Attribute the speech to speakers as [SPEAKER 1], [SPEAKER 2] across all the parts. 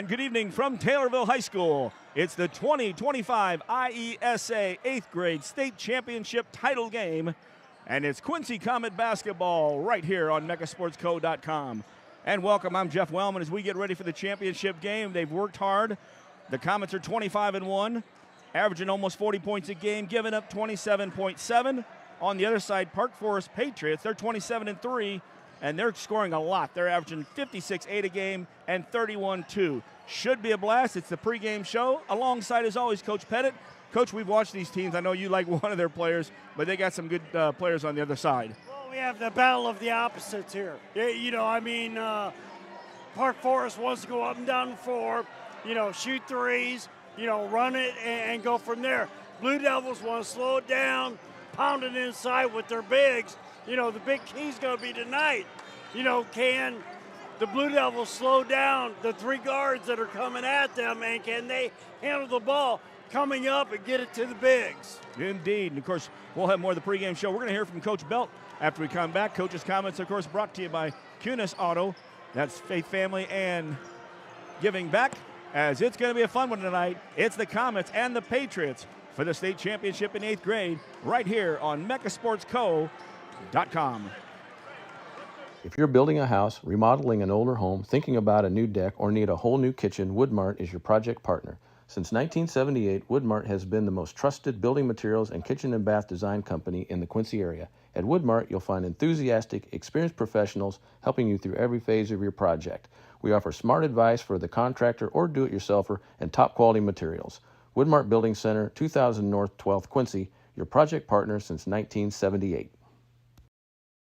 [SPEAKER 1] And good evening from Taylorville High School. It's the 2025 IESA 8th grade state championship title game. And it's Quincy Comet basketball right here on MeccaSportsCo.com. And welcome, I'm Jeff Wellman. As we get ready for the championship game, they've worked hard. The Comets are 25-1, averaging almost 40 points a game, giving up 27.7. On the other side, Park Forest Patriots, they're 27-3. And they're scoring a lot. They're averaging 56-8 a game and 31-2. Should be a blast. It's the pregame show. Alongside, as always, Coach Pettit. Coach, we've watched these teams. I know you like one of their players, but they got some good players on the other side.
[SPEAKER 2] Well, we have the battle of the opposites here. Park Forest wants to go up and down the floor, shoot threes, run it and go from there. Blue Devils want to slow it down, pound it inside with their bigs. The big key's going to be tonight. Can the Blue Devils slow down the three guards that are coming at them, and can they handle the ball coming up and get it to the bigs?
[SPEAKER 1] Indeed. And, of course, we'll have more of the pregame show. We're going to hear from Coach Belt after we come back. Coach's comments, of course, brought to you by Kunis Auto. That's Faith Family and Giving Back, as it's going to be a fun one tonight. It's the Comets and the Patriots for the state championship in 8th grade right here on MeccaSportsCo.com.
[SPEAKER 3] If you're building a house, remodeling an older home, thinking about a new deck, or need a whole new kitchen, WoodMart is your project partner. Since 1978, WoodMart has been the most trusted building materials and kitchen and bath design company in the Quincy area. At WoodMart, you'll find enthusiastic, experienced professionals helping you through every phase of your project. We offer smart advice for the contractor or do-it-yourselfer and top-quality materials. WoodMart Building Center, 2000 North 12th Quincy, your project partner since 1978.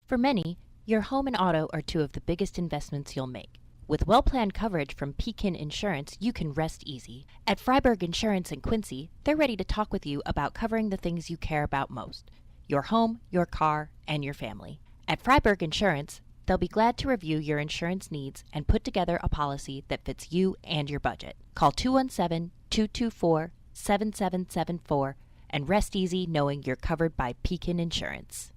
[SPEAKER 4] For many, your home and auto are two of the biggest investments you'll make. With well-planned coverage from Pregame Insurance, you can rest easy. At Fryberg Insurance in Quincy, they're ready to talk with you about covering the things you care about most: your home, your car, and your family. At Friberg Insurance, they'll be glad to review your insurance needs and put together a policy that fits you and your budget. Call 217-224-7774 and rest easy knowing you're covered by Pregame Insurance.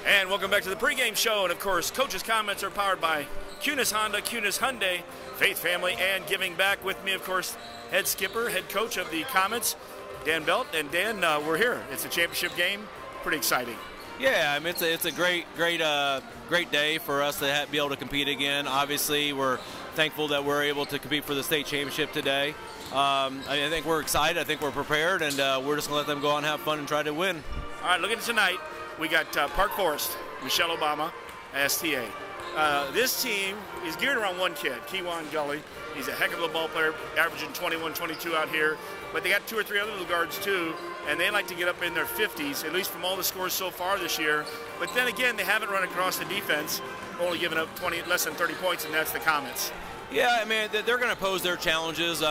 [SPEAKER 1] And welcome back to the pregame show. And, of course, Coach's comments are powered by Kunis Honda, Kunis Hyundai, Faith Family, and Giving Back. With me, of course, head skipper, head coach of the Comets, Dan Belt. And, Dan, we're here. It's a championship game. Pretty exciting.
[SPEAKER 5] Yeah, I mean, it's a great day for us to be able to compete again. Obviously, we're thankful that we're able to compete for the state championship today. I think we're excited. I think we're prepared, and we're just going to let them go out and have fun and try to win. All right, look at tonight. We got Park Forest, Michelle Obama, STA. This team is geared around one kid, Kewan Gully. He's a heck of a ball player, averaging 21, 22 out here. But they got two or three other little guards, too, and they like to get up in their 50s, at least from all the scores so far this year. But then again, they haven't run across the defense, only giving up less than 30 points, and that's the Comets. Yeah, I mean, they're going to pose their challenges.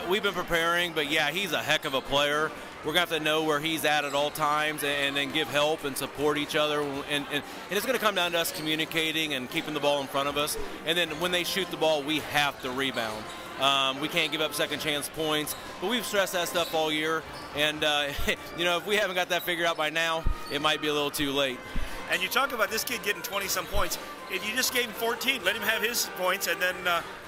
[SPEAKER 5] We've been preparing, but, yeah, he's a heck of a player. We're going to have to know where he's at all times and then give help and support each other. And it's going to come down to us communicating and keeping the ball in front of us. And then when they shoot the ball, we have to rebound. We can't give up second chance points. But we've stressed that stuff all year. And, if we haven't got that figured out by now, it might be a little too late. And you talk about this kid getting 20-some points. If you just gave him 14, let him have his points, and then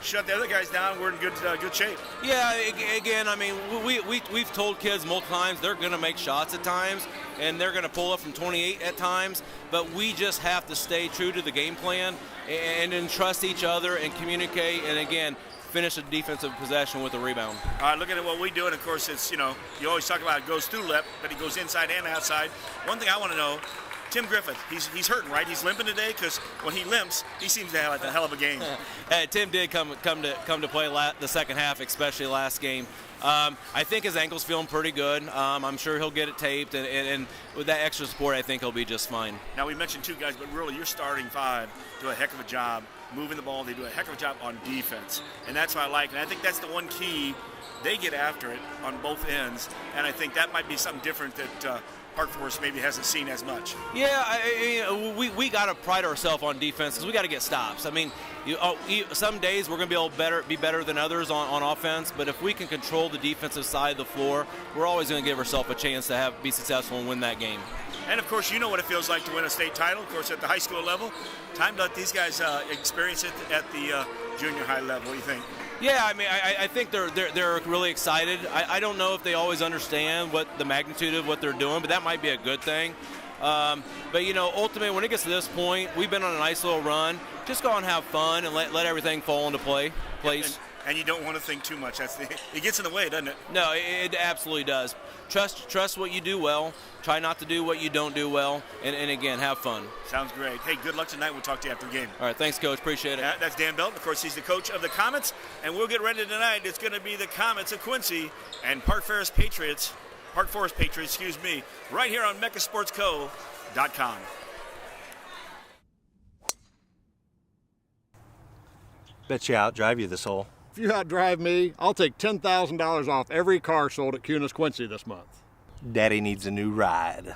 [SPEAKER 5] shut the other guys down, we're in good shape. Yeah, again, I mean, we've told kids multiple times they're going to make shots at times, and they're going to pull up from 28 at times, but we just have to stay true to the game plan and trust each other and communicate, and again, finish a defensive possession with a rebound. All right, looking at what we do, and of course it's, you always talk about it goes through left, but he goes inside and outside. One thing I want to know, Tim Griffith, he's hurting, right? He's limping today because when he limps, he seems to have a hell of a game. Tim did come to play the second half, especially last game. I think his ankle's feeling pretty good. I'm sure he'll get it taped, and with that extra support, I think he'll be just fine. Now, we mentioned two guys, but really your starting five do a heck of a job moving the ball. They do a heck of a job on defense, and that's what I like. And I think that's the one key. They get after it on both ends, and I think that might be something different that Park Forest maybe hasn't seen as much. Yeah, we got to pride ourselves on defense because we got to get stops. I mean, some days we're going to be able to be better than others on offense, but if we can control the defensive side of the floor, we're always going to give ourselves a chance to be successful and win that game.
[SPEAKER 6] And, of course, you know what it feels like to win a state title, of course, at the high school level. Time to let these guys experience it at the junior high level. What do you think?
[SPEAKER 5] Yeah, I mean, I think they're really excited. I don't know if they always understand what the magnitude of what they're doing, but that might be a good thing. But, you know, ultimately, when it gets to this point, we've been on a nice little run. Just go and have fun and let everything fall into place.
[SPEAKER 6] And you don't want to think too much. It gets in the way, doesn't it?
[SPEAKER 5] No, it absolutely does. Trust what you do well. Try not to do what you don't do well. And again, have fun.
[SPEAKER 6] Sounds great. Hey, good luck tonight. We'll talk to you after the game.
[SPEAKER 5] All right, thanks, Coach. Appreciate it.
[SPEAKER 6] That's Dan Belton. Of course, he's the coach of the Comets. And we'll get ready tonight. It's going to be the Comets of Quincy and Park Forest Patriots, right here on MeccaSportsCo.com.
[SPEAKER 7] Bet you outdrive you this hole.
[SPEAKER 8] If you outdrive me, I'll take $10,000 off every car sold at Kunis Quincy this month.
[SPEAKER 7] Daddy needs a new ride.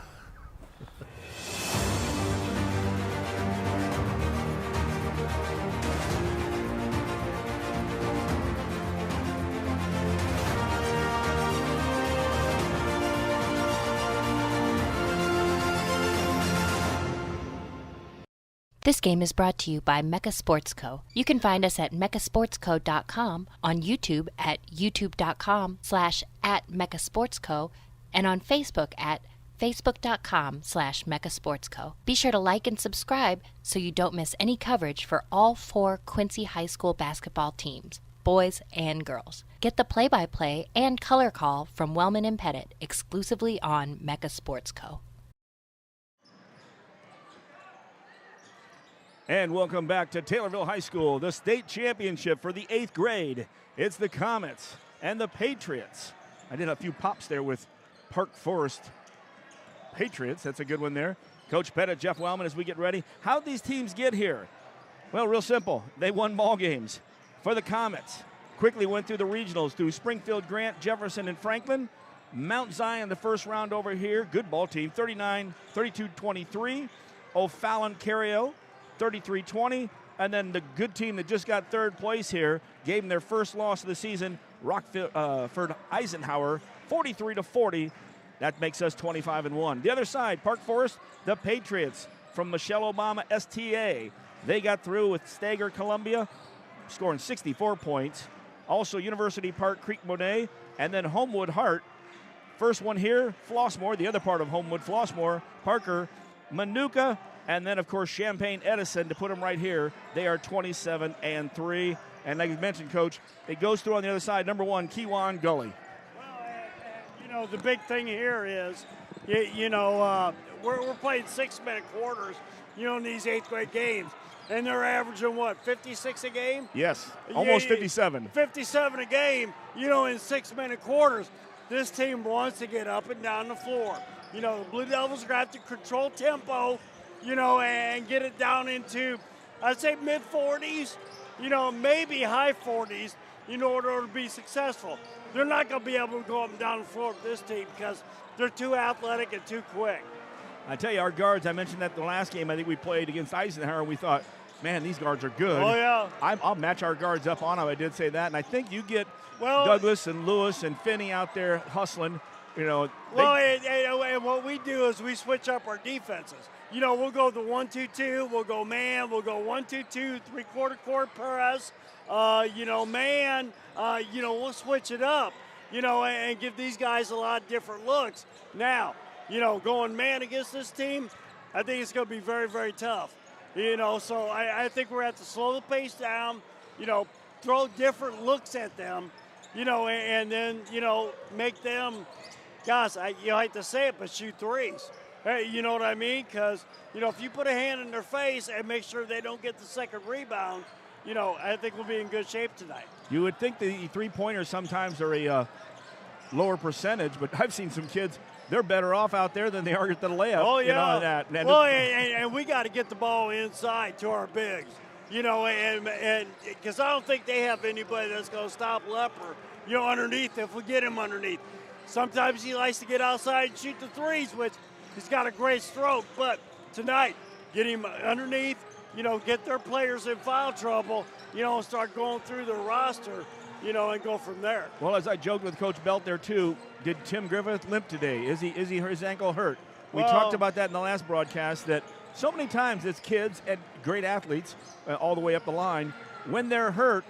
[SPEAKER 4] This game is brought to you by Mecca Sports Co. You can find us at MeccaSportsCo.com, on YouTube at YouTube.com/@MeccaSportsCo, and on Facebook at Facebook.com/MeccaSportsCo. Be sure to like and subscribe so you don't miss any coverage for all 4 Quincy High School basketball teams, boys and girls. Get the play-by-play and color call from Wellman and Pettit exclusively on Mecca Sports Co.
[SPEAKER 1] And welcome back to Taylorville High School, the state championship for the 8th grade. It's the Comets and the Patriots. I did a few pops there with Park Forest Patriots. That's a good one there. Coach Pettit, Jeff Wellman, as we get ready. How'd these teams get here? Well, real simple. They won ball games. For the Comets, quickly went through the regionals through Springfield, Grant, Jefferson, and Franklin. Mount Zion, the first round over here. Good ball team, 32-23. O'Fallon, Cario, 33-20, and then the good team that just got third place here gave them their first loss of the season, Rockford Eisenhower, 43-40. That makes us 25-1. The other side, Park Forest, the Patriots from Michelle Obama STA. They got through with Stager Columbia, scoring 64 points. Also University Park Creek Monet, and then Homewood Hart. First one here, Flossmoor, the other part of Homewood, Flossmoor, Parker, Manuka, and then, of course, Champaign Edison to put them right here. They are 27-3. And like you mentioned, Coach, it goes through on the other side. Number 1, Kewan Gully.
[SPEAKER 2] Well, the big thing here is, we're playing 6-minute quarters, in these 8th grade games. And they're averaging, 56 a game?
[SPEAKER 1] Yes, almost 57.
[SPEAKER 2] 57 a game, in 6-minute quarters. This team wants to get up and down the floor. The Blue Devils are going to have to control tempo, and get it down into, I'd say, mid-40s, maybe high 40s, in order to be successful. They're not going to be able to go up and down the floor with this team because they're too athletic and too quick.
[SPEAKER 1] I tell you, our guards, I mentioned that the last game I think we played against Eisenhower, and we thought, man, these guards are good.
[SPEAKER 2] Oh, yeah.
[SPEAKER 1] I'll match our guards up on them. I did say that, and I think you get Douglas and Lewis and Finney out there hustling. And
[SPEAKER 2] what we do is we switch up our defenses. We'll go the 1-2-2, we'll go man, we'll go 1-2-2, 3/4 court press, man, we'll switch it up, and give these guys a lot of different looks. Now, going man against this team, I think it's going to be very, very tough. So I think we're going to have to slow the pace down, throw different looks at them, and then, make them, gosh, I hate to say it, but shoot threes. Hey, you know what I mean? Because, if you put a hand in their face and make sure they don't get the second rebound, I think we'll be in good shape tonight.
[SPEAKER 1] You would think the three-pointers sometimes are a lower percentage, but I've seen some kids, they're better off out there than they are at the layup.
[SPEAKER 2] Oh, yeah.
[SPEAKER 1] And
[SPEAKER 2] we got to get the ball inside to our bigs, and because I don't think they have anybody that's going to stop Lepper, underneath if we get him underneath. Sometimes he likes to get outside and shoot the threes, which he's got a great stroke, but tonight, get him underneath, get their players in foul trouble, and start going through their roster, and go from there.
[SPEAKER 1] Well, as I joked with Coach Belt there too, did Tim Griffith limp today? Is his ankle hurt? We talked about that in the last broadcast, that so many times it's kids and great athletes all the way up the line. When they're hurt,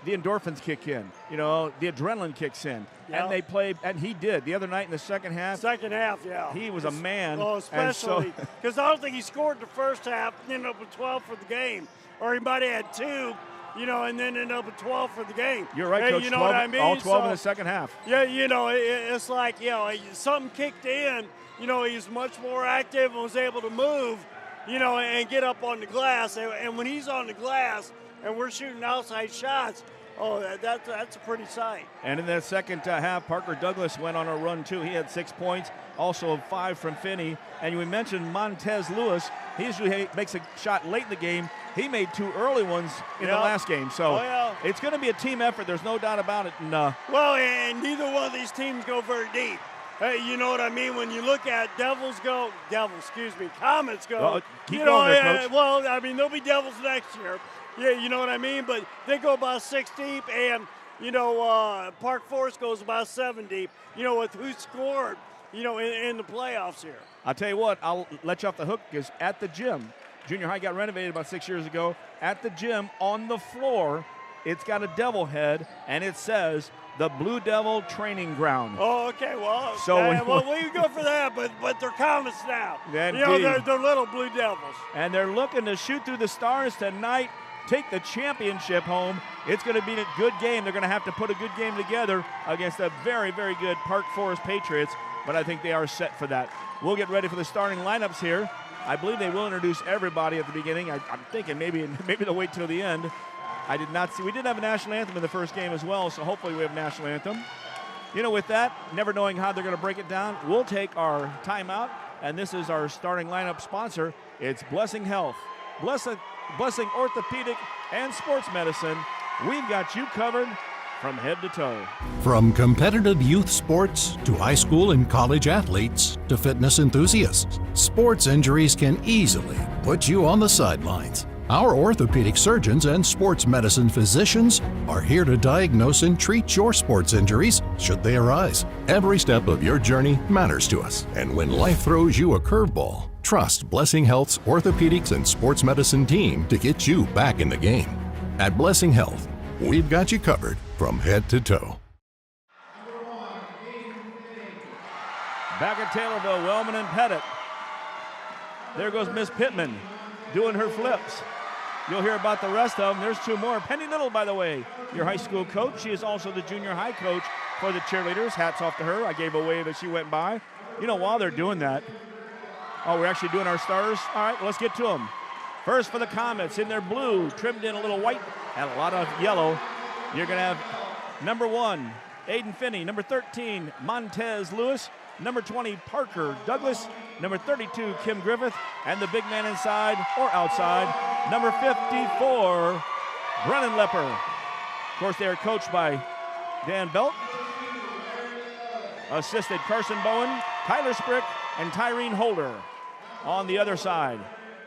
[SPEAKER 1] the endorphins kick in. You know, the adrenaline kicks in.
[SPEAKER 2] Yep.
[SPEAKER 1] And they play, and he did. The other night in the second half.
[SPEAKER 2] Second half, yeah.
[SPEAKER 1] He was a man.
[SPEAKER 2] Oh, especially because I don't think he scored the first half, ended up with 12 for the game. Or he might have had 2, you know, and then ended up with 12 for the game.
[SPEAKER 1] You're right, Coach.
[SPEAKER 2] You know
[SPEAKER 1] 12,
[SPEAKER 2] what I mean?
[SPEAKER 1] All 12 in the second half.
[SPEAKER 2] Yeah, you know, it's like, you know, something kicked in. You know, he's much more active and was able to move, you know, and get up on the glass. And when he's on the glass and we're shooting outside shots, oh, that's a pretty sight.
[SPEAKER 1] And in that second half, Parker Douglas went on a run, too. He had 6 points, also 5 from Finney. And we mentioned Montez Lewis. He usually makes a shot late in the game. He made 2 early ones in the last game. So it's going to be a team effort. There's no doubt about it. And,
[SPEAKER 2] well, and neither one of these teams go very deep. You know what I mean? When you look at Comets go.
[SPEAKER 1] Well, keep
[SPEAKER 2] you
[SPEAKER 1] going
[SPEAKER 2] know,
[SPEAKER 1] there, Coach.
[SPEAKER 2] Well, I mean, they'll be Devils next year. Yeah, you know what I mean? But they go about 6 deep, and, you know, Park Forest goes about 7 deep, you know, with who scored, you know, in the playoffs here.
[SPEAKER 1] I'll tell you what, I'll let you off the hook, because at the gym, junior high got renovated about 6 years ago. At the gym, on the floor, it's got a devil head, and it says the Blue Devil Training Ground.
[SPEAKER 2] Oh, okay. Well,
[SPEAKER 1] so
[SPEAKER 2] we go for that, but they're Comets now.
[SPEAKER 1] Indeed.
[SPEAKER 2] You know, they're little Blue Devils.
[SPEAKER 1] And they're looking to shoot through the stars tonight, take the championship home. It's going to be a good game. They're going to have to put a good game together against a very, very good Park Forest Patriots, but I think they are set for that. We'll get ready for the starting lineups here. I believe they will introduce everybody at the beginning. I'm thinking maybe they'll wait till the end. I did not see. We did have a national anthem in the first game as well, so hopefully we have a national anthem. You know, with that, never knowing how they're going to break it down, we'll take our timeout, and this is our starting lineup sponsor. It's Blessing Health, Blessing Orthopedic and Sports Medicine. We've got you covered from head to toe.
[SPEAKER 9] From competitive youth sports to high school and college athletes to fitness enthusiasts, sports injuries can easily put you on the sidelines. Our orthopedic surgeons and sports medicine physicians are here to diagnose and treat your sports injuries should they arise. Every step of your journey matters to us, and when life throws you a curveball, trust Blessing Health's orthopedics and sports medicine team to get you back in the game. At Blessing Health, we've got you covered from head to toe.
[SPEAKER 1] Back at Taylorville, Wellman and Pettit. There goes Miss Pittman doing her flips. You'll hear about the rest of them. There's 2 more. Penny Little, by the way, your high school coach. She is also the junior high coach for the cheerleaders. Hats off to her. I gave a wave as she went by. You know, while they're doing that, we're actually doing our starters. All right, let's get to them. First for the Comets in their blue, trimmed in a little white and a lot of yellow. You're going to have number 1, Aiden Finney. Number 13, Montez Lewis. Number 20, Parker Douglas. Number 32, Kim Griffith. And the big man inside or outside, number 54, Brennan Lepper. Of course, they are coached by Dan Belt. Assisted Carson Bowen, Tyler Sprick, and Tyrene Holder. On the other side,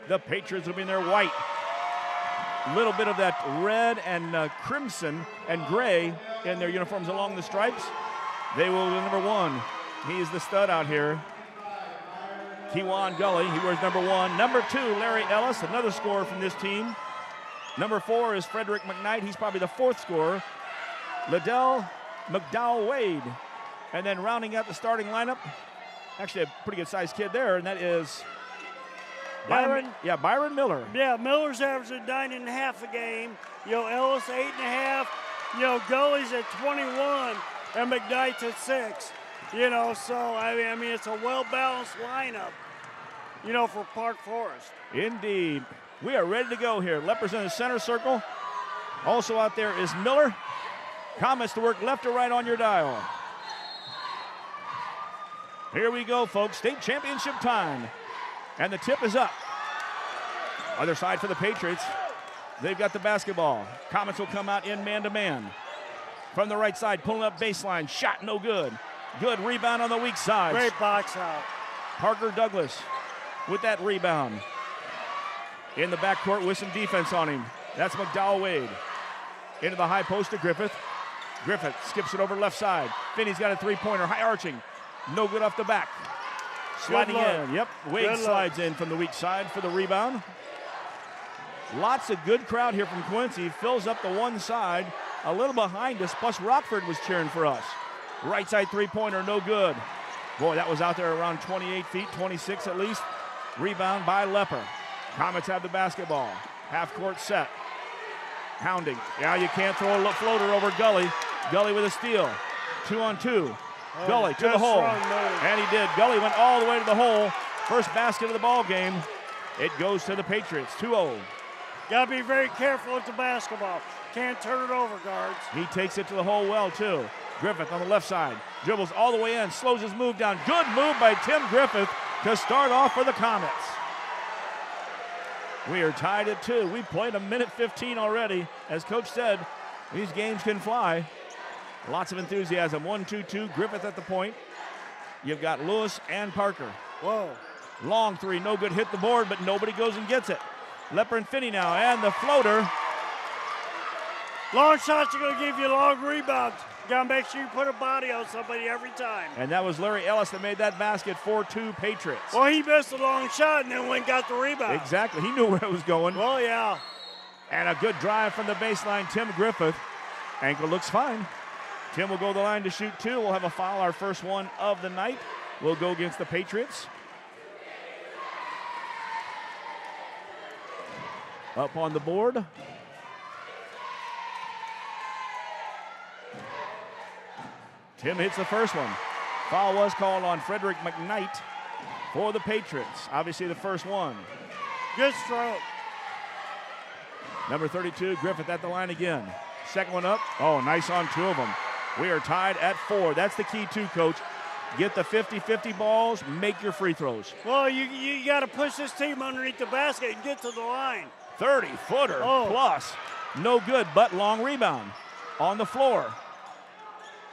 [SPEAKER 1] the Patriots will be in their white. Little bit of that red and crimson and gray in their uniforms along the stripes. They will be number 1. He's the stud out here. Kewan Gully, he wears number 1. Number 2, Larry Ellis, another scorer from this team. Number 4 is Frederick McKnight. He's probably the 4th scorer. Liddell McDowell Wade. And then rounding out the starting lineup, actually a pretty good sized kid there, and that is Byron Miller.
[SPEAKER 2] Yeah, Miller's averaging 9.5 a game. You know, Ellis 8.5. You know, Gully's at 21, and McKnight's at 6. You know, so I mean, it's a well-balanced lineup, you know, for Park Forest.
[SPEAKER 1] Indeed. We are ready to go here. Lepper's in the center circle. Also out there is Miller. Comets to work left or right on your dial. Here we go, folks. State championship time. And the tip is up. Other side for the Patriots. They've got the basketball. Comets will come out in man-to-man. From the right side, pulling up baseline. Shot no good. Good rebound on the weak side.
[SPEAKER 2] Great box out.
[SPEAKER 1] Parker Douglas with that rebound. In the backcourt with some defense on him. That's McDowell Wade. Into the high post to Griffith. Griffith skips it over left side. Finney's got a 3-pointer, high arching. No good off the back. Sliding in. Yep, Wade slides in from the weak side for the rebound. Lots of good crowd here from Quincy. Fills up the one side. A little behind us, plus Rockford was cheering for us. Right side three-pointer, no good. Boy, that was out there around 28 feet, 26 at least. Rebound by Lepper. Comets have the basketball. Half-court set. Pounding. Yeah, you can't throw a floater over Gully. Gully with a steal. 2-on-2. Gully to the hole. And he did. Gully went all the way to the hole. First basket of the ball game. It goes to the Patriots, 2-0.
[SPEAKER 2] Got to be very careful with the basketball. Can't turn it over, guards.
[SPEAKER 1] He takes it to the hole well, too. Griffith on the left side. Dribbles all the way in. Slows his move down. Good move by Tim Griffith to start off for the Comets. We are tied at 2. We played a minute 15 already. As Coach said, these games can fly. Lots of enthusiasm. 1-2-2. Griffith at the point. You've got Lewis and Parker.
[SPEAKER 2] Whoa.
[SPEAKER 1] Long three. No good. Hit the board, but nobody goes and gets it. Lepper and Finney now. And the floater.
[SPEAKER 2] Long shots are going to give you long rebounds. You got to make sure you put a body on somebody every time.
[SPEAKER 1] And that was Larry Ellis that made that basket. 4-2 Patriots.
[SPEAKER 2] Well, he missed a long shot and then went and got the rebound.
[SPEAKER 1] Exactly. He knew where it was going.
[SPEAKER 2] Well, yeah.
[SPEAKER 1] And a good drive from the baseline. Tim Griffith. Ankle looks fine. Tim will go to the line to shoot 2. We'll have a foul, our first one of the night. We'll go against the Patriots. Up on the board. Tim hits the first one. Foul was called on Frederick McKnight for the Patriots. Obviously the first one.
[SPEAKER 2] Good stroke.
[SPEAKER 1] Number 32, Griffith at the line again. Second one up. Oh, nice on 2 of them. We are tied at 4. That's the key too, Coach. Get the 50-50 balls, make your free throws.
[SPEAKER 2] Well, you got to push this team underneath the basket and get to the line.
[SPEAKER 1] 30-footer plus. No good, but long rebound on the floor.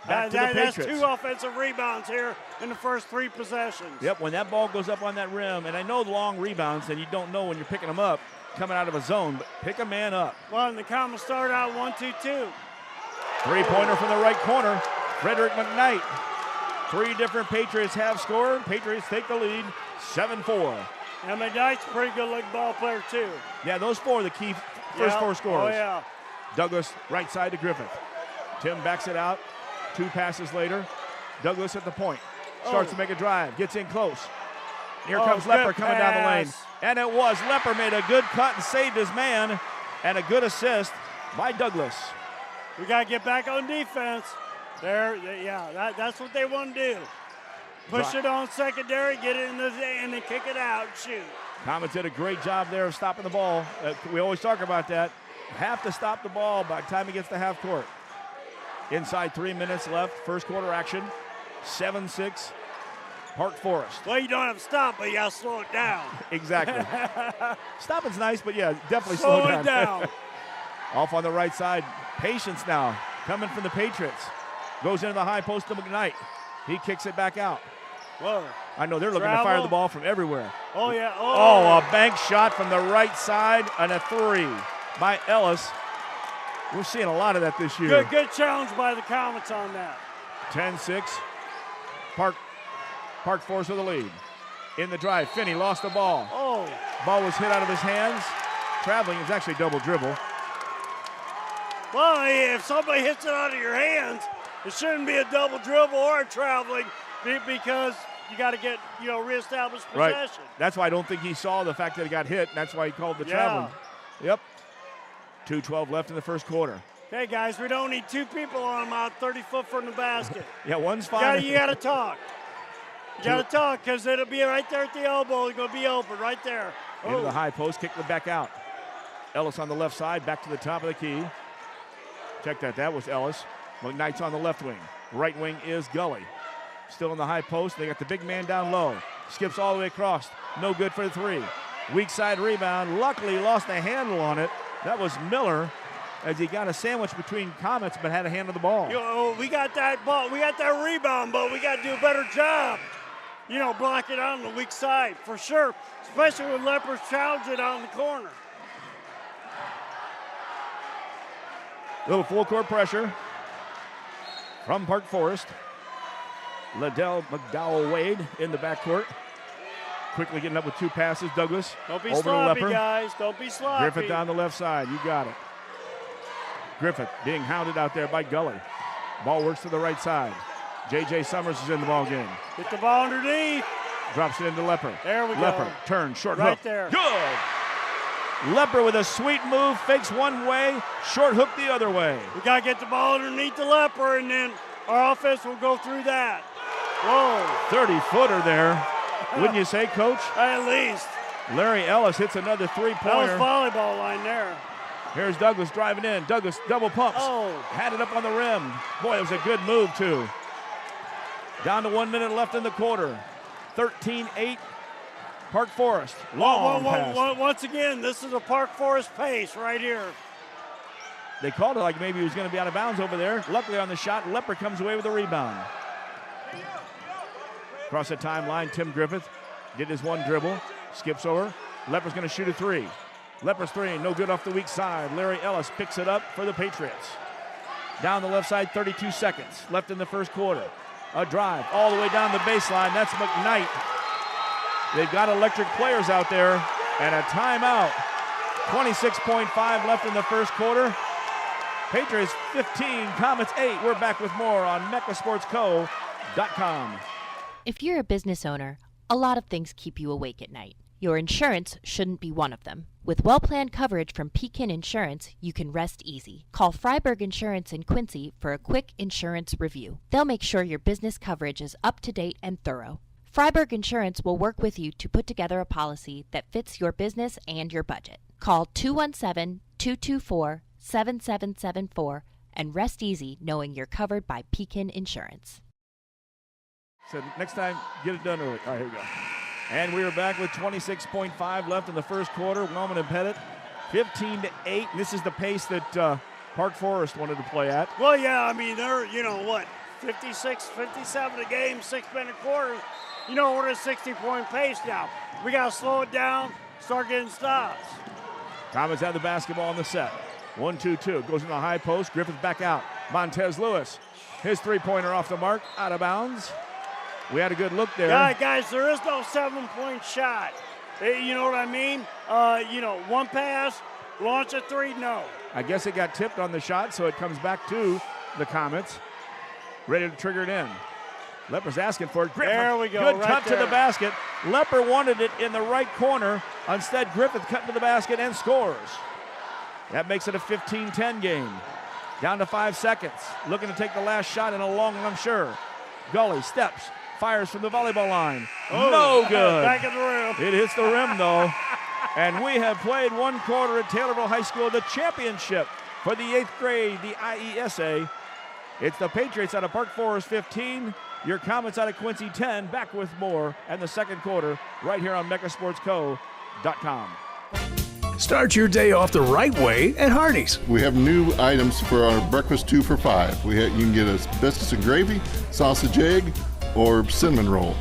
[SPEAKER 1] Back to the Patriots.
[SPEAKER 2] That's 2 offensive rebounds here in the first 3 possessions.
[SPEAKER 1] Yep, when that ball goes up on that rim, and I know the long rebounds, and you don't know when you're picking them up, coming out of a zone, but pick a man up.
[SPEAKER 2] Well, and the Comets start out 1-2-2.
[SPEAKER 1] Three-pointer from the right corner, Frederick McKnight. 3 different Patriots have scored. Patriots take the lead, 7-4.
[SPEAKER 2] And McKnight's a pretty good-looking ball player, too.
[SPEAKER 1] Yeah, those 4 are the key first 4 scorers.
[SPEAKER 2] Oh, yeah.
[SPEAKER 1] Douglas, right side to Griffith. Tim backs it out. 2 passes later. Douglas at the point. Starts to make a drive. Gets in close. Here comes Lepper coming down the lane. And it was. Lepper made a good cut and saved his man. And a good assist by Douglas.
[SPEAKER 2] We got to get back on defense. That's what they want to do. Push it on secondary, get it in the and then kick it out and shoot.
[SPEAKER 1] Comets did a great job there of stopping the ball. We always talk about that. Have to stop the ball by the time it gets to half court. Inside 3 minutes left, first quarter action. 7-6, Park Forest.
[SPEAKER 2] Well, you don't have to stop, but you got to slow it down.
[SPEAKER 1] Exactly. Stopping's nice, but yeah, definitely
[SPEAKER 2] slow
[SPEAKER 1] it
[SPEAKER 2] down. down.
[SPEAKER 1] Off on the right side. Patience now coming from the Patriots. Goes into the high post to McKnight. He kicks it back out.
[SPEAKER 2] Whoa.
[SPEAKER 1] I know they're looking to fire the ball from everywhere.
[SPEAKER 2] Oh, yeah.
[SPEAKER 1] Oh, a bank shot from the right side and a 3 by Ellis. We're seeing a lot of that this year.
[SPEAKER 2] Good challenge by the Comets on that.
[SPEAKER 1] 10-6. Park Forest with the lead. In the drive, Finney lost the ball.
[SPEAKER 2] Oh.
[SPEAKER 1] Ball was hit out of his hands. Traveling is actually double dribble.
[SPEAKER 2] Well, if somebody hits it out of your hands, it shouldn't be a double dribble or a traveling because you got to get, reestablish possession.
[SPEAKER 1] Right. That's why I don't think he saw the fact that he got hit. And that's why he called the traveling. Yep. 2:12 left in the first quarter.
[SPEAKER 2] Okay, guys, we don't need 2 people on them out 30 foot from the basket.
[SPEAKER 1] Yeah, one's fine.
[SPEAKER 2] You got to talk. You got to talk because it'll be right there at the elbow. It's going to be open right there.
[SPEAKER 1] Into the high post, kick the back out. Ellis on the left side, back to the top of the key. Check that. That was Ellis. McKnight's on the left wing. Right wing is Gully. Still in the high post. They got the big man down low. Skips all the way across. No good for the 3. Weak side rebound. Luckily lost a handle on it. That was Miller as he got a sandwich between Comets but had a hand on the ball.
[SPEAKER 2] We got that ball. We got that rebound, but we got to do a better job. Block it out on the weak side for sure, especially when Lepper's challenge it out in the corner.
[SPEAKER 1] Little full court pressure from Park Forest. Liddell McDowell-Wade in the backcourt. Quickly getting up with 2 passes. Douglas
[SPEAKER 2] Don't be
[SPEAKER 1] over
[SPEAKER 2] sloppy,
[SPEAKER 1] to Lepper.
[SPEAKER 2] guys. Don't be sloppy.
[SPEAKER 1] Griffith down the left side. You got it. Griffith being hounded out there by Gully. Ball works to the right side. J.J. Summers is in the ball game.
[SPEAKER 2] Get the ball underneath.
[SPEAKER 1] Drops it into Lepper.
[SPEAKER 2] There we go.
[SPEAKER 1] Lepper, turn, short hook.
[SPEAKER 2] Right there.
[SPEAKER 1] Good. Lepper with a sweet move, fakes one way, short hook the other way.
[SPEAKER 2] We got to get the ball underneath the Lepper, and then our offense will go through that. Whoa.
[SPEAKER 1] 30-footer there. Wouldn't you say, Coach?
[SPEAKER 2] At least.
[SPEAKER 1] Larry Ellis hits another
[SPEAKER 2] That
[SPEAKER 1] three-pointer.
[SPEAKER 2] was volleyball line there.
[SPEAKER 1] Here's Douglas driving in. Douglas double pumps.
[SPEAKER 2] Oh.
[SPEAKER 1] Had it up on the rim. Boy, it was a good move, too. Down to 1 minute left in the quarter. 13-8, Park Forest. Long pass.
[SPEAKER 2] Once again, this is a Park Forest pace right here.
[SPEAKER 1] They called it like maybe he was going to be out of bounds over there. Luckily on the shot, Lepper comes away with a rebound. Across the timeline, Tim Griffith did his one dribble, skips over. Lepper's going to shoot a 3. Lepper's 3, no good off the weak side. Larry Ellis picks it up for the Patriots. Down the left side, 32 seconds left in the first quarter. A drive all the way down the baseline. That's McKnight. They've got electric players out there, and a timeout. 26.5 left in the first quarter. Patriots 15, Comets 8. We're back with more on MeccaSportsCo.com.
[SPEAKER 4] If you're a business owner, a lot of things keep you awake at night. Your insurance shouldn't be one of them. With well-planned coverage from Pregame Insurance, you can rest easy. Call Friberg Insurance in Quincy for a quick insurance review. They'll make sure your business coverage is up to date and thorough. Friberg Insurance will work with you to put together a policy that fits your business and your budget. Call 217-224-7774 and rest easy knowing you're covered by Pregame Insurance.
[SPEAKER 1] So next time, get it done early. All right, here we go. And we are back with 26.5 left in the first quarter. Wellman and Pettit, 15-8. This is the pace that Park Forest wanted to play at.
[SPEAKER 2] Well, yeah, I mean, they're, 56, 57 a game, 6-minute quarters. We're at a 60-point pace now. We got to slow it down, start getting stops.
[SPEAKER 1] Comets have the basketball in the set. 1-2-2. Goes in the high post. Griffith back out. Montez Lewis. His three-pointer off the mark. Out of bounds. We had a good look there.
[SPEAKER 2] Guys, there is no 7-point shot. You know what I mean? One pass, launch a 3, no.
[SPEAKER 1] I guess it got tipped on the shot, so it comes back to the Comets. Ready to trigger it in. Lepper's asking for it. Griffith,
[SPEAKER 2] there we go.
[SPEAKER 1] Good
[SPEAKER 2] right
[SPEAKER 1] cut
[SPEAKER 2] there.
[SPEAKER 1] to the basket. Lepper wanted it in the right corner. Instead, Griffith cut to the basket and scores. That makes it a 15-10 game. Down to 5 seconds. Looking to take the last shot in a long one, I'm sure. Gully steps. Fires from the volleyball line. No good.
[SPEAKER 2] Back in the rim.
[SPEAKER 1] It hits the rim, though. And we have played one quarter at Taylorville High School, the championship for the 8th grade, the IESA. It's the Patriots out of Park Forest 15. Your Comets out of Quincy 10. Back with more in the second quarter right here on MeccaSportsCo.com.
[SPEAKER 10] Start your day off the right way at Hardee's.
[SPEAKER 11] We have new items for our breakfast 2 for $5. You can get a biscuits and gravy, sausage egg, or cinnamon roll.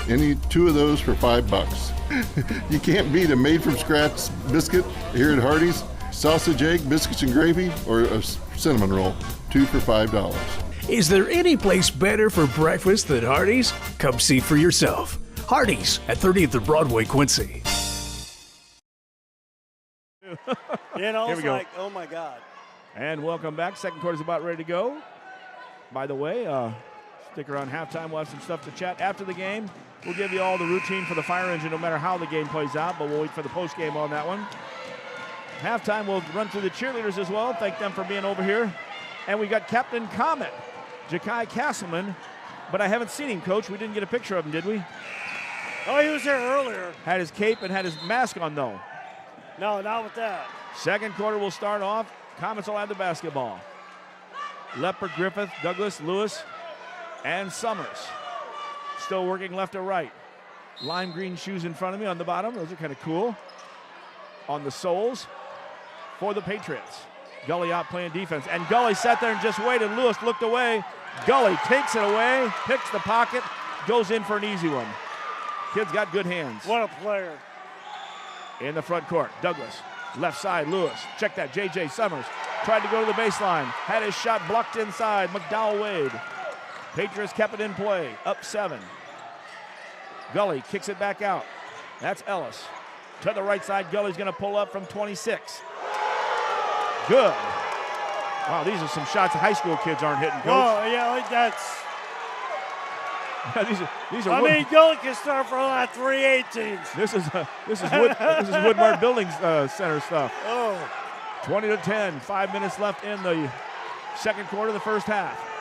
[SPEAKER 11] Any 2 of those for $5. You can't beat a made-from-scratch biscuit here at Hardee's. Sausage egg, biscuits and gravy, or a cinnamon roll. 2 for $5.
[SPEAKER 10] Is there any place better for breakfast than Hardee's? Come see for yourself. Hardee's at 30th and Broadway, Quincy.
[SPEAKER 2] It's like, oh my God.
[SPEAKER 1] And welcome back. Second quarter's about ready to go. By the way, stick around halftime. We'll have some stuff to chat after the game. We'll give you all the routine for the fire engine no matter how the game plays out, but we'll wait for the post game on that one. Halftime, we'll run through the cheerleaders as well. Thank them for being over here. And we got Captain Comet, Ja'Kai Castleman, but I haven't seen him, Coach. We didn't get a picture of him, did we?
[SPEAKER 2] Oh, he was here earlier.
[SPEAKER 1] Had his cape and had his mask on, though.
[SPEAKER 2] No, not with that.
[SPEAKER 1] Second quarter will start off. Comets will have the basketball. Lepper, Griffith, Douglas, Lewis, and Summers. Still working left to right. Lime green shoes in front of me on the bottom. Those are kind of cool. On the soles for the Patriots. Gully out playing defense. And Gully sat there and just waited. Lewis looked away. Gully takes it away, picks the pocket, goes in for an easy one. Kid's got good hands.
[SPEAKER 2] What a player.
[SPEAKER 1] In the front court, Douglas. Left side, Lewis. Check that, J.J. Summers. Tried to go to the baseline. Had his shot blocked inside. McDowell Wade. Patriots kept it in play. Up 7. Gully kicks it back out. That's Ellis. To the right side, Gully's going to pull up from 26. Good. Wow, these are some shots that high school kids aren't hitting, Coach.
[SPEAKER 2] Oh, yeah, that's...
[SPEAKER 1] these are
[SPEAKER 2] I mean, Gully can start for a lot of 3-18s.
[SPEAKER 1] This is WoodMart Building Center stuff.
[SPEAKER 2] Oh.
[SPEAKER 1] 20-10, 5 minutes left in the second quarter of the first half.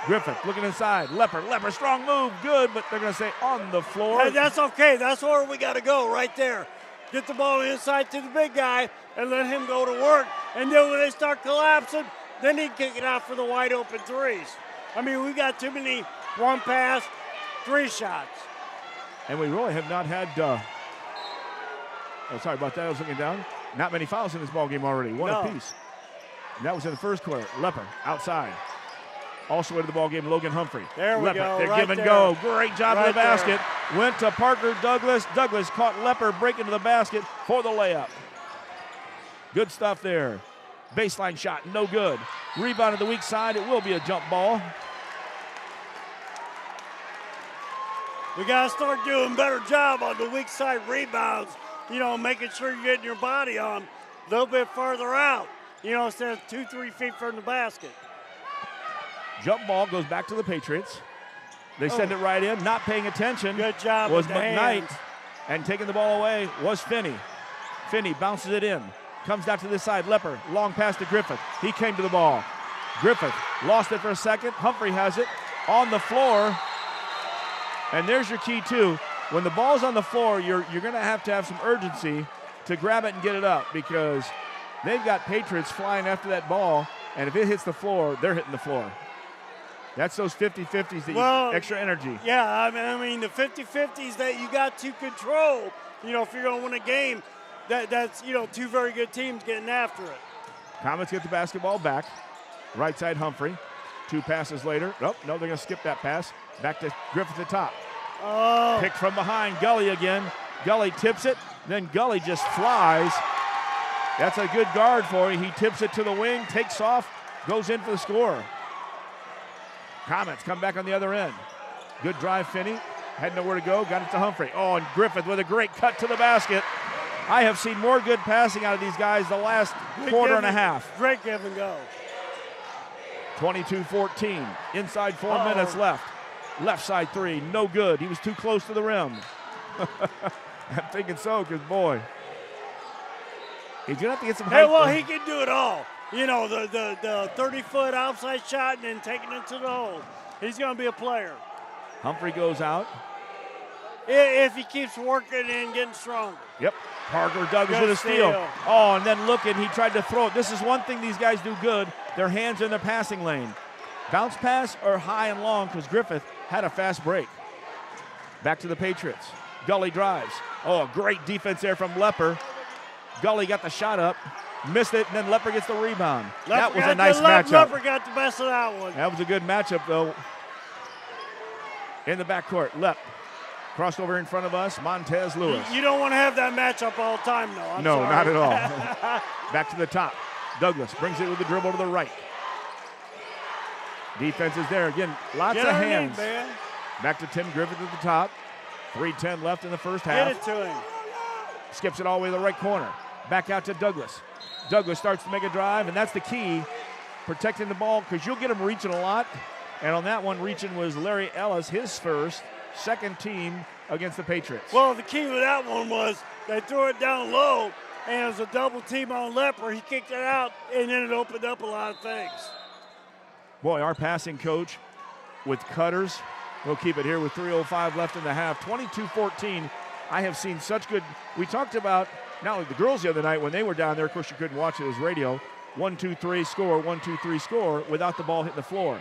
[SPEAKER 1] Griffith looking inside. Lepper, strong move, good, but they're going to say on the floor.
[SPEAKER 2] Hey, that's okay. That's where we got to go, right there. Get the ball inside to the big guy and let him go to work. And then when they start collapsing, then he can kick it out for the wide open threes. I mean, we got too many one pass, 3 shots.
[SPEAKER 1] And we really have not had, sorry about that, I was looking down. Not many fouls in this ball game already, one apiece. And that was in the first quarter. Lepper outside. Also into the ball game, Logan Humphrey.
[SPEAKER 2] There we go.
[SPEAKER 1] They're
[SPEAKER 2] right
[SPEAKER 1] give and
[SPEAKER 2] there.
[SPEAKER 1] go. Great job
[SPEAKER 2] right
[SPEAKER 1] in the basket.
[SPEAKER 2] There.
[SPEAKER 1] Went to Parker Douglas. Douglas caught Lepper breaking to the basket for the layup. Good stuff there. Baseline shot, no good. Rebound to the weak side. It will be a jump ball.
[SPEAKER 2] We got to start doing a better job on the weak side rebounds, making sure you're getting your body on a little bit farther out, instead of 2-3 feet from the basket.
[SPEAKER 1] Jump ball goes back to the Patriots. They send it right in. Not paying attention.
[SPEAKER 2] Good job
[SPEAKER 1] was
[SPEAKER 2] with the
[SPEAKER 1] McKnight.
[SPEAKER 2] hands.
[SPEAKER 1] And taking the ball away was Finney. Finney bounces it in. Comes down to this side. Lepper, long pass to Griffith. He came to the ball. Griffith lost it for a second. Humphrey has it on the floor. And there's your key, too. When the ball's on the floor, you're going to have some urgency to grab it and get it up because they've got Patriots flying after that ball, and if it hits the floor, they're hitting the floor. That's those 50-50s that extra energy.
[SPEAKER 2] Yeah, I mean the 50-50s that you got to control, if you're going to win a game, that's 2 very good teams getting after it.
[SPEAKER 1] Comets get the basketball back. Right side, Humphrey. 2 passes later. Oh, no, they're going to skip that pass. Back to Griffith at the top.
[SPEAKER 2] Oh.
[SPEAKER 1] Picked from behind. Gully again. Gully tips it. Then Gully just flies. That's a good guard for him. He tips it to the wing, takes off, goes in for the score. Comets come back on the other end. Good drive, Finney. Had nowhere to go. Got it to Humphrey. Oh, and Griffith with a great cut to the basket. I have seen more good passing out of these guys the last quarter and a half.
[SPEAKER 2] Great give and go.
[SPEAKER 1] 22-14. Inside 4 minutes left. Left side 3, no good. He was too close to the rim. I'm thinking so, because, boy, he's going to have to get some height.
[SPEAKER 2] Hey, well, he can do it all. The 30-foot outside shot and then taking it to the hole. He's going to be a player.
[SPEAKER 1] Humphrey goes out.
[SPEAKER 2] If he keeps working and getting stronger.
[SPEAKER 1] Yep. Parker Douglas with a steal. Oh, and then looking, he tried to throw it. This is one thing these guys do good. Their hands in their passing lane. Bounce pass or high and long because Griffith had a fast break. Back to the Patriots. Gully drives. Oh, a great defense there from Lepper. Gully got the shot up. Missed it, and then Lepper gets the rebound. That was a nice matchup.
[SPEAKER 2] Lepper got the best of that one.
[SPEAKER 1] That was a good matchup, though. In the backcourt, Lepp. Crossed over in front of us, Montez Lewis.
[SPEAKER 2] You don't want to have that matchup all the time, though. I'm
[SPEAKER 1] no,
[SPEAKER 2] sorry.
[SPEAKER 1] not at all. Back to the top. Douglas brings it with the dribble to the right. Defense is there. Again, lots of hands.
[SPEAKER 2] Man.
[SPEAKER 1] Back to Tim Griffith at the top. 3:10 left in the first half.
[SPEAKER 2] Get it to him.
[SPEAKER 1] Skips it all the way to the right corner. Back out to Douglas. Douglas starts to make a drive, and that's the key, protecting the ball, because you'll get him reaching a lot. And on that one, reaching was Larry Ellis, his first, second team against the Patriots.
[SPEAKER 2] Well, the key with that one was they threw it down low, and it was a double team on Lepper. He kicked it out, and then it opened up a lot of things.
[SPEAKER 1] Boy, our passing coach with cutters. We'll keep it here with 3:05 left in the half. 22-14. I have seen such good. We talked about not only the girls the other night when they were down there. Of course, you couldn't watch it as radio. 1-2-3 score, 1-2-3 score without the ball hitting the floor.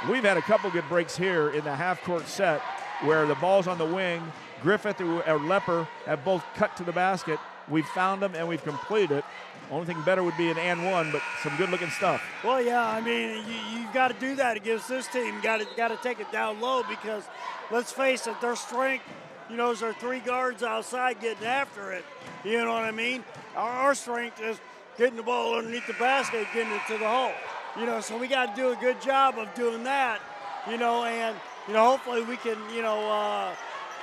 [SPEAKER 1] We've had a couple good breaks here in the half-court set where the ball's on the wing. Griffith or Lepper have both cut to the basket. We've found them and we've completed it. Only thing better would be an and one, but some good-looking stuff.
[SPEAKER 2] Well, yeah, I mean, you've got to do that against this team. You got to take it down low because, let's face it, their strength, is their 3 guards outside getting after it. You know what I mean? Our strength is getting the ball underneath the basket, getting it to the hole. So we got to do a good job of doing that, and hopefully we can,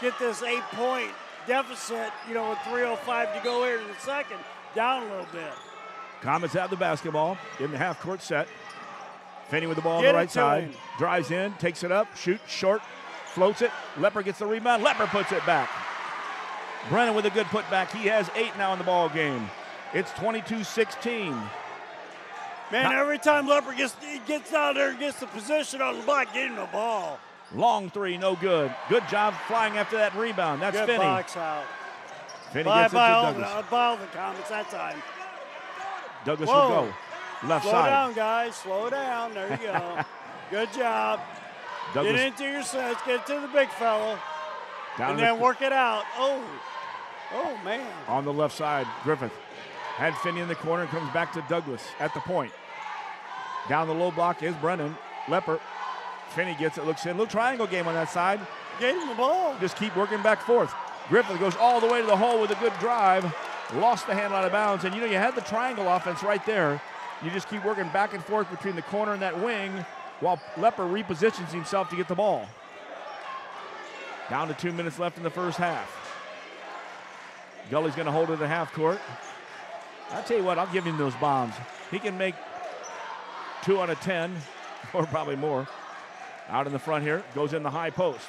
[SPEAKER 2] get this 8-point deficit, you know, with 3:05 to go here in the second, down a little bit.
[SPEAKER 1] Comets have the basketball in the half-court set. Finney with the ball on the right side. Drives in, takes it up, shoots short, floats it. Lepper gets the rebound. Lepper puts it back. Brennan with a good putback. He has 8 now in the ball game. It's 22-16.
[SPEAKER 2] Man, every time Lepper gets out there and gets the position on the block, get him the ball.
[SPEAKER 1] Long three, no good. Good job flying after that rebound. That's
[SPEAKER 2] good
[SPEAKER 1] Finney.
[SPEAKER 2] Box out.
[SPEAKER 1] Finney gets it to Douglas.
[SPEAKER 2] By the Comets that time.
[SPEAKER 1] Douglas will go. Left
[SPEAKER 2] Slow
[SPEAKER 1] side.
[SPEAKER 2] Slow down, guys. Slow down. There you go. Good job.
[SPEAKER 1] Douglas.
[SPEAKER 2] Get into your sets. Get to the big fellow.
[SPEAKER 1] Down
[SPEAKER 2] and then work it out. Oh, man.
[SPEAKER 1] On the left side, Griffith had Finney in the corner and comes back to Douglas at the point. Down the low block is Brennan. Lepper. Finney gets it, looks in. Little triangle game on that side.
[SPEAKER 2] Gave him the ball.
[SPEAKER 1] Just keep working back forth. Griffith goes all the way to the hole with a good drive. Lost the handle out of bounds. And, you know, you had the triangle offense right there. You just keep working back and forth between the corner and that wing while Lepper repositions himself to get the ball. Down to 2 minutes left in the first half. Gully's going to hold it at the half court. I'll tell you what, I'll give him those bombs. He can make 2 out of 10, or probably more. Out in the front here, goes in the high post.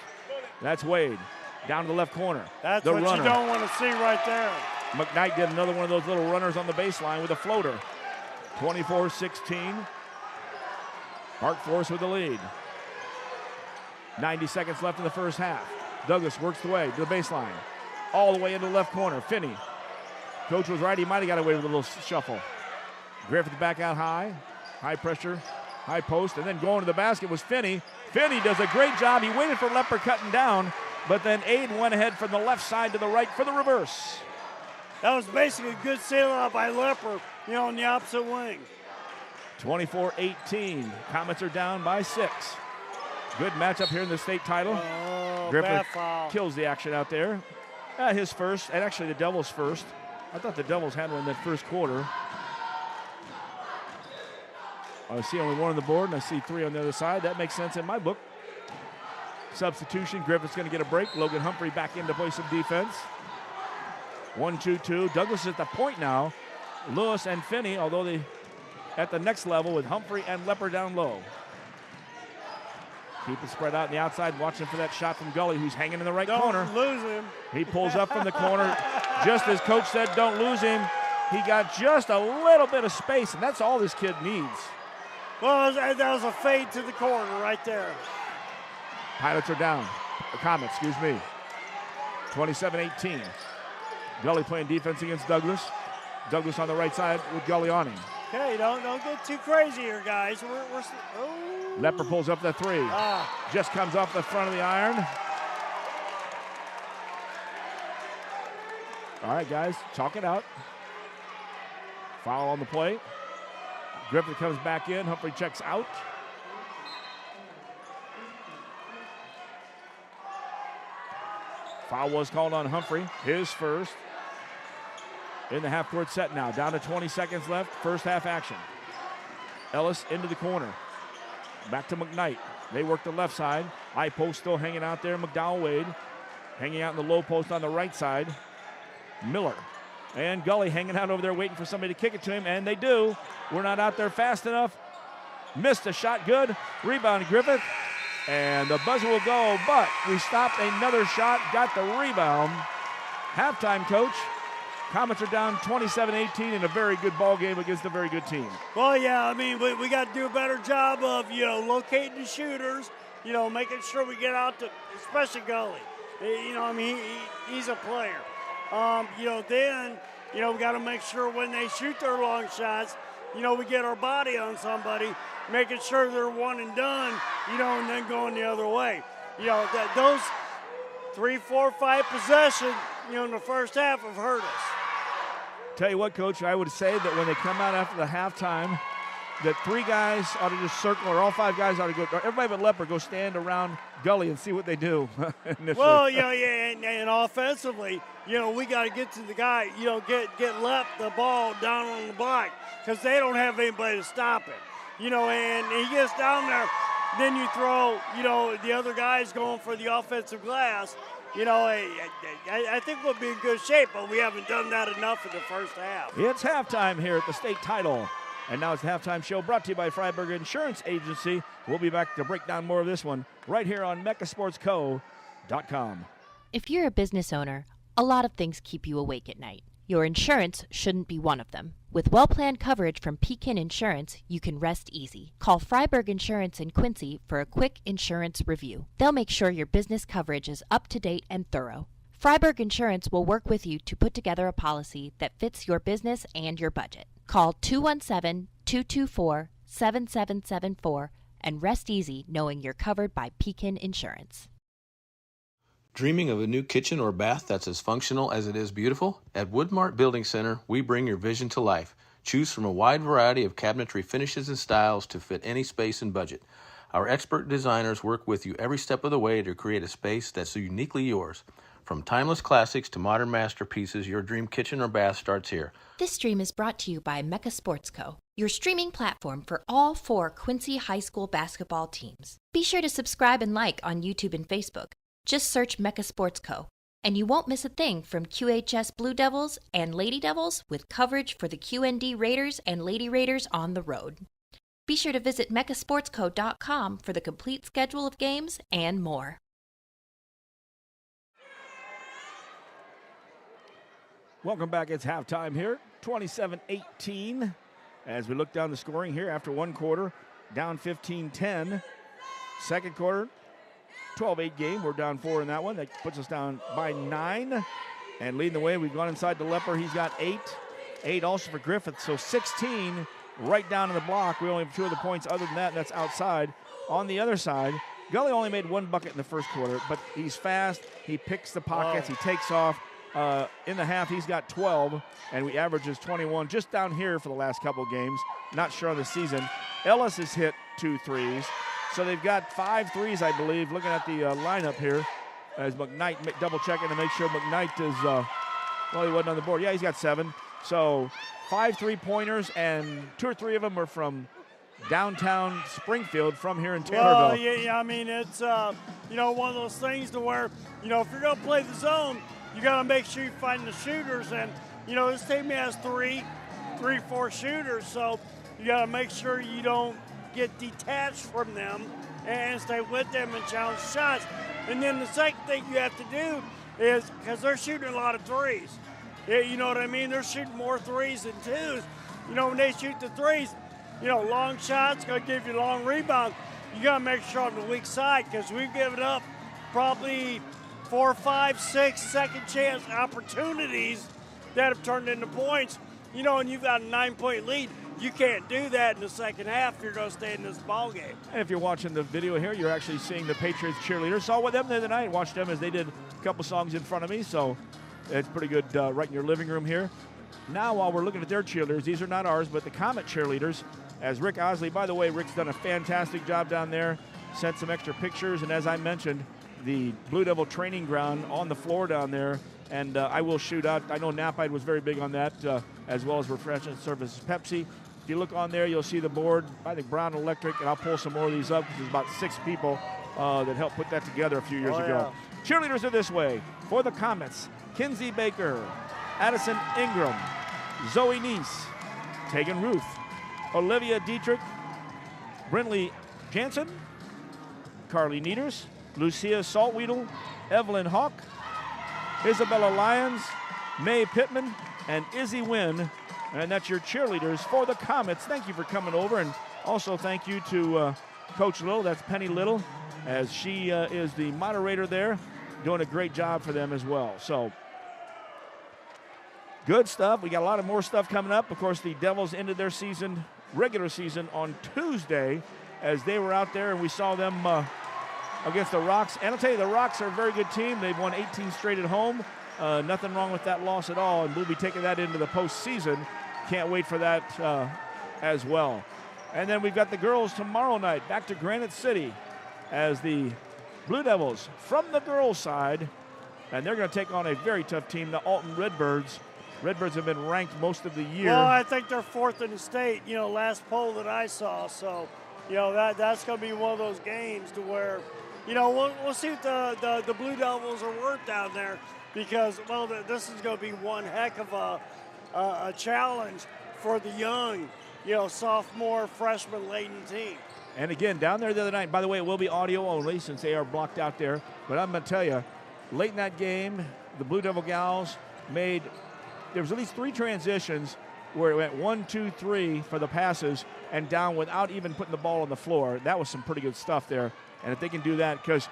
[SPEAKER 1] That's Wade. Down to the left corner.
[SPEAKER 2] That's
[SPEAKER 1] the
[SPEAKER 2] what
[SPEAKER 1] runner.
[SPEAKER 2] You don't want to see right there.
[SPEAKER 1] McKnight did another one of those little runners on the baseline with a floater. 24-16. Park Forest with the lead. 90 seconds left in the first half. Douglas works the way to the baseline. All the way into the left corner. Finney. Coach was right. He might have got away with a little shuffle. Griffith back out high. High pressure. High post. And then going to the basket was Finney. Finney does a great job. He waited for Lepper cutting down. But then Aiden went ahead from the left side to the right for the reverse.
[SPEAKER 2] That was basically a good sail out by Lepper, you know, on the opposite wing.
[SPEAKER 1] 24-18. Comets are down by 6. Good matchup here in the state title. Griffith kills the action out there. His first, and actually the Devils' first. I thought the Devils had one in that first quarter. I see only one on the board, and I see 3 on the other side. That makes sense in my book. Substitution. Griffith's going to get a break. Logan Humphrey back in to play some defense. 1-2-2. Douglas is at the point now. Lewis and Finney, although they at the next level with Humphrey and Lepper down low. Keep it spread out on the outside, watching for that shot from Gully, who's hanging in the right corner.
[SPEAKER 2] Don't lose him.
[SPEAKER 1] He pulls up from the corner. Just as Coach said, don't lose him. He got just a little bit of space, and that's all this kid needs.
[SPEAKER 2] Well, that was a fade to the corner right there.
[SPEAKER 1] Pilots are down. Comets, excuse me. 27-18. Gully playing defense against Douglas. Douglas on the right side with Gully on him.
[SPEAKER 2] Okay, don't get too crazy here, guys.
[SPEAKER 1] Lepper pulls up the 3. Just comes off the front of the iron. All right, guys, chalk it out. Foul on the play. Griffith comes back in. Humphrey checks out. Foul was called on Humphrey. His first. In the half-court set now. Down to 20 seconds left. First half action. Ellis into the corner. Back to McKnight. They work the left side. High post still hanging out there. McDowell Wade hanging out in the low post on the right side. Miller. And Gully hanging out over there waiting for somebody to kick it to him, and they do. We're not out there fast enough. Missed a shot, good. Rebound, Griffith. And the buzzer will go, but we stopped another shot, got the rebound. Halftime, Coach. Comets are down 27-18 in a very good ball game against a very good team.
[SPEAKER 2] Well, yeah, I mean, we got to do a better job of, you know, locating the shooters, you know, making sure we get out to, especially Gully. You know, I mean, he's a player. You know, then, you know, we got to make sure when they shoot their long shots, you know, we get our body on somebody, making sure they're one and done, you know, and then going the other way. You know, those 3, 4, 5 possessions, you know, in the first half have hurt us.
[SPEAKER 1] Tell you what, Coach, I would say that when they come out after the halftime, that 3 guys ought to just circle, or all 5 guys ought to go, everybody but Lepper, go stand around Gully and see what they do.
[SPEAKER 2] Well, you know, yeah, and offensively, you know, we got to get to the guy, you know, get the ball down on the block, because they don't have anybody to stop him. You know, and he gets down there, then you throw, you know, the other guys going for the offensive glass. I think we'll be in good shape, but we haven't done that enough in the first half.
[SPEAKER 1] It's halftime here at the state title. And now it's the halftime show brought to you by Fryberg Insurance Agency. We'll be back to break down more of this one right here on MeccaSportsCo.com.
[SPEAKER 4] If you're a business owner, a lot of things keep you awake at night. Your insurance shouldn't be one of them. With well-planned coverage from Pregame Insurance, you can rest easy. Call Fryberg Insurance in Quincy for a quick insurance review. They'll make sure your business coverage is up to date and thorough. Friberg Insurance will work with you to put together a policy that fits your business and your budget. Call 217-224-7774 and rest easy knowing you're covered by Pregame Insurance.
[SPEAKER 3] Dreaming of a new kitchen or bath that's as functional as it is beautiful? At WoodMart Building Center, we bring your vision to life. Choose from a wide variety of cabinetry finishes and styles to fit any space and budget. Our expert designers work with you every step of the way to create a space that's uniquely yours. From timeless classics to modern masterpieces, your dream kitchen or bath starts here.
[SPEAKER 4] This stream is brought to you by Mecca Sports Co., your streaming platform for all 4 Quincy High School basketball teams. Be sure to subscribe and like on YouTube and Facebook. Just search Mecca Sports Co., and you won't miss a thing from QHS Blue Devils and Lady Devils with coverage for the QND Raiders and Lady Raiders on the road. Be sure to visit MeccaSportsCo.com for the complete schedule of games and more.
[SPEAKER 1] Welcome back. It's halftime here, 27-18. As we look down the scoring here after one quarter, down 15-10. Second quarter, 12-8 game. We're down 4 in that one. That puts us down by 9. And leading the way, we've gone inside the Leper. He's got 8. 8 also for Griffith. So 16 right down in the block. We only have 2 of the points. Other than that, that's outside. On the other side, Gully only made 1 bucket in the first quarter, but he's fast. He picks the pockets. He takes off. In the half, he's got 12, and we averages 21 just down here for the last couple games. Not sure on the season. Ellis has hit 2 threes, so they've got 5 threes, I believe. Looking at the lineup here, as McKnight double-checking to make sure McKnight is, he wasn't on the board. Yeah, he's got 7. So 5 three-pointers, and 2 or 3 of them are from downtown Springfield from here in Taylorville.
[SPEAKER 2] Well, yeah, I mean, it's, one of those things to where, if you're going to play the zone, you got to make sure you find the shooters. And, this team has 4 shooters, so you got to make sure you don't get detached from them and stay with them and challenge shots. And then the second thing you have to do is, because they're shooting a lot of threes, you know what I mean? They're shooting more threes than 2s. When they shoot the threes, long shots, going to give you long rebounds. You got to make sure on the weak side, because we've given up probably 4, 5, 6 second chance opportunities that have turned into points. And you've got a 9-point lead. You can't do that in the second half if you're going to stay in this ball game.
[SPEAKER 1] And if you're watching the video here, you're actually seeing the Patriots cheerleaders. Saw with them the other night. Watched them as they did a couple songs in front of me. So it's pretty good right in your living room here. Now, while we're looking at their cheerleaders, these are not ours, but the Comet cheerleaders. As Rick Osley, by the way, Rick's done a fantastic job down there. Sent some extra pictures, and as I mentioned, the Blue Devil training ground on the floor down there, and I will shoot out. I know Napide was very big on that, as well as refreshment services Pepsi. If you look on there, you'll see the board. I think Brown Electric, and I'll pull some more of these up because there's about 6 people that helped put that together a few years ago. Cheerleaders are this way. For the Comets, Kinsey Baker, Addison Ingram, Zoe Neese, Tegan Ruth, Olivia Dietrich, Brinley Jansen, Carly Nieders, Lucia Saltweedle, Evelyn Hawk, Isabella Lyons, May Pittman, and Izzy Wynn. And that's your cheerleaders for the Comets. Thank you for coming over, and also thank you to Coach Little. That's Penny Little, as she is the moderator there, doing a great job for them as well. So good stuff. We got a lot of more stuff coming up. Of course, the Devils ended their regular season on Tuesday, as they were out there, and we saw them against the Rocks. And I'll tell you, the Rocks are a very good team. They've won 18 straight at home. Nothing wrong with that loss at all, and we'll be taking that into the postseason. Can't wait for that as well. And then we've got the girls tomorrow night back to Granite City as the Blue Devils from the girls' side, and they're going to take on a very tough team, the Alton Redbirds. Redbirds have been ranked most of the year.
[SPEAKER 2] Well, I think they're 4th in the state, last poll that I saw. So, that's going to be one of those games to where, we'll see what the Blue Devils are worth down there, because, well, this is going to be one heck of a challenge for the young, sophomore, freshman laden team.
[SPEAKER 1] And again, down there the other night, by the way, it will be audio only since they are blocked out there. But I'm going to tell you, late in that game, the Blue Devil gals there was at least 3 transitions where it went 1, 2, 3 for the passes and down without even putting the ball on the floor. That was some pretty good stuff there. And if they can do that, because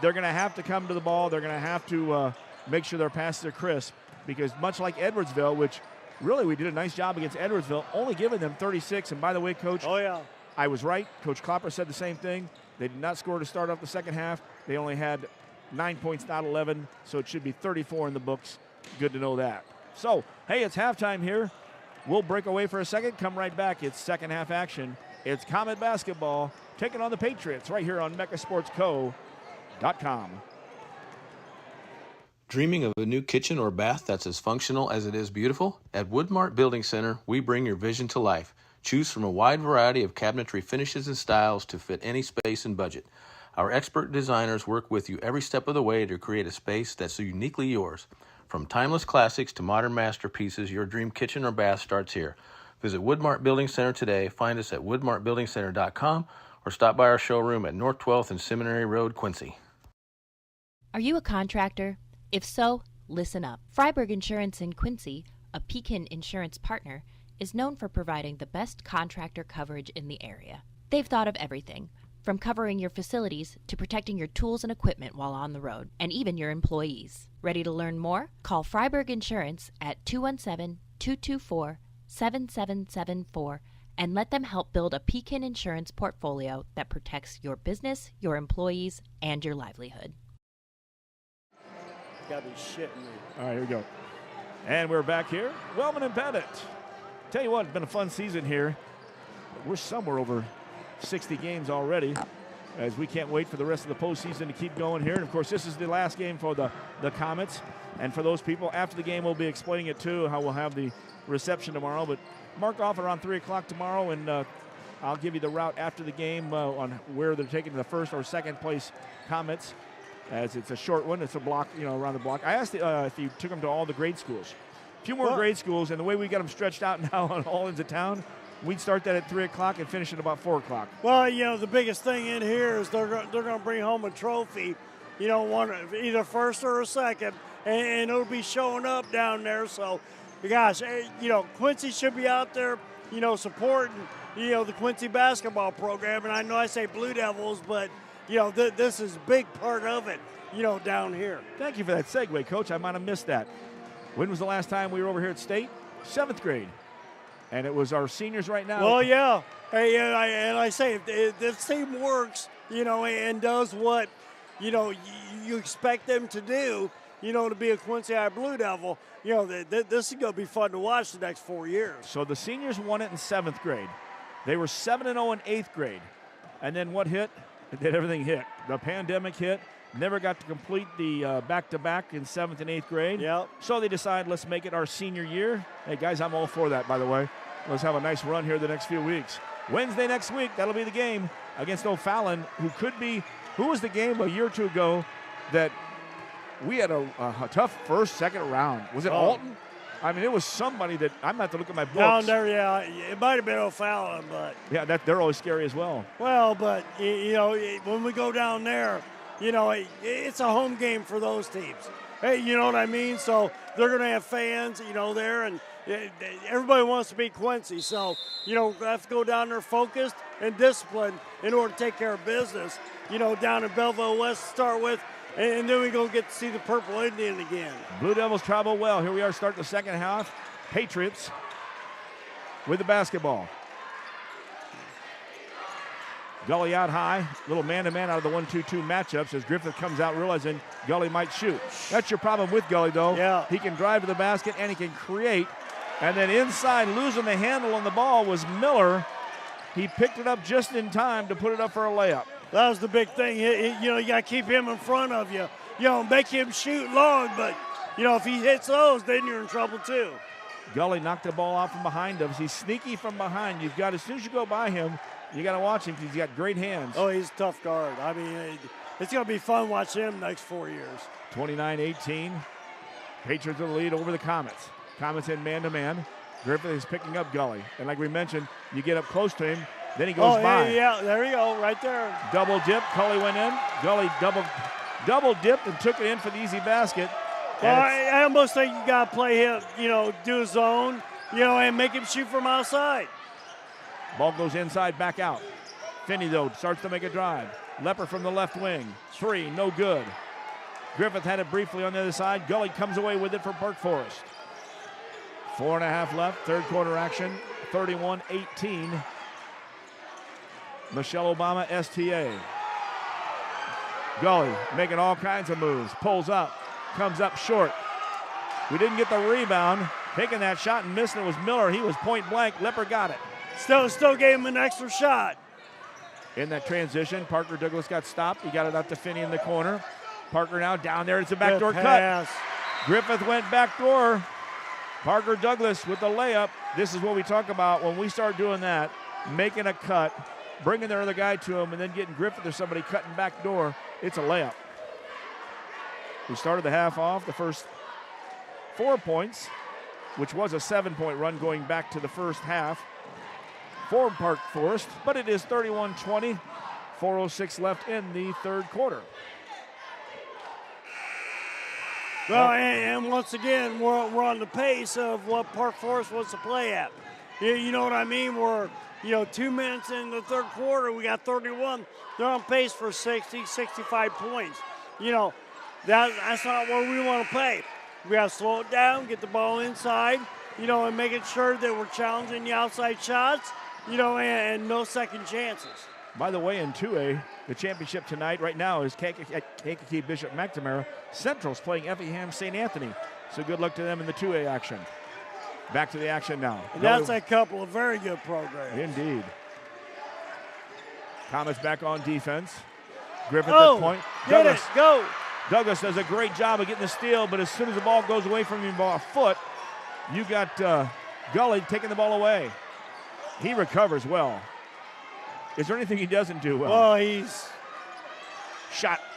[SPEAKER 1] they're going to have to come to the ball, they're going to have to make sure their passes are crisp, because much like Edwardsville, which really we did a nice job against Edwardsville, only giving them 36. And by the way, Coach, I was right. Coach Klopper said the same thing. They did not score to start off the second half. They only had 9 points, not 11, so it should be 34 in the books. Good to know that. So, hey, it's halftime here. We'll break away for a second, come right back. It's second half action. It's Comet basketball taking on the Patriots right here on MeccaSportsCo.com.
[SPEAKER 3] Dreaming of a new kitchen or bath that's as functional as it is beautiful? At WoodMart Building Center, we bring your vision to life. Choose from a wide variety of cabinetry finishes and styles to fit any space and budget. Our expert designers work with you every step of the way to create a space that's uniquely yours. From timeless classics to modern masterpieces, your dream kitchen or bath starts here. Visit WoodMart Building Center today. Find us at woodmartbuildingcenter.com or stop by our showroom at North 12th and Seminary Road, Quincy.
[SPEAKER 4] Are you a contractor? If so, listen up. Friberg Insurance in Quincy, a Pekin insurance partner, is known for providing the best contractor coverage in the area. They've thought of everything, from covering your facilities to protecting your tools and equipment while on the road, and even your employees. Ready to learn more? Call Fryberg Insurance at 217-224-7774 and let them help build a Pekin insurance portfolio that protects your business, your employees, and your livelihood.
[SPEAKER 2] You gotta be shitting me.
[SPEAKER 1] All right, here we go. And we're back here. Wellman and Pettit. Tell you what, it's been a fun season here. We're somewhere over 60 games already, as we can't wait for the rest of the postseason to keep going here. And, of course, this is the last game for the Comets. And for those people, after the game, we'll be explaining it, too, how we'll have the reception tomorrow. But mark off around 3 o'clock tomorrow, and I'll give you the route after the game on where they're taking the first or second place Comets, as it's a short one. It's a block, around the block. I asked if you took them to all the grade schools. A few more grade schools, and the way we got them stretched out now on all ends of town, we'd start that at 3 o'clock and finish at about 4 o'clock.
[SPEAKER 2] Well, the biggest thing in here is they're going to bring home a trophy, one either first or a second, and it'll be showing up down there. So, gosh, Quincy should be out there, supporting, the Quincy basketball program. And I know I say Blue Devils, but, this is a big part of it, down here.
[SPEAKER 1] Thank you for that segue, Coach. I might have missed that. When was the last time we were over here at State? 7th grade. And it was our seniors right now.
[SPEAKER 2] Well, yeah. Hey, and I say, if this team works, and does what, you expect them to do, to be a Quincy High Blue Devil, this is going to be fun to watch the next 4 years.
[SPEAKER 1] So the seniors won it in 7th grade. They were 7-0 in 8th grade. And then what hit? Everything hit. The pandemic hit. Never got to complete the back-to-back in 7th and 8th grade.
[SPEAKER 2] Yep.
[SPEAKER 1] So they decided, let's make it our senior year. Hey, guys, I'm all for that, by the way. Let's have a nice run here the next few weeks. Wednesday next week, that'll be the game against O'Fallon, who was the game a year or two ago that we had a tough first, second round. Was it Alton? I mean, it was somebody that I'm going to have to look at my books.
[SPEAKER 2] Down there, yeah. It might have been O'Fallon, but.
[SPEAKER 1] Yeah, they're always scary as well.
[SPEAKER 2] Well, but, when we go down there, it's a home game for those teams. Hey, you know what I mean? So they're going to have fans, there, and everybody wants to beat Quincy. So, we have to go down there focused and disciplined in order to take care of business, down in Belleville West to start with, and then we go get to see the Purple Indian again.
[SPEAKER 1] Blue Devils travel well. Here we are starting the second half. Patriots with the basketball. Gully out high, little man-to-man out of the 1-2-2 matchups as Griffith comes out realizing Gully might shoot. That's your problem with Gully, though.
[SPEAKER 2] Yeah.
[SPEAKER 1] He can drive to the basket and he can create. And then inside, losing the handle on the ball was Miller. He picked it up just in time to put it up for a layup.
[SPEAKER 2] That was the big thing. You got to keep him in front of you. Make him shoot long, but, if he hits those, then you're in trouble too.
[SPEAKER 1] Gully knocked the ball out from behind him. He's sneaky from behind. As soon as you go by him, you got to watch him because he's got great hands.
[SPEAKER 2] Oh, he's a tough guard. I mean, it's going to be fun watching him next 4 years.
[SPEAKER 1] 29-18. Patriots in the lead over the Comets. Comets in man-to-man. Griffith is picking up Gully. And like we mentioned, you get up close to him, then he goes by.
[SPEAKER 2] Yeah, there you go, right there.
[SPEAKER 1] Double dip. Gully went in. Gully double dipped and took it in for the easy basket.
[SPEAKER 2] Well, I almost think you got to play him, do his zone, and make him shoot from outside.
[SPEAKER 1] Ball goes inside, back out. Finney, though, starts to make a drive. Lepper from the left wing. 3, no good. Griffith had it briefly on the other side. Gully comes away with it for Park Forest. 4.5 left, third quarter action, 31-18. Michelle Obama, STA. Gully making all kinds of moves. Pulls up, comes up short. We didn't get the rebound. Taking that shot and missing it was Miller. He was point blank. Lepper got it.
[SPEAKER 2] Still gave him an extra shot.
[SPEAKER 1] In that transition, Parker Douglas got stopped. He got it out to Finney in the corner. Parker now down there. It's a backdoor cut. Griffith went backdoor. Parker Douglas with the layup. This is what we talk about when we start doing that, making a cut, bringing their other guy to him, and then getting Griffith or somebody cutting back door. It's a layup. We started the half off, the first 4 points, which was a 7-point run going back to the first half for Park Forest, but it is 31-20, 4:06 left in the third quarter.
[SPEAKER 2] Well, and once again, we're on the pace of what Park Forest wants to play at. You know what I mean? We're, 2 minutes in the third quarter, we got 31. They're on pace for 60, 65 points. That's not where we want to play. We got to slow it down, get the ball inside, and making sure that we're challenging the outside shots, and no second chances.
[SPEAKER 1] By the way, in 2A, the championship tonight right now is Kankakee Bishop McNamara. Central's playing Effingham St. Anthony. So good luck to them in the 2A action. Back to the action now.
[SPEAKER 2] And that's a couple of very good programs.
[SPEAKER 1] Indeed. Comets back on defense. Griffith at point.
[SPEAKER 2] Douglas, go.
[SPEAKER 1] Douglas does a great job of getting the steal, but as soon as the ball goes away from him by a foot, you got Gully taking the ball away. He recovers well. Is there anything he doesn't do well?
[SPEAKER 2] Oh, he's...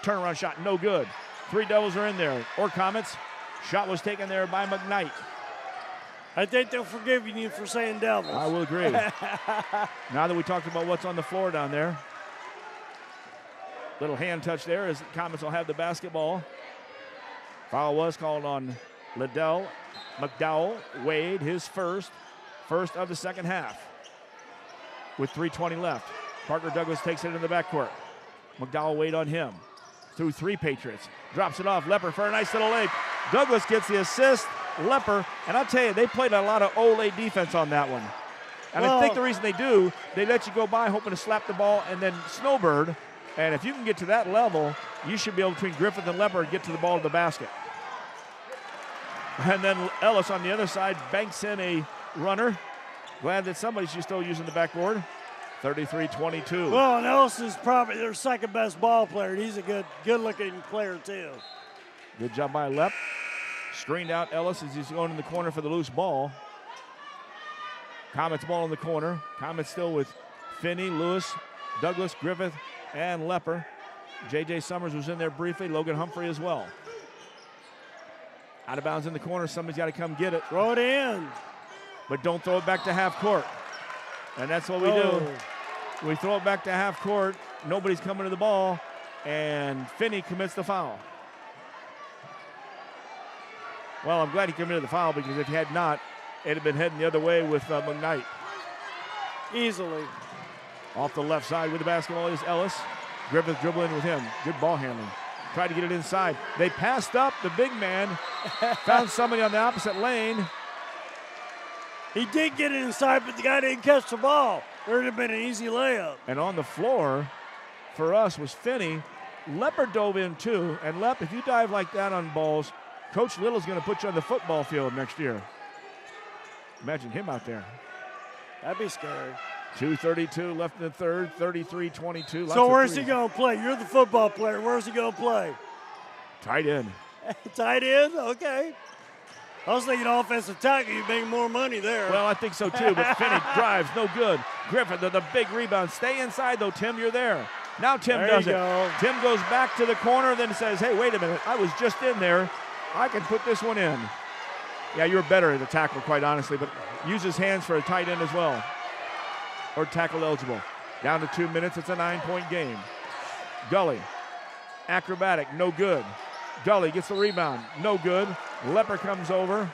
[SPEAKER 1] Turnaround shot, no good. 3 Devils are in there. Or Comets. Shot was taken there by McKnight.
[SPEAKER 2] I think they'll forgive you for saying Devils.
[SPEAKER 1] I will agree. Now that we talked about what's on the floor down there. Little hand touch there as the Comets will have the basketball. Foul was called on Liddell McDowell. Wade, his first of the second half. With 3:20 left. Parker Douglas takes it in the backcourt. McDowell Wade on him. Through 3 Patriots. Drops it off. Lepper for a nice little leg. Douglas gets the assist. Lepper. And I'll tell you, they played a lot of Ole defense on that one. And I think the reason they do, they let you go by hoping to slap the ball and then snowbird. And if you can get to that level, you should be able between Griffith and Lepper to get to the ball to the basket. And then Ellis on the other side banks in a runner. Glad that somebody's just still using the backboard. 33-22.
[SPEAKER 2] Well, and Ellis is probably their second best ball player. He's a good-looking player, too.
[SPEAKER 1] Good job by Lepp. Screened out Ellis as he's going in the corner for the loose ball. Comets ball in the corner. Comets still with Finney, Lewis, Douglas, Griffith, and Lepper. J.J. Summers was in there briefly. Logan Humphrey as well. Out of bounds in the corner. Somebody's got to come get it.
[SPEAKER 2] Throw it in.
[SPEAKER 1] But don't throw it back to half court. And that's what we do. We throw it back to half court. Nobody's coming to the ball. And Finney commits the foul. Well, I'm glad he committed the foul because if he had not, it'd have been heading the other way with McKnight.
[SPEAKER 2] Easily.
[SPEAKER 1] Off the left side with the basketball is Ellis. Griffith dribbling with him. Good ball handling. Tried to get it inside. They passed up the big man. Found somebody on the opposite lane.
[SPEAKER 2] He did get it inside, but the guy didn't catch the ball. There would have been an easy layup.
[SPEAKER 1] And on the floor for us was Finney. Lepper dove in too. And Lepp, if you dive like that on balls, Coach Little's going to put you on the football field next year. Imagine him out there.
[SPEAKER 2] That'd be scary.
[SPEAKER 1] 2:32 left in the third, 33-22.
[SPEAKER 2] So where's he going to play? You're the football player. Where's he going to play?
[SPEAKER 1] Tight end.
[SPEAKER 2] Tight end? Okay. I was thinking offensive tackle. You'd make more money there.
[SPEAKER 1] Well, I think so too, but Finney drives, no good. Griffith, the big rebound. Stay inside though, Tim, you're there. Now Tim does it. Tim goes back to the corner, then says, hey, wait a minute. I was just in there. I can put this one in. Yeah, you're better at the tackle, quite honestly, but use his hands for a tight end as well. Or tackle eligible. Down to 2 minutes. It's a 9-point game. Gully. Acrobatic. No good. Gully gets the rebound. No good. Lepper comes over.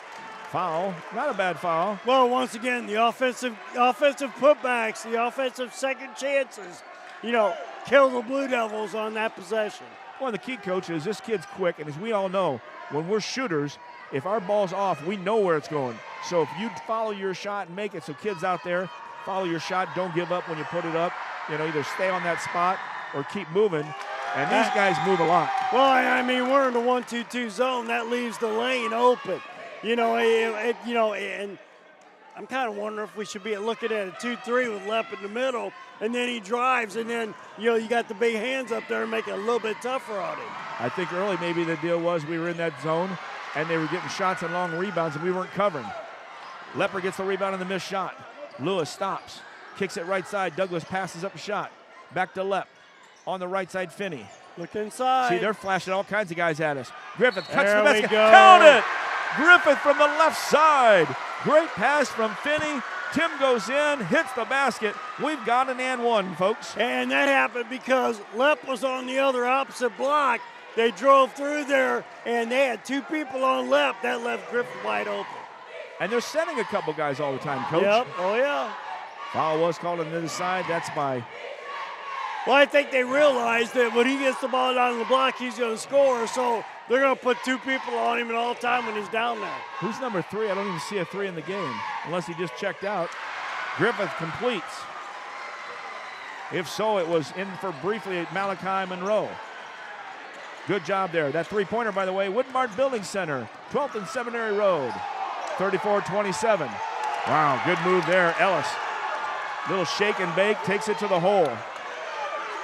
[SPEAKER 1] Foul. Not a bad foul.
[SPEAKER 2] Well, once again, the offensive putbacks, the offensive second chances, kill the Blue Devils on that possession.
[SPEAKER 1] Well, the key, coach, is this kid's quick, and as we all know, when we're shooters, if our ball's off, we know where it's going. So if you follow your shot and make it, so kids out there, follow your shot, don't give up when you put it up. Either stay on that spot or keep moving. And these guys move a lot.
[SPEAKER 2] Well, I mean, we're in the 1-2-2 zone. That leaves the lane open. And I'm kind of wondering if we should be looking at a 2-3 with Lepp in the middle, and then he drives, and then, you got the big hands up there and make it a little bit tougher on him.
[SPEAKER 1] I think early maybe the deal was we were in that zone, and they were getting shots and long rebounds, and we weren't covering. Lepper gets the rebound on the missed shot. Lewis stops, kicks it right side. Douglas passes up a shot. Back to Lepp. On the right side, Finney.
[SPEAKER 2] Look inside.
[SPEAKER 1] See, they're flashing all kinds of guys at us. Griffith cuts
[SPEAKER 2] there
[SPEAKER 1] the basket.
[SPEAKER 2] Go.
[SPEAKER 1] Count it! Griffith from the left side. Great pass from Finney. Tim goes in, hits the basket. We've got an and one, folks.
[SPEAKER 2] And that happened because Lepp was on the other opposite block. They drove through there, and they had two people on Lepp. That left Griffith wide open.
[SPEAKER 1] And they're sending a couple guys all the time, Coach.
[SPEAKER 2] Yep, oh yeah.
[SPEAKER 1] Foul was called on the other side. That's by...
[SPEAKER 2] Well, I think they realized that when he gets the ball down the block, he's going to score. So they're going to put two people on him at all time when he's down there.
[SPEAKER 1] Who's number 3? I don't even see a 3 in the game, unless he just checked out. Griffith completes. If so, it was in for briefly at Malachi Monroe. Good job there. That three-pointer, by the way, WoodMart Building Center, 12th and Seminary Road, 34-27. Wow, good move there. Ellis, little shake and bake, takes it to the hole.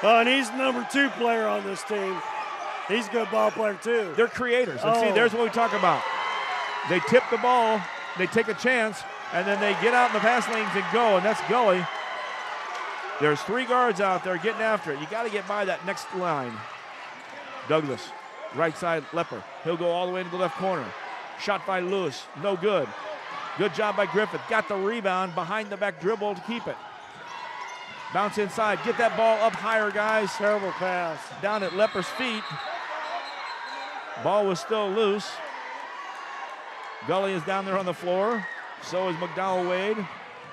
[SPEAKER 2] And he's the number 2 player on this team. He's a good ball player, too.
[SPEAKER 1] They're creators. And see, there's what we talk about. They tip the ball, they take a chance, and then they get out in the pass lanes and go, and that's Gully. There's 3 guards out there getting after it. You got to get by that next line. Douglas, right side, Lepper. He'll go all the way into the left corner. Shot by Lewis, no good. Good job by Griffith. Got the rebound, behind the back dribble to keep it. Bounce inside, get that ball up higher, guys.
[SPEAKER 2] Terrible pass.
[SPEAKER 1] Down at Lepper's feet. Ball was still loose. Gully is down there on the floor. So is McDowell Wade.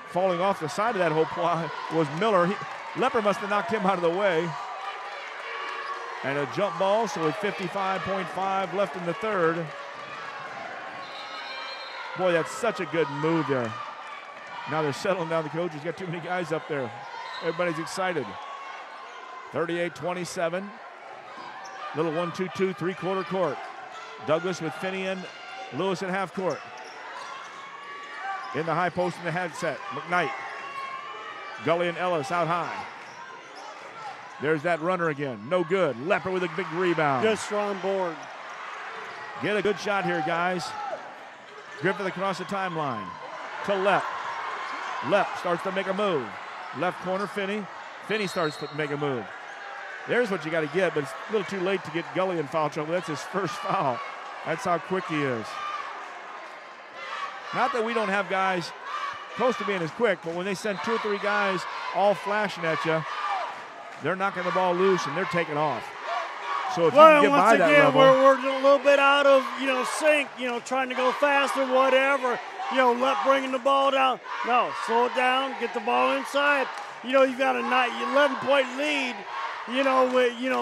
[SPEAKER 1] Falling off the side of that whole play was Miller. Lepper must have knocked him out of the way. And a jump ball, so with 55.5 left in the third. Boy, that's such a good move there. Now they're settling down. The coach has got too many guys up there. Everybody's excited. 38-27. Little 1-2-2, three-quarter court. Douglas with Finney and Lewis at half court. In the high post in the headset, McKnight. Gully and Ellis out high. There's that runner again. No good. Lepper with a big rebound.
[SPEAKER 2] Good strong board.
[SPEAKER 1] Get a good shot here, guys. Griffith across the timeline to Lepp. Lepp starts to make a move. Left corner, Finney. Finney starts to make a move. There's what you got to get, but it's a little too late to get Gully in foul trouble. That's his first foul. That's how quick he is. Not that we don't have guys close to being as quick, but when they send 2 or 3 guys all flashing at you, they're knocking the ball loose and they're taking off. So if you can get by that level.
[SPEAKER 2] We're a little bit out of, sync, trying to go fast or whatever. Lepp bringing the ball down. No, slow it down, get the ball inside. You've got a 11-point lead,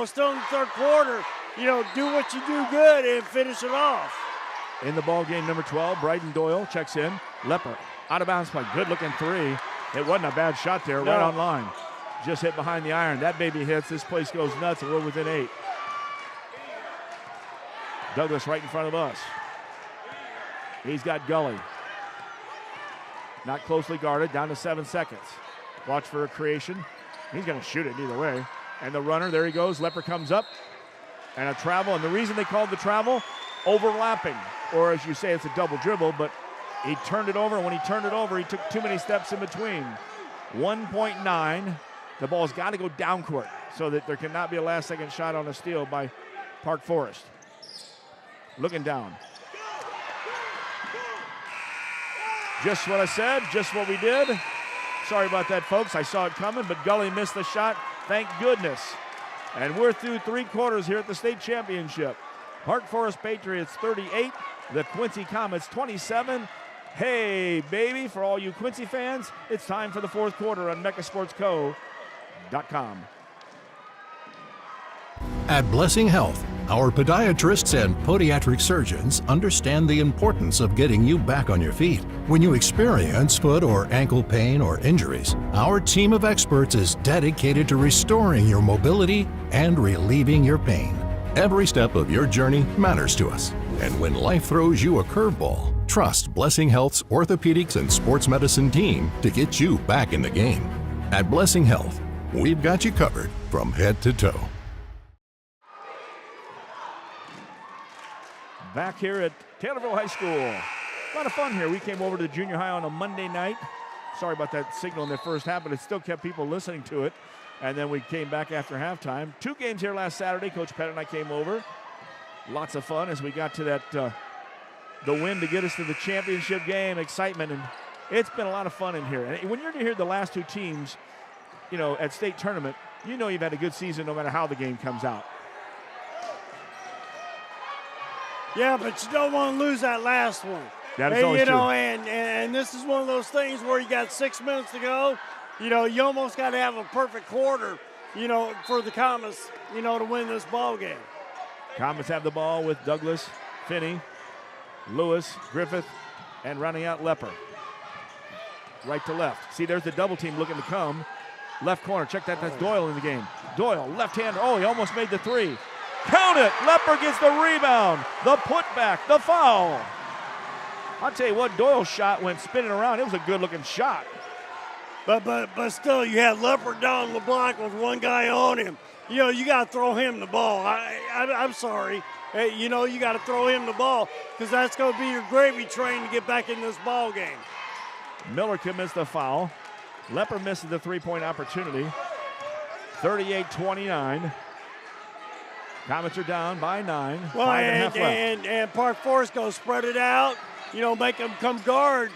[SPEAKER 2] still in the third quarter. Do what you do good and finish it off.
[SPEAKER 1] In the ball game, number 12, Bryden Doyle checks in. Lepper, out of bounds play, good-looking 3. It wasn't a bad shot there, right on line. Just hit behind the iron. That baby hits. This place goes nuts, and we're within 8. Douglas right in front of us. He's got Gully. Not closely guarded, down to 7 seconds. Watch for a creation. He's going to shoot it either way. And the runner, there he goes. Lepper comes up. And a travel. And the reason they called the travel, overlapping. Or as you say, it's a double dribble, but he turned it over. And when he turned it over, he took too many steps in between. 1.9 The ball's got to go down court so that there cannot be a last-second shot on a steal by Park Forest. Looking down. Just what I said, just what we did. Sorry about that, folks. I saw it coming, but Gully missed the shot. Thank goodness. And we're through 3 quarters here at the state championship. Park Forest Patriots 38, the Quincy Comets 27. Hey, baby, for all you Quincy fans, it's time for the 4th quarter on MeccaSportsCo.com.
[SPEAKER 9] At Blessing Health, our podiatrists and podiatric surgeons understand the importance of getting you back on your feet. When you experience foot or ankle pain or injuries, our team of experts is dedicated to restoring your mobility and relieving your pain. Every step of your journey matters to us. And when life throws you a curveball, trust Blessing Health's orthopedics and sports medicine team to get you back in the game. At Blessing Health, we've got you covered from head to toe.
[SPEAKER 1] Back here at Taylorville High School. A lot of fun here. We came over to the junior high on a Monday night. Sorry about that signal in the first half, but it still kept people listening to it. And then we came back after halftime. 2 games here last Saturday. Coach Pettit and I came over. Lots of fun as we got to that, the win to get us to the championship game, excitement. And it's been a lot of fun in here. And when you're to hear the last 2 teams, at state tournament, you know you've had a good season no matter how the game comes out.
[SPEAKER 2] Yeah, but you don't want to lose that last one.
[SPEAKER 1] That is always true.
[SPEAKER 2] And this is one of those things where you got 6 minutes to go. You almost got to have a perfect quarter, for the Comets, to win this ball game.
[SPEAKER 1] Comets have the ball with Douglas, Finney, Lewis, Griffith, and running out Lepper. Right to left. See, there's the double team looking to come. Left corner, check that, that's Doyle in the game. Doyle, left-hander, he almost made the 3. Count it! Lepper gets the rebound, the putback, the foul. I'll tell you what, Doyle's shot went spinning around. It was a good-looking shot.
[SPEAKER 2] But still, you had Lepper down the block with one guy on him. You got to throw him the ball. I'm sorry. Hey, you got to throw him the ball because that's going to be your gravy train to get back in this ball game.
[SPEAKER 1] Miller commits the foul. Lepper misses the 3-point opportunity. 38-29. Comets are down by 9.
[SPEAKER 2] Well,
[SPEAKER 1] 5.5 left.
[SPEAKER 2] And Park Forest goes spread it out. Make them come guard.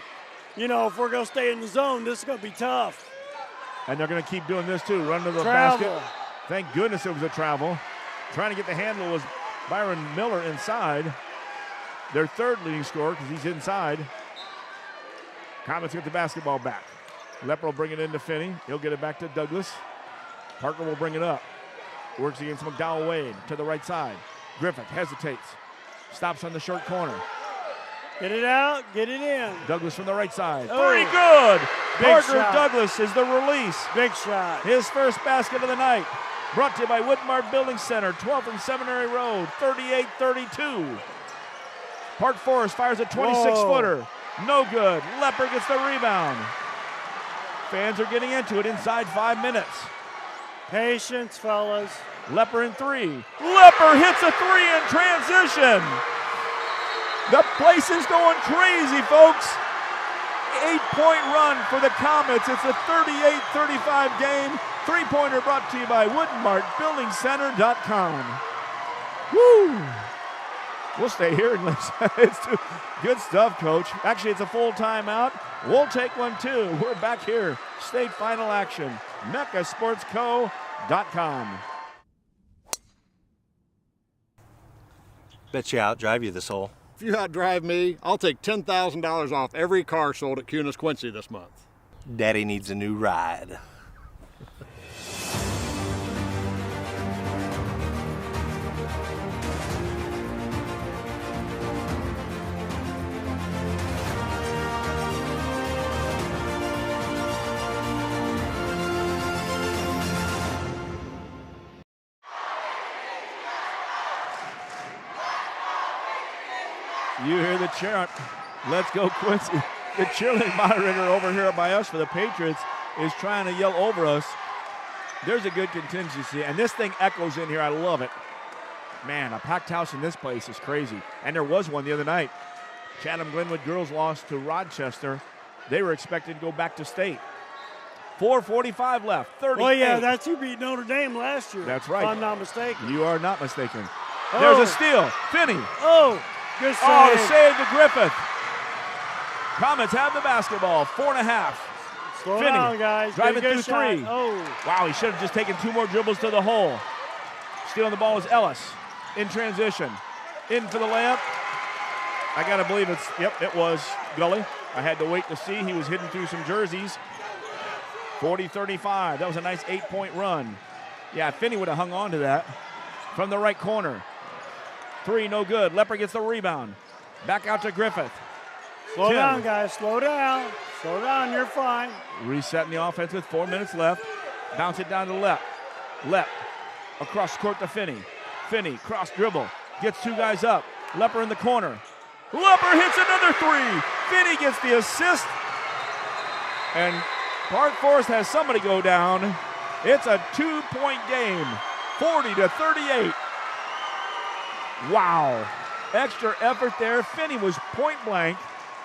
[SPEAKER 2] If we're going to stay in the zone, this is going to be tough.
[SPEAKER 1] And they're going to keep doing this too. Run to the basket. Thank goodness it was a travel. Trying to get the handle was Byron Miller inside. Their 3rd leading scorer because he's inside. Comets get the basketball back. Lepper will bring it into Finney. He'll get it back to Douglas. Parker will bring it up. Works against McDowell Wade to the right side. Griffith hesitates. Stops on the short corner.
[SPEAKER 2] Get it out, get it in.
[SPEAKER 1] Douglas from the right side. Pretty good. Parker Douglas is the release.
[SPEAKER 2] Big shot.
[SPEAKER 1] His first basket of the night. Brought to you by WoodMart Building Center, 12th and Seminary Road, 38-32. Park Forest fires a 26-footer. No good. Lepper gets the rebound. Fans are getting into it inside 5 minutes.
[SPEAKER 2] Patience, fellas.
[SPEAKER 1] Lepper in 3. Lepper hits a 3 in transition. The place is going crazy, folks. 8-point run for the Comets. It's a 38-35 game. 3-pointer brought to you by WoodMartBuildingCenter.com. Woo! We'll stay here and it's good stuff, Coach. Actually, it's a full timeout. We'll take one too. We're back here. State final action. MeccaSportsCo.com.
[SPEAKER 7] Bet you outdrive you this hole.
[SPEAKER 8] If you outdrive me, I'll take $10,000 off every car sold at Cunis Quincy this month.
[SPEAKER 7] Daddy needs a new ride.
[SPEAKER 1] You hear the chant, let's go Quincy. The cheerleading moderator over here by us for the Patriots is trying to yell over us. There's a good contingency, and this thing echoes in here. I love it. Man, a packed house in this place is crazy. And there was one the other night. Chatham Glenwood girls lost to Rochester. They were expected to go back to state. 4:45 left. 38.
[SPEAKER 2] Well, yeah, that's who beat Notre Dame last year.
[SPEAKER 1] That's right.
[SPEAKER 2] If I'm not mistaken.
[SPEAKER 1] You are not mistaken.
[SPEAKER 2] Oh.
[SPEAKER 1] There's a steal. Finney.
[SPEAKER 2] Oh, good save.
[SPEAKER 1] Oh, the save to Griffith. Comets have the basketball. 4.5.
[SPEAKER 2] Slow
[SPEAKER 1] Finney
[SPEAKER 2] down, guys.
[SPEAKER 1] driving
[SPEAKER 2] Get a
[SPEAKER 1] through
[SPEAKER 2] good
[SPEAKER 1] 3.
[SPEAKER 2] shot. Oh.
[SPEAKER 1] Wow, he should have just taken 2 more dribbles to the hole. Stealing the ball is Ellis in transition. In for the layup. I got to believe it was Gully. I had to wait to see. He was hidden through some jerseys. 40-35. That was a nice 8-point run. Yeah, Finney would have hung on to that. From the right corner. 3, no good. Lepper gets the rebound. Back out to Griffith.
[SPEAKER 2] Slow down, guys. Slow down. Slow down. You're fine.
[SPEAKER 1] Resetting the offense with 4 minutes left. Bounce it down to Lepp. Lepp across court to Finney. Finney, cross dribble. Gets 2 guys up. Lepper in the corner. Lepper hits another 3. Finney gets the assist. And Park Forest has somebody go down. It's a 2-point game. 40-38. Wow. Extra effort there. Finney was point blank.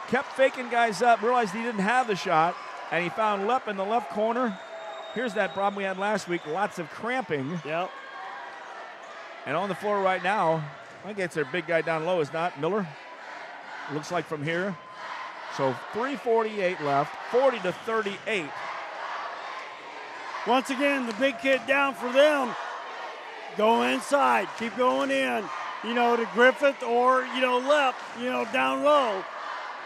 [SPEAKER 1] Kept faking guys up. Realized he didn't have the shot. And he found Lepp in the left corner. Here's that problem we had last week. Lots of cramping.
[SPEAKER 2] Yep.
[SPEAKER 1] And on the floor right now, I think it's their big guy down low, is not Miller? Looks like from here. So 3:48 left, 40-38.
[SPEAKER 2] Once again, the big kid down for them. Go inside, keep going in, to Griffith or, Lepp, down low.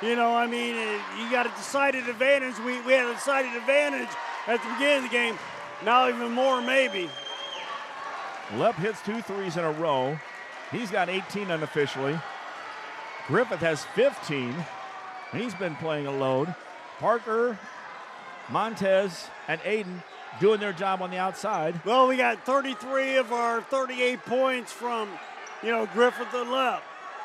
[SPEAKER 2] You got a decided advantage. We had a decided advantage at the beginning of the game. Now even more, maybe.
[SPEAKER 1] Lepp hits 2 threes in a row. He's got 18 unofficially. Griffith has 15. He's been playing a load. Parker, Montez, and Aiden doing their job on the outside.
[SPEAKER 2] Well, we got 33 of our 38 points from, Griffith and Lepp.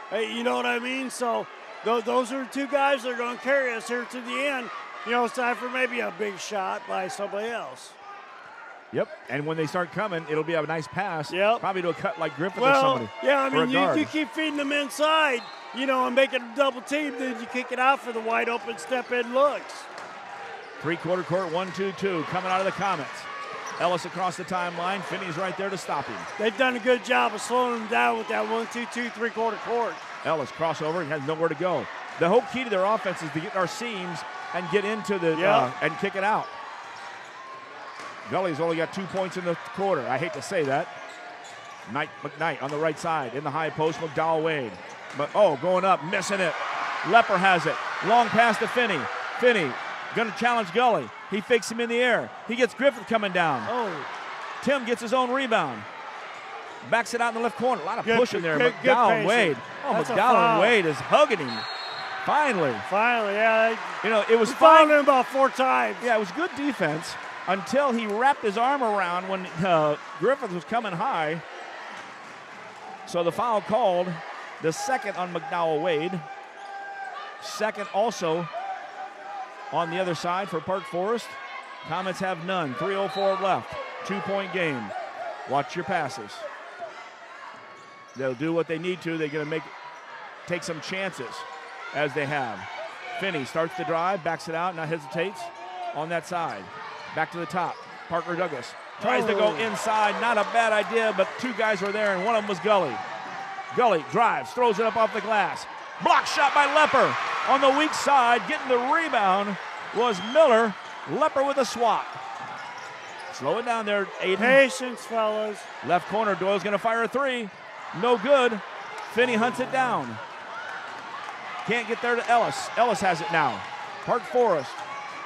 [SPEAKER 2] Hey, you know what I mean? So those are 2 guys that are going to carry us here to the end. It's time for maybe a big shot by somebody else.
[SPEAKER 1] Yep, and when they start coming, it'll be a nice pass.
[SPEAKER 2] Yep.
[SPEAKER 1] Probably to a cut like Griffith or somebody.
[SPEAKER 2] Yeah, you keep feeding them inside, and making them double team, then you kick it out for the wide open step-in looks.
[SPEAKER 1] 3-quarter court, 1-2-2, coming out of the Comets. Ellis across the timeline. Finney's right there to stop him.
[SPEAKER 2] They've done a good job of slowing him down with that 1-2-2, 3-quarter court.
[SPEAKER 1] Ellis crossover and has nowhere to go. The whole key to their offense is to get our seams and get into the and kick it out. Gully's only got 2 points in the quarter. I hate to say that. McKnight on the right side in the high post. McDowell Wade. But going up, missing it. Lepper has it. Long pass to Finney. Finney going to challenge Gully. He fakes him in the air. He gets Griffith coming down.
[SPEAKER 2] Oh.
[SPEAKER 1] Tim gets his own rebound. Backs it out in the left corner. A lot of pushing there.
[SPEAKER 2] Good
[SPEAKER 1] McDowell and Wade.
[SPEAKER 2] That's
[SPEAKER 1] McDowell and Wade is hugging him. Finally,
[SPEAKER 2] yeah.
[SPEAKER 1] It was
[SPEAKER 2] fouled him about 4 times.
[SPEAKER 1] Yeah, it was good defense until he wrapped his arm around when Griffith was coming high. So the foul called, the second on McDowell Wade. Second also on the other side for Park Forest. Comets have none. 3:04 left. 2-point game. Watch your passes. They'll do what they need to. They're going to take some chances, as they have. Finney starts the drive, backs it out, now hesitates on that side. Back to the top. Parker Douglas tries to go inside. Not a bad idea, but 2 guys were there, and one of them was Gully. Gully drives, throws it up off the glass. Block shot by Lepper on the weak side. Getting the rebound was Miller. Lepper with a swat. Slow it down there, Aiden.
[SPEAKER 2] Patience, fellas.
[SPEAKER 1] Left corner, Doyle's going to fire a 3. No good. Finney hunts it down. Can't get there to Ellis. Ellis has it now. Park Forest,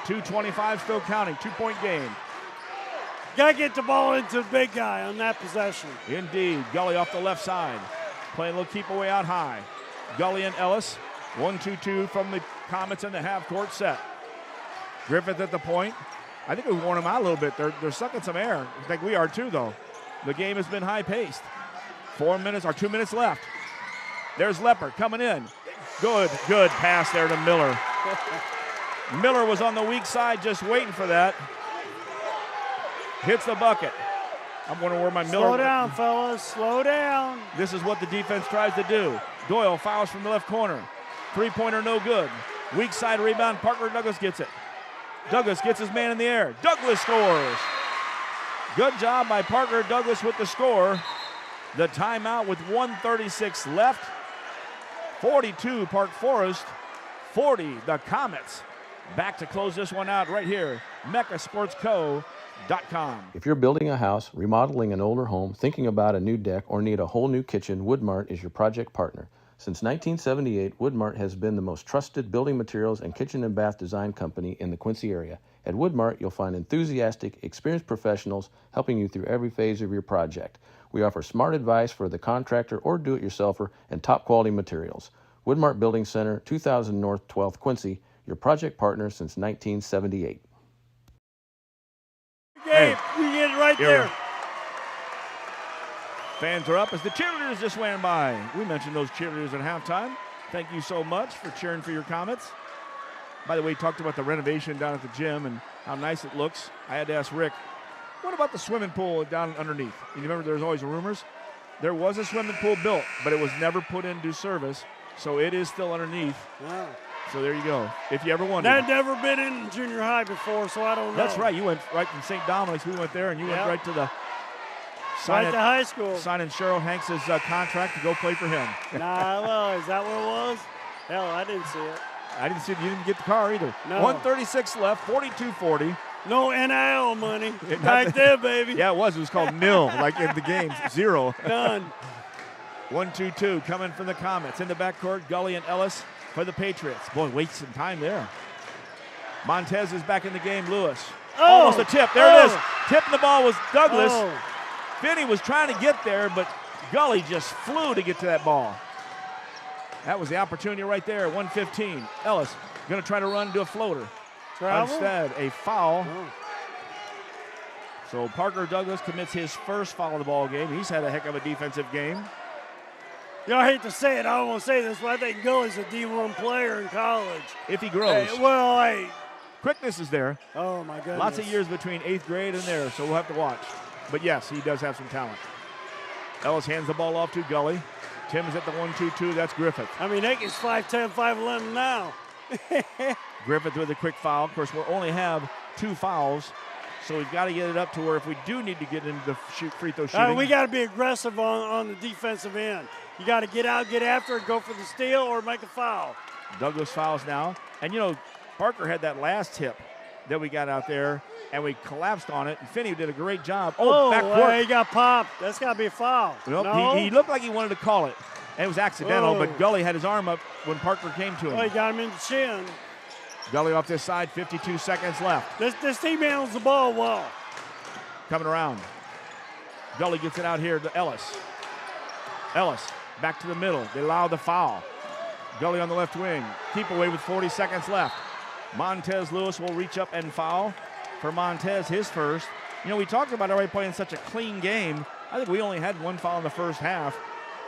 [SPEAKER 1] 2:25 still counting, 2-point game.
[SPEAKER 2] Got to get the ball into the big guy on that possession.
[SPEAKER 1] Indeed. Gully off the left side. Playing a little keep away out high. Gully and Ellis. 1-2-2 from the Comets in the half-court set. Griffith at the point. I think we've worn them out a little bit. They're sucking some air. I think we are too, though. The game has been high-paced. 2 minutes left. There's Lepper coming in. Good pass there to Miller. Miller was on the weak side just waiting for that. Hits the bucket. I'm wondering where my Miller...
[SPEAKER 2] Slow down, fellas. Slow down.
[SPEAKER 1] This is what the defense tries to do. Doyle fouls from the left corner. 3-pointer no good. Weak side rebound. Parker Douglas gets it. Douglas gets his man in the air. Douglas scores. Good job by Parker Douglas with the score. The timeout with 1:36 left. 42 Park Forest, 40 the Comets. Back to close this one out right here, MeccaSportsCo.com.
[SPEAKER 3] If you're building a house, remodeling an older home, thinking about a new deck, or need a whole new kitchen, WoodMart is your project partner. Since 1978, WoodMart has been the most trusted building materials and kitchen and bath design company in the Quincy area. At WoodMart, you'll find enthusiastic, experienced professionals helping you through every phase of your project. We offer smart advice for the contractor or do-it-yourselfer and top-quality materials. WoodMart Building Center, 2000 North 12th Quincy, your project partner since 1978.
[SPEAKER 2] Game, we get it right there.
[SPEAKER 1] Fans are up as the cheerleaders just ran by. We mentioned those cheerleaders at halftime. Thank you so much for cheering for your Comets. By the way, talked about the renovation down at the gym and how nice it looks. I had to ask Rick, what about the swimming pool down underneath? You remember there's always rumors? There was a swimming pool built, but it was never put into service, so it is still underneath.
[SPEAKER 2] Wow.
[SPEAKER 1] So there you go. If you ever wondered.
[SPEAKER 2] I'd never been in junior high before, so I don't know.
[SPEAKER 1] That's right. You went right from St. Dominic's. We went there, and you went right to the
[SPEAKER 2] right to high school.
[SPEAKER 1] Signing Cheryl Hanks' contract to go play for him.
[SPEAKER 2] Nah, well, is that what it was? Hell, I didn't see it.
[SPEAKER 1] I didn't see it. You didn't get the car either.
[SPEAKER 2] No.
[SPEAKER 1] 1:36 left, 42-40.
[SPEAKER 2] No NIL money. Back there, baby.
[SPEAKER 1] Yeah, it was. It was called nil, like in the games. 0.
[SPEAKER 2] None.
[SPEAKER 1] 1-2-2 coming from the Comets. In the backcourt, Gully and Ellis for the Patriots. Boy, wasting time there. Montez is back in the game. Lewis.
[SPEAKER 2] Oh.
[SPEAKER 1] Almost a tip. There it is. Tipping the ball was Douglas.
[SPEAKER 2] Oh.
[SPEAKER 1] Finney was trying to get there, but Gully just flew to get to that ball. That was the opportunity right there. 1:15. Ellis going to try to run and do a floater.
[SPEAKER 2] Travel?
[SPEAKER 1] Instead, a foul.
[SPEAKER 2] Oh.
[SPEAKER 1] So Parker Douglas commits his first foul of the ball game. He's had a heck of a defensive game.
[SPEAKER 2] You know, I hate to say it. I don't want to say this, but I think Gully's a D1 player in college.
[SPEAKER 1] If he grows.
[SPEAKER 2] Hey,
[SPEAKER 1] quickness is there.
[SPEAKER 2] Oh, my goodness.
[SPEAKER 1] Lots of years between 8th grade and there, so we'll have to watch. But, yes, he does have some talent. Ellis hands the ball off to Gully. Tim's at the 1-2-2. That's Griffith.
[SPEAKER 2] I mean, Aiken's 5'10", 5'11" now.
[SPEAKER 1] Griffith with a quick foul. Of course, we'll only have 2 fouls, so we've got to get it up to where if we do need to get into the free throw shooting.
[SPEAKER 2] We got to be aggressive on the defensive end. You got to get out, get after it, go for the steal, or make a foul.
[SPEAKER 1] Douglas fouls now. And, you know, Parker had that last tip that we got out there, and we collapsed on it, and Finney did a great job. Back court.
[SPEAKER 2] He got popped. That's got to be a foul.
[SPEAKER 1] Nope,
[SPEAKER 2] No?
[SPEAKER 1] he looked like he wanted to call it. And it was accidental, but Gully had his arm up when Parker came to him.
[SPEAKER 2] He got him in the chin.
[SPEAKER 1] Gully off this side, 52 seconds left.
[SPEAKER 2] This team handles the ball well.
[SPEAKER 1] Coming around. Gully gets it out here to Ellis. Ellis back to the middle. They allow the foul. Gully on the left wing. Keep away with 40 seconds left. Montez Lewis will reach up and foul. For Montez, his first. You know, we talked about already playing such a clean game. I think we only had 1 foul in the first half.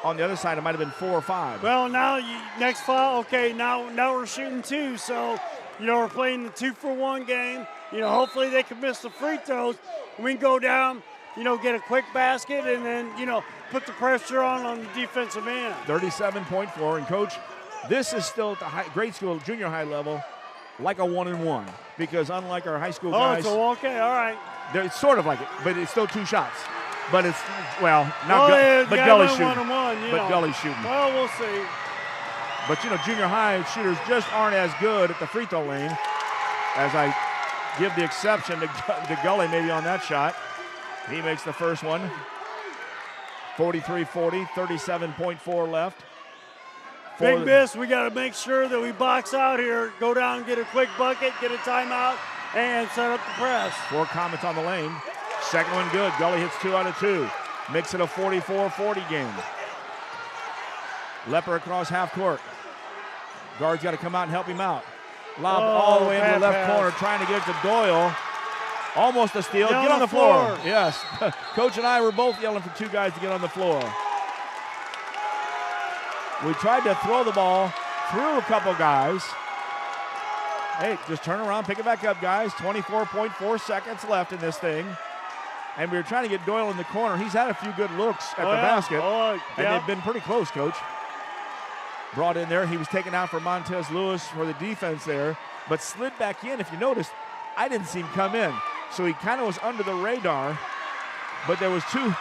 [SPEAKER 1] On the other side, it might have been 4 or 5.
[SPEAKER 2] Well, now next foul, okay, now we're shooting 2. So, you know, we're playing the 2-for-1 game. You know, hopefully they can miss the free throws. We can go down, you know, get a quick basket and then, you know, put the pressure on the defensive end.
[SPEAKER 1] 37.4. And, Coach, this is still at the grade school, junior high level, like a 1-and-1. Because unlike our high school guys.
[SPEAKER 2] Oh, okay, all right.
[SPEAKER 1] It's sort of like it, but it's still 2 shots. But it's, well,
[SPEAKER 2] but
[SPEAKER 1] Gully's shooting.
[SPEAKER 2] 1-on-1,
[SPEAKER 1] But Gully's shooting.
[SPEAKER 2] Well, we'll see.
[SPEAKER 1] But, you know, junior high shooters just aren't as good at the free throw lane, as I give the exception to Gully maybe on that shot. He makes the first one. 43-40, 37.4 left.
[SPEAKER 2] Big miss. We got to make sure that we box out here, go down, get a quick bucket, get a timeout, and set up the press.
[SPEAKER 1] 4 Comets on the lane. Second one good. Gully hits 2 out of 2. Makes it a 44-40 game. Lepper across half court. Guard's got to come out and help him out. Lob all the way into the left corner, trying to get it to Doyle. Almost a steal. Get on the floor. Yes. Coach and I were both yelling for 2 guys to get on the floor. We tried to throw the ball through a couple guys. Hey, just turn around, pick it back up, guys. 24.4 seconds left in this thing. And we were trying to get Doyle in the corner. He's had a few good looks at the basket. And they've been pretty close, Coach. Brought in there. He was taken out for Montez Lewis for the defense there, but slid back in. If you notice, I didn't see him come in. So he kind of was under the radar, but there was two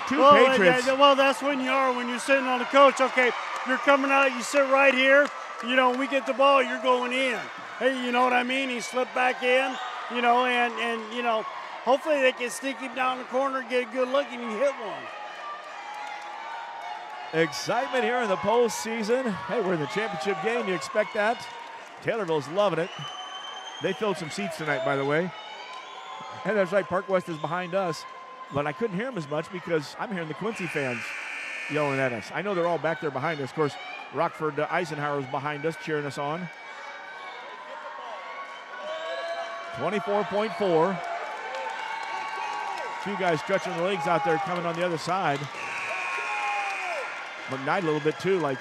[SPEAKER 1] Patriots.
[SPEAKER 2] Well, that's when you are, when you're sitting on the coach. Okay, you're coming out, you sit right here. You know, when we get the ball, you're going in. Hey, you know what I mean? He slipped back in, you know, and you know, hopefully they can sneak him down the corner, get a good look, and he hit one.
[SPEAKER 1] Excitement here in the postseason. Hey, we're in the championship game. You expect that? Taylorville's loving it. They filled some seats tonight, by the way. And that's right, Park West is behind us. But I couldn't hear them as much because I'm hearing the Quincy fans yelling at us. I know they're all back there behind us. Of course, Rockford Eisenhower's behind us, cheering us on. 24.4. A few guys stretching the legs out there coming on the other side. McKnight a little bit too, like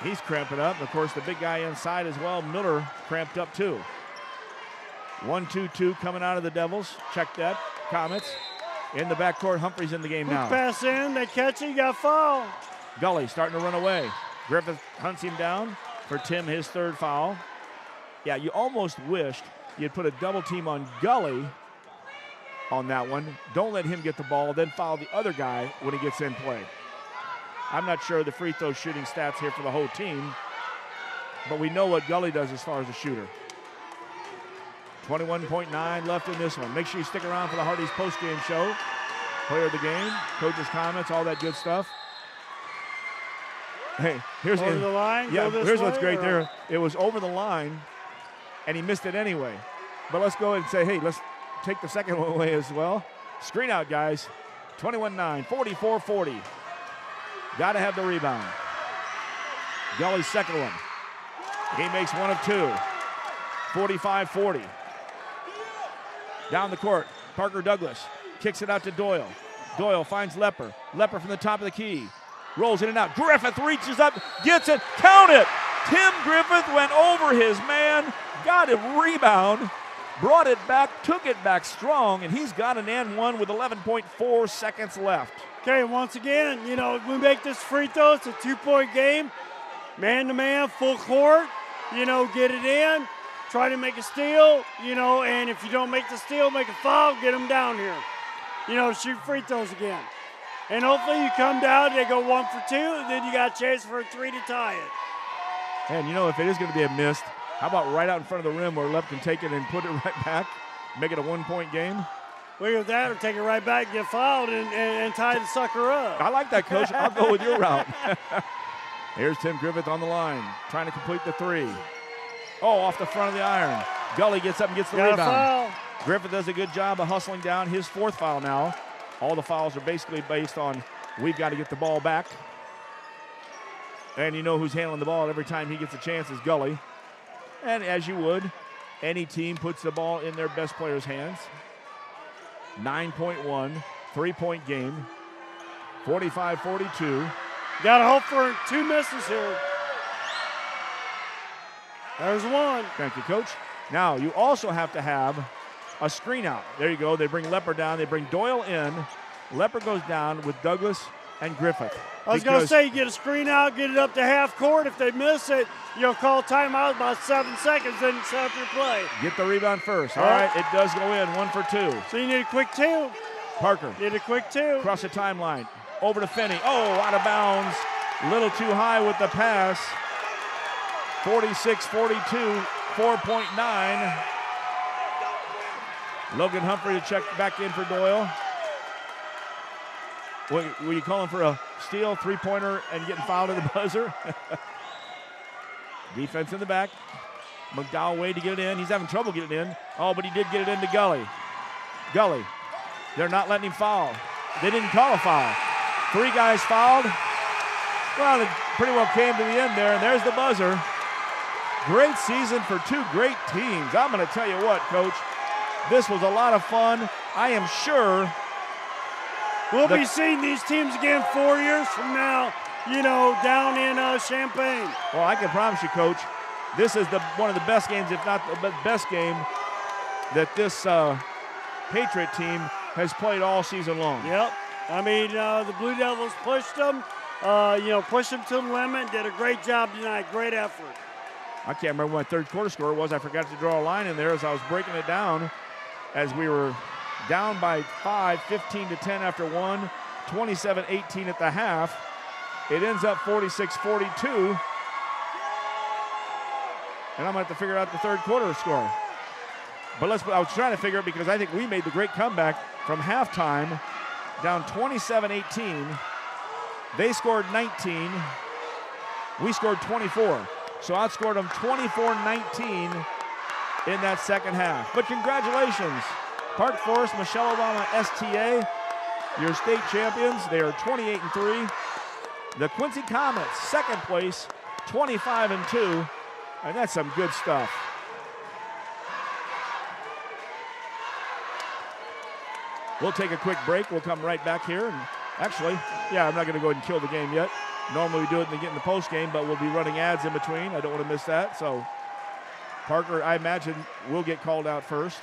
[SPEAKER 1] he's cramping up. Of course, the big guy inside as well, Miller, cramped up too. 1-2-2 coming out of the Devils. Check that. Comets in the backcourt. Humphrey's in the game now.
[SPEAKER 2] Pass in, they catch it, you got foul.
[SPEAKER 1] Gully starting to run away. Griffith hunts him down for Tim, his third foul. Yeah, you almost wished you'd put a double team on Gully on that one. Don't let him get the ball, then foul the other guy when he gets in play. I'm not sure the free throw shooting stats here for the whole team, but we know what Gully does as far as a shooter. 21.9 left in this one. Make sure you stick around for the Hardee's postgame show. Player of the game, coach's comments, all that good stuff. Hey, here's
[SPEAKER 2] over the line.
[SPEAKER 1] Yeah, here's what's great there. It was over the line, and he missed it anyway. But let's go ahead and say, hey, let's take the second one away as well. Screen out, guys. 21-9, 44-40. Got to have the rebound. Gully's second one. He makes one of two. 45-40. Down the court, Parker Douglas kicks it out to Doyle. Doyle finds Lepper. Lepper from the top of the key. Rolls in and out. Griffith reaches up, gets it, count it. Tim Griffith went over his man, got a rebound, brought it back, took it back strong, and he's got an and one with 11.4 seconds left.
[SPEAKER 2] Okay, once again, you know, we make this free throw. It's a 2-point game. Man-to-man, full court. You know, get it in. Try to make a steal, you know, and if you don't make the steal, make a foul, get them down here. You know, shoot free throws again. And hopefully you come down, they go 1 for 2, and then you got a chance for a 3 to tie it.
[SPEAKER 1] And, you know, if it is going to be a missed, how about right out in front of the rim where Lep can take it and put it right back, make it a 1-point game?
[SPEAKER 2] Well, either that or take it right back, get fouled, and tie the sucker up.
[SPEAKER 1] I like that, Coach. I'll go with your route. Here's Tim Griffith on the line, trying to complete the 3. Oh, off the front of the iron. Gully gets up and gets the rebound.
[SPEAKER 2] Foul.
[SPEAKER 1] Griffith does a good job of hustling down his 4th foul now. All the fouls are basically based on we've got to get the ball back. And you know who's handling the ball every time he gets a chance is Gully. And as you would, any team puts the ball in their best player's hands. 9.1, 3-point game. 45-42.
[SPEAKER 2] Got to hope for 2 misses here. There's one.
[SPEAKER 1] Thank you, Coach. Now, you also have to have a screen out. There you go. They bring Lepper down. They bring Doyle in. Lepper goes down with Douglas and Griffith.
[SPEAKER 2] I was going to say, you get a screen out, get it up to half court. If they miss it, you'll call timeout about 7 seconds, then set up your play.
[SPEAKER 1] Get the rebound first. All right, it does go in, 1 for 2.
[SPEAKER 2] So you need a quick 2.
[SPEAKER 1] Parker.
[SPEAKER 2] Need a quick 2.
[SPEAKER 1] Across the timeline. Over to Finney. Oh, out of bounds. A little too high with the pass. 46-42, 4.9. Logan Humphrey to check back in for Doyle. Were you calling for a steal, 3-pointer, and getting fouled at the buzzer? Defense in the back. McDowell way to get it in. He's having trouble getting it in. Oh, but he did get it into Gully. Gully. They're not letting him foul. They didn't call a foul. 3 guys fouled. Well, it pretty well came to the end there, and there's the buzzer. Great season for 2 great teams. I'm going to tell you what, Coach. This was a lot of fun. I am sure
[SPEAKER 2] we'll be seeing these teams again 4 years from now, you know, down in Champaign.
[SPEAKER 1] Well, I can promise you, Coach, this is one of the best games, if not the best game, that this Patriot team has played all season long.
[SPEAKER 2] Yep. I mean, the Blue Devils pushed them, pushed them to the limit, did a great job tonight. Great effort.
[SPEAKER 1] I can't remember what my third quarter score was. I forgot to draw a line in there as I was breaking it down as we were down by 5, 15-10 after one, 27-18 at the half. It ends up 46-42. And I'm going to have to figure out the third quarter score. But I was trying to figure it because I think we made the great comeback from halftime, down 27-18. They scored 19. We scored 24. So outscored them 24-19 in that second half. But congratulations, Park Forest, Michelle Obama STA, your state champions. They are 28-3. The Quincy Comets, second place, 25-2. And that's some good stuff. We'll take a quick break. We'll come right back here. And actually, I'm not going to go ahead and kill the game yet. Normally we do it and get in the post game, but we'll be running ads in between. I don't want to miss that. So Parker, I imagine, will get called out first.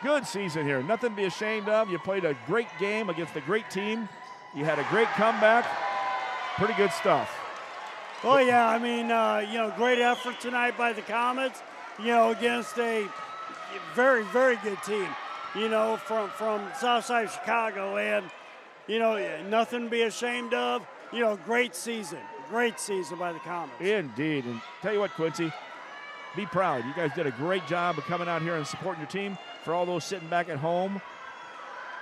[SPEAKER 1] Good season here. Nothing to be ashamed of. You played a great game against a great team. You had a great comeback. Pretty good stuff.
[SPEAKER 2] Well, yeah, I mean, great effort tonight by the Comets, against a very, very good team, from south side of Chicago. And, nothing to be ashamed of. Great season by the Comets.
[SPEAKER 1] Indeed. And tell you what, Quincy, be proud. You guys did a great job of coming out here and supporting your team. For all those sitting back at home,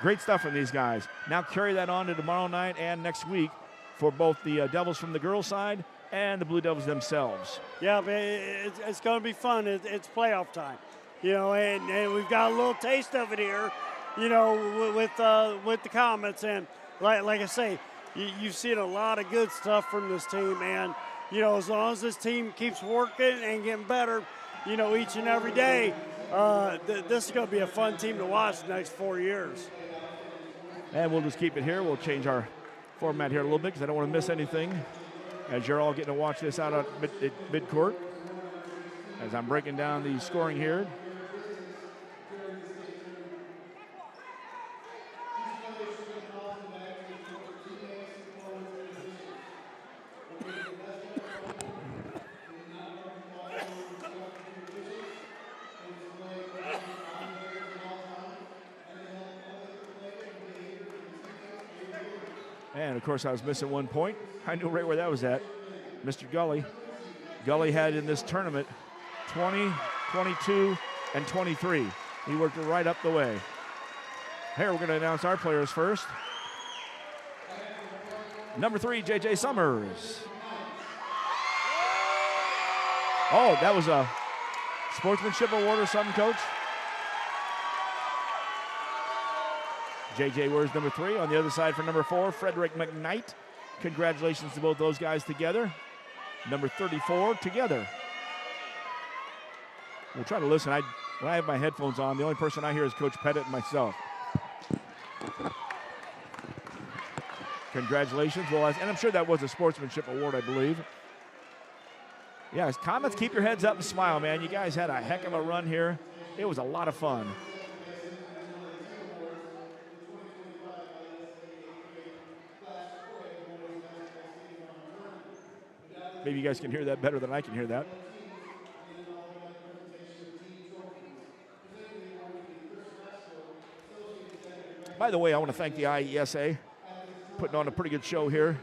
[SPEAKER 1] great stuff from these guys. Now carry that on to tomorrow night and next week for both the Devils from the girls' side and the Blue Devils themselves.
[SPEAKER 2] Yeah, but it's going to be fun. It's playoff time, and we've got a little taste of it here, with the Comets. And like I say, you've seen a lot of good stuff from this team. And, as long as this team keeps working and getting better, each and every day, this is going to be a fun team to watch the next 4 years.
[SPEAKER 1] And we'll just keep it here. We'll change our format here a little bit because I don't want to miss anything as you're all getting to watch this out at midcourt. As I'm breaking down the scoring here. And, of course, I was missing 1 point. I knew right where that was at. Mr. Gully. Gully had in this tournament 20, 22, and 23. He worked it right up the way. Here, we're going to announce our players first. Number 3, J.J. Summers. Oh, that was a sportsmanship award or something, Coach? J.J. wears number 3. On the other side for number 4, Frederick McKnight. Congratulations to both those guys together. Number 34 together. We'll try to listen. When I have my headphones on, the only person I hear is Coach Pettit and myself. Congratulations. Well, and I'm sure that was a sportsmanship award, I believe. Yes, Comets, keep your heads up and smile, man. You guys had a heck of a run here. It was a lot of fun. Maybe you guys can hear that better than I can hear that. By the way, I want to thank the IESA, putting on a pretty good show here.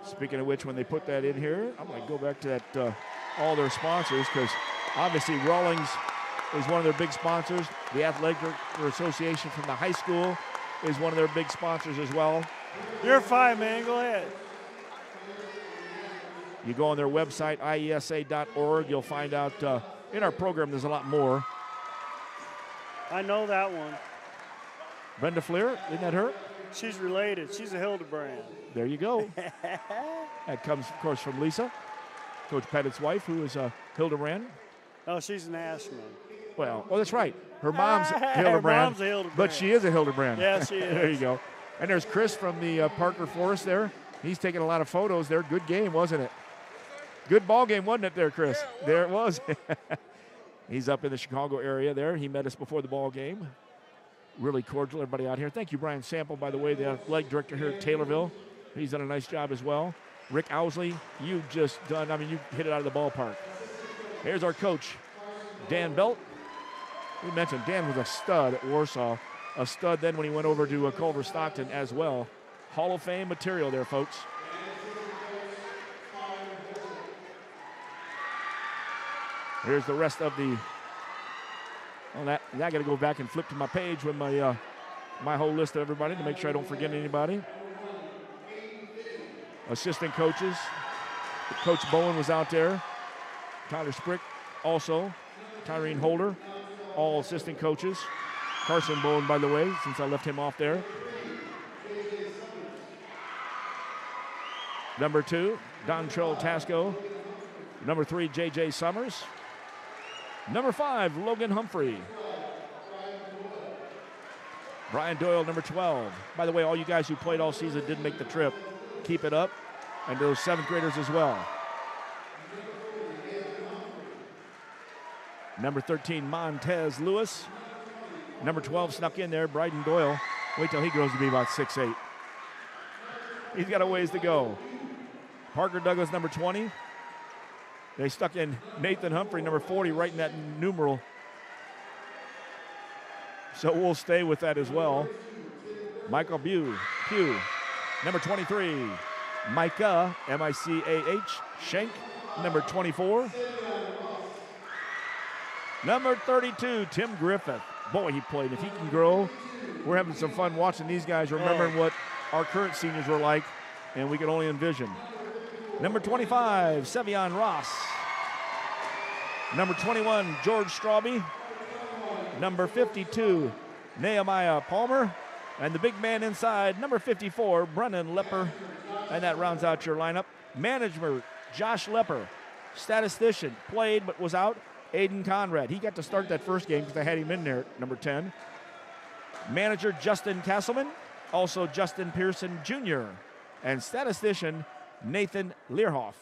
[SPEAKER 1] Speaking of which, when they put that in here, I'm going to go back to that all their sponsors, because obviously Rawlings is one of their big sponsors. The Athletic Association from the high school is one of their big sponsors as well.
[SPEAKER 2] You're fine, man. Go ahead.
[SPEAKER 1] You go on their website, IESA.org. You'll find out in our program there's a lot more.
[SPEAKER 2] I know that one.
[SPEAKER 1] Brenda Fleer, isn't that her?
[SPEAKER 2] She's related. She's a Hildebrand.
[SPEAKER 1] There you go. That comes, of course, from Lisa, Coach Pettit's wife, who is Hildebrand.
[SPEAKER 2] Oh, she's an Ashman.
[SPEAKER 1] Well, that's right. Her mom's Hildebrand.
[SPEAKER 2] Her mom's a Hildebrand.
[SPEAKER 1] But she is a Hildebrand.
[SPEAKER 2] Yeah, she is.
[SPEAKER 1] There you go. And there's Chris from the Parker Forest there. He's taking a lot of photos there. Good game, wasn't it? Good ball game, wasn't it there, Chris? Yeah, there it was. He's up in the Chicago area there. He met us before the ball game. really cordial, everybody out here. Thank you, Brian Sample, by the way, the athletic director here at Taylorville. He's done a nice job as well. Rick Owsley, you hit it out of the ballpark. Here's our coach, Dan Belt. We mentioned Dan was a stud at Warsaw, a stud then when he went over to Culver Stockton as well. Hall of Fame material there, folks. Here's the rest of the. Well, I got to go back and flip to my page with my my whole list of everybody to make sure I don't forget anybody. Assistant coaches. Coach Bowen was out there. Tyler Sprick also. Tyrene Holder, all assistant coaches. Carson Bowen, by the way, since I left him off there. Number 2, Dontrell Tasco. Number 3, J.J. Summers. Number 5, Logan Humphrey. Brian Doyle, number 12. By the way, all you guys who played all season didn't make the trip. Keep it up. And those 7th graders as well. Number 13, Montez Lewis. Number 12 snuck in there, Bryden Doyle. Wait till he grows to be about 6'8". He's got a ways to go. Parker Douglas, number 20. They stuck in Nathan Humphrey, number 40, right in that numeral. So we'll stay with that as well. Michael Pugh, number 23. Micah, M-I-C-A-H, Schenk, number 24. Number 32, Tim Griffith. Boy, he played. If he can grow, we're having some fun watching these guys, remembering what our current seniors were like, and we can only envision. Number 25, Sevion Ross. Number 21, George Strawby. Number 52, Nehemiah Palmer. And the big man inside, number 54, Brennan Lepper. And that rounds out your lineup. Manager, Josh Lepper. Statistician, played but was out, Aiden Conrad. He got to start that first game because I had him in there at number 10. Manager, Justin Castleman. Also Justin Pearson Jr. And statistician, Nathan Learhoff.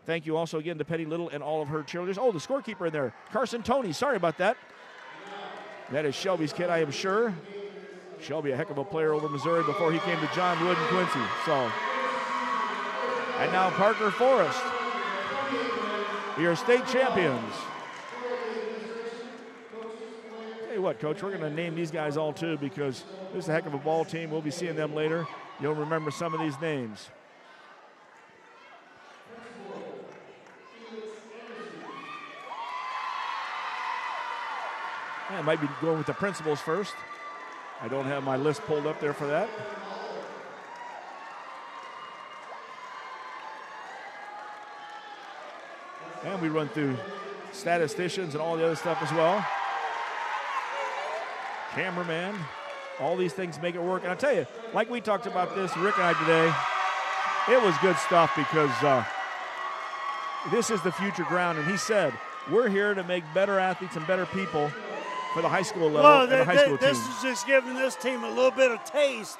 [SPEAKER 1] Thank you also again to Petty Little and all of her cheerleaders. Oh, the scorekeeper in there, Carson Toney. Sorry about that. That is Shelby's kid, I am sure. Shelby, a heck of a player over Missouri before he came to John Wood and Quincy. So, and now Parker Forrest, your state champions. Tell you what, Coach, we're going to name these guys all too because this is a heck of a ball team. We'll be seeing them later. You'll remember some of these names. I might be going with the principals first. I don't have my list pulled up there for that. And we run through statisticians and all the other stuff as well. Cameraman. All these things make it work. And I tell you, like we talked about this, Rick and I today, it was good stuff because this is the future ground. And he said, we're here to make better athletes and better people for the high school level and the high school team.
[SPEAKER 2] This is just giving this team a little bit of taste,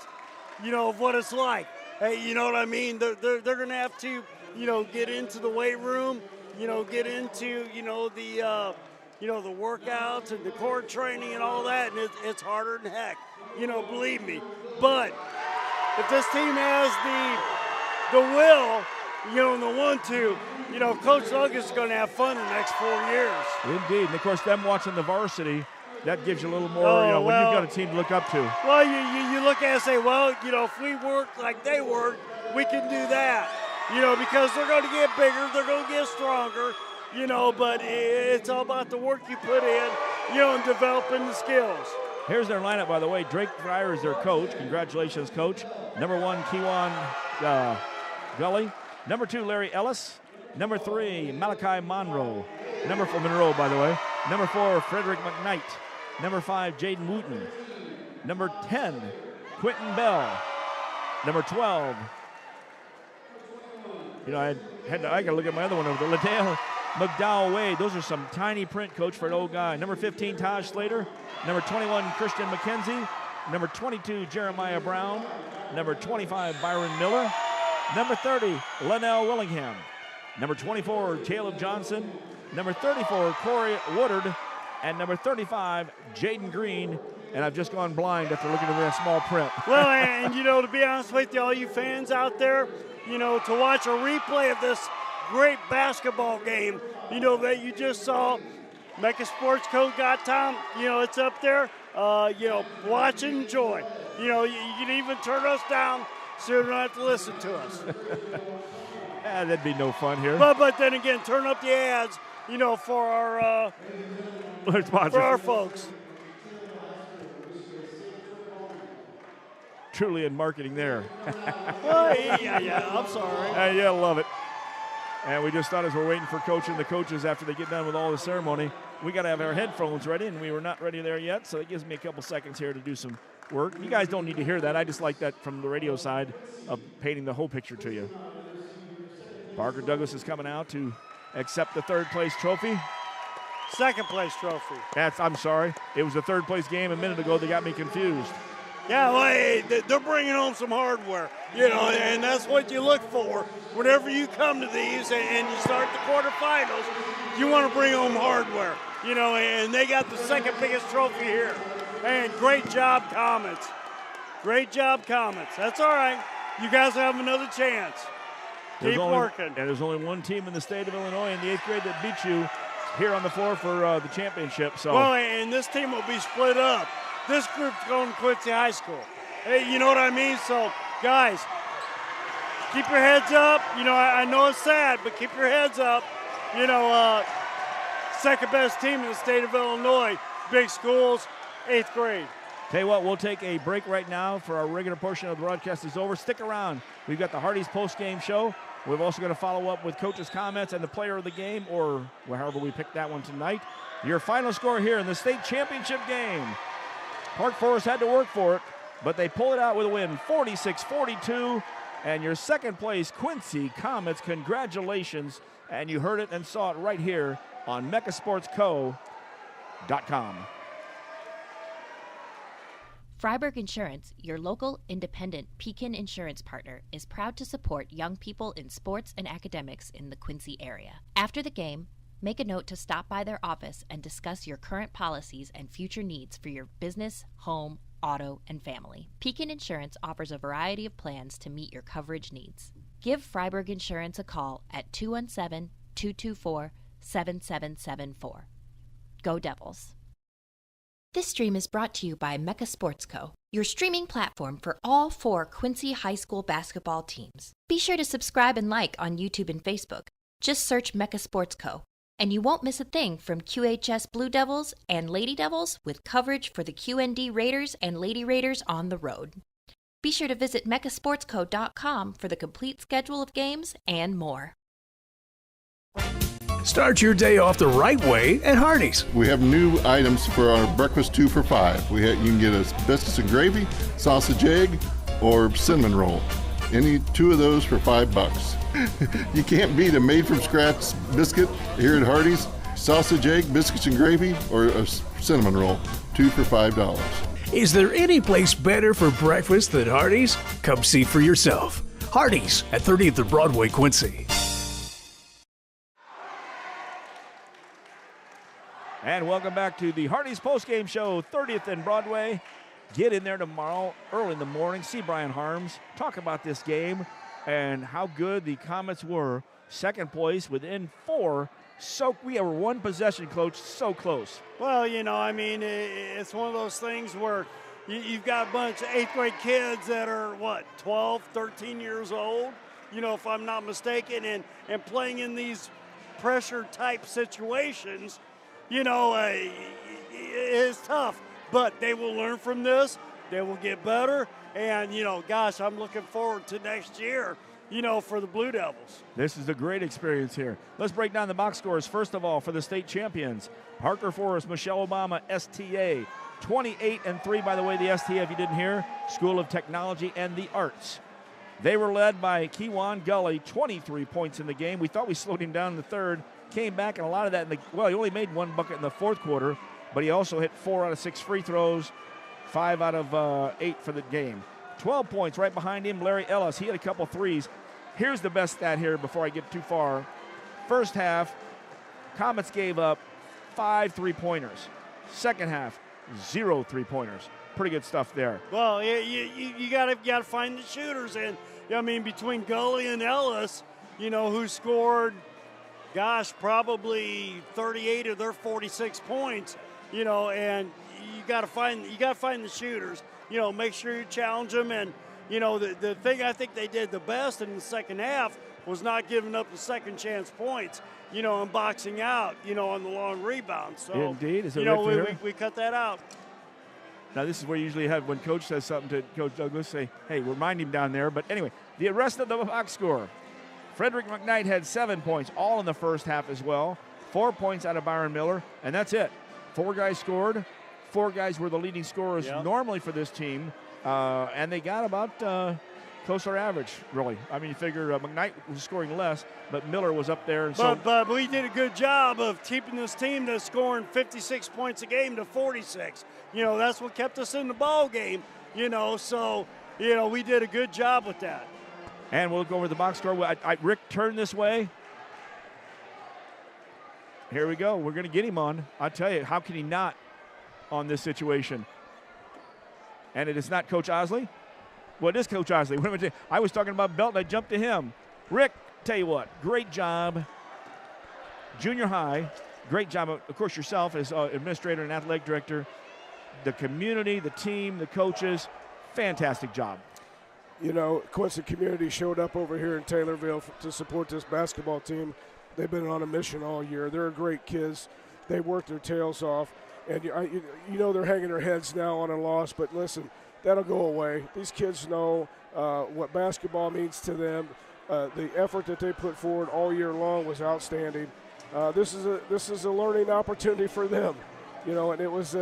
[SPEAKER 2] of what it's like. Hey, you know what I mean? They're going to have to, get into the weight room, get into, the workouts and the core training and all that, and it's harder than heck, believe me. But if this team has the will, and the 1-2, Coach Douglas is going to have fun the next 4 years.
[SPEAKER 1] Indeed, and of course, them watching the varsity, that gives you a little more, when you've got a team to look up to.
[SPEAKER 2] Well, you look at it and say, well, if we work like they work, we can do that. Because they're going to get bigger, they're going to get stronger, but it's all about the work you put in, and developing the skills.
[SPEAKER 1] Here's their lineup, by the way. Drake Fryer is their coach. Congratulations, Coach. Number 1, Kewan Gully. Number 2, Larry Ellis. Number 3, Malachi Monroe. Number 4, Monroe, by the way. Number 4, Frederick McKnight. Number 5, Jaden Wooten. Number 10, Quentin Bell. Number 12, I got to look at my other one over there. Liddell McDowell Wade. Those are some tiny print, Coach, for an old guy. Number 15, Taj Slater. Number 21, Christian McKenzie. Number 22, Jeremiah Brown. Number 25, Byron Miller. Number 30, Linnell Willingham. Number 24, Caleb Johnson. Number 34, Corey Woodard. and number 35, Jaden Green. And I've just gone blind after looking at that small print.
[SPEAKER 2] Well, and, to be honest with you, all you fans out there, to watch a replay of this great basketball game, that you just saw, Mecca Sports Co. got time, it's up there, watch and enjoy. You can even turn us down so you don't have to listen to us.
[SPEAKER 1] That'd be no fun here.
[SPEAKER 2] But then again, turn up the ads, for our folks.
[SPEAKER 1] Truly in marketing there.
[SPEAKER 2] Well, yeah, I'm sorry.
[SPEAKER 1] Yeah, love it. And we just thought as we're waiting for Coach and the coaches after they get done with all the ceremony, we got to have our headphones ready, and we were not ready there yet, so it gives me a couple seconds here to do some work. You guys don't need to hear that. I just like that from the radio side of painting the whole picture to you. Parker Douglas is coming out to accept the third-place trophy.
[SPEAKER 2] Second-place trophy.
[SPEAKER 1] I'm sorry. It was the third-place game a minute ago that got me confused.
[SPEAKER 2] Yeah, well, hey, they're bringing home some hardware, and that's what you look for. Whenever you come to these and you start the quarterfinals, you want to bring home hardware, and they got the second biggest trophy here. And great job, Comets. Great job, Comets. That's all right. You guys have another chance. Keep working.
[SPEAKER 1] And there's only one team in the state of Illinois in the 8th grade that beat you here on the floor for the championship. So.
[SPEAKER 2] Well, and this team will be split up. This group's going to Quincy High School. Hey, you know what I mean? So, guys, keep your heads up. I know it's sad, but keep your heads up. Second best team in the state of Illinois, big schools, 8th grade.
[SPEAKER 1] Tell you what, we'll take a break right now for our regular portion of the broadcast is over. Stick around. We've got the Hardee's post-game show. We've also got to follow up with coaches' comments and the player of the game, or however we pick that one tonight. Your final score here in the state championship game. Park Forest had to work for it, but they pull it out with a win, 46-42. And your second place, Quincy Comets, congratulations. And you heard it and saw it right here on MeccaSportsCo.com.
[SPEAKER 4] Friberg Insurance, your local independent Pekin insurance partner, is proud to support young people in sports and academics in the Quincy area. After the game, make a note to stop by their office and discuss your current policies and future needs for your business, home, auto, and family. Pekin Insurance offers a variety of plans to meet your coverage needs. Give Fryberg Insurance a call at 217-224-7774. Go Devils. This stream is brought to you by Mecca Sports Co., your streaming platform for all 4 Quincy High School basketball teams. Be sure to subscribe and like on YouTube and Facebook. Just search Mecca Sports Co., and you won't miss a thing from QHS Blue Devils and Lady Devils with coverage for the QND Raiders and Lady Raiders on the road. Be sure to visit MeccaSportsCo.com for the complete schedule of games and more.
[SPEAKER 10] Start your day off the right way at Hardee's.
[SPEAKER 11] We have new items for our breakfast 2 for $5. You can get a biscuits and gravy, sausage egg, or cinnamon roll. Any 2 of those for $5. You can't beat a made-from-scratch biscuit here at Hardee's. Sausage egg, biscuits and gravy, or a cinnamon roll. 2 for $5.
[SPEAKER 10] Is there any place better for breakfast than Hardee's? Come see for yourself. Hardee's at 30th and Broadway, Quincy.
[SPEAKER 1] And welcome back to the Hardee's postgame show, 30th and Broadway. Get in there tomorrow, early in the morning, see Brian Harms, talk about this game and how good the Comets were. Second place within 4. We are 1 possession, Coach, so close.
[SPEAKER 2] Well, it's one of those things where you've got a bunch of 8th grade kids that are, 12, 13 years old, if I'm not mistaken, and playing in these pressure-type situations, it's tough. But they will learn from this. They will get better. And, I'm looking forward to next year, for the Blue Devils.
[SPEAKER 1] This is a great experience here. Let's break down the box scores. First of all, for the state champions, Parker Forest, Michelle Obama, STA. 28-3, by the way, the STA, if you didn't hear, School of Technology and the Arts. They were led by Kewan Gully, 23 points in the game. We thought we slowed him down in the third. Came back, and a lot of that he only made 1 bucket in the fourth quarter, but he also hit 4 out of 6 free throws, 5 out of 8 for the game. 12 points right behind him, Larry Ellis. He had a couple threes. Here's the best stat here before I get too far. First half, Comets gave up 5 3-pointers. Second half, 0 3-pointers. Pretty good stuff there.
[SPEAKER 2] Well, you gotta find the shooters, and I mean between Gully and Ellis, who scored, probably 38 of their 46 points, and you gotta find the shooters. Make sure you challenge them, and the thing I think they did the best in the second half was not giving up the second chance points, and boxing out, on the long rebounds. So,
[SPEAKER 1] indeed,
[SPEAKER 2] we cut that out.
[SPEAKER 1] Now, this is where you usually have, when Coach says something to Coach Douglas, say, hey, remind him down there. But anyway, the rest of the box score. Frederick McKnight had 7 points, all in the first half as well. 4 points out of Byron Miller, and that's it. 4 guys scored. 4 guys were the leading scorers normally for this team, and they got about close to our average, really. I mean, you figure McKnight was scoring less, but Miller was up there. And
[SPEAKER 2] but we did a good job of keeping this team to scoring 56 points a game to 46. That's what kept us in the ball game, so, we did a good job with that.
[SPEAKER 1] And we'll go over the box score. Rick, turn this way. Here we go. We're going to get him on. I'll tell you, how can he not on this situation? And it is not Coach Osley. Well, it is Coach Osley. I was talking about Belton. I jumped to him. Rick, tell you what, great job. Junior high, great job. Of course, yourself as administrator and athletic director. The community, the team, the coaches, fantastic job.
[SPEAKER 12] Quincy community showed up over here in Taylorville to support this basketball team. They've been on a mission all year. They're great kids. They worked their tails off. And they're hanging their heads now on a loss, but listen, that'll go away. These kids know what basketball means to them. The effort that they put forward all year long was outstanding. This is a learning opportunity for them, and it was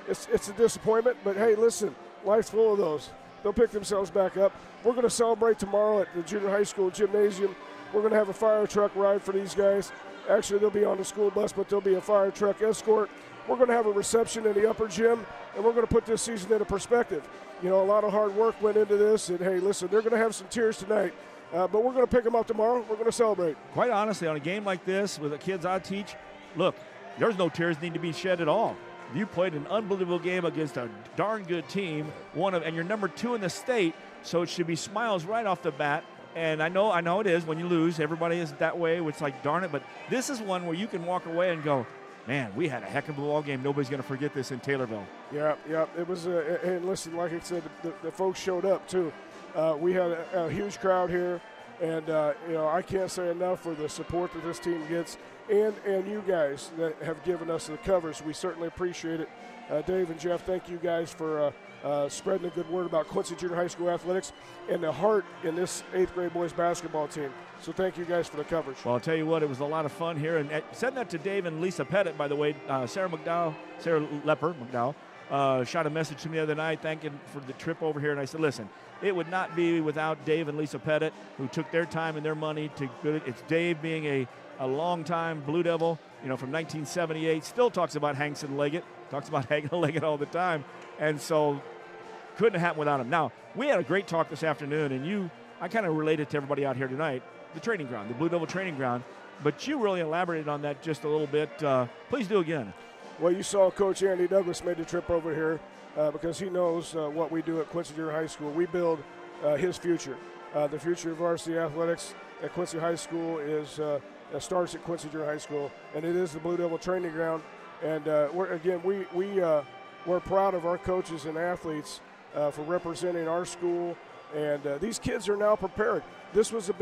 [SPEAKER 12] it's a disappointment. But hey, listen, life's full of those. They'll pick themselves back up. We're going to celebrate tomorrow at the junior high school gymnasium. We're going to have a fire truck ride for these guys. Actually, they'll be on the school bus, but there'll be a fire truck escort. We're going to have a reception in the upper gym, and we're going to put this season into perspective. A lot of hard work went into this, and hey, listen, they're going to have some tears tonight, but we're going to pick them up tomorrow. We're going to celebrate.
[SPEAKER 1] Quite honestly, on a game like this with the kids I teach, look, there's no tears need to be shed at all. You played an unbelievable game against a darn good team, and you're number 2 in the state, so it should be smiles right off the bat. And I know it is when you lose. Everybody is that way. It's like, darn it. But this is one where you can walk away and go, man, we had a heck of a ball game. Nobody's going to forget this in Taylorville.
[SPEAKER 12] Yeah. It was, and listen, like I said, the folks showed up too. We had a huge crowd here, and I can't say enough for the support that this team gets, and you guys that have given us the covers. We certainly appreciate it. Dave and Jeff, thank you guys for spreading a good word about Quincy Junior High School athletics and the heart in this 8th grade boys basketball team. So thank you guys for the coverage.
[SPEAKER 1] Well, I'll tell you what, it was a lot of fun here. And send that to Dave and Lisa Pettit, by the way. Sarah Lepper McDowell, shot a message to me the other night thanking for the trip over here. And I said, listen, it would not be without Dave and Lisa Pettit, who took their time and their money to do it. It's Dave being a long-time Blue Devil, from 1978, still talks about Hanks and Leggett, talks about Hank and Leggett all the time. And so couldn't have happened without him. Now, we had a great talk this afternoon, and I kind of related to everybody out here tonight, the training ground, the Blue Devil training ground, but you really elaborated on that just a little bit. Please do again.
[SPEAKER 12] Well, you saw Coach Andy Douglas made the trip over here because he knows what we do at Quincy Junior High School. We build his future. The future of varsity athletics at Quincy High School starts at Quincy Junior High School, and it is the Blue Devil training ground. And we're proud of our coaches and athletes for representing our school, and these kids are now prepared. This was a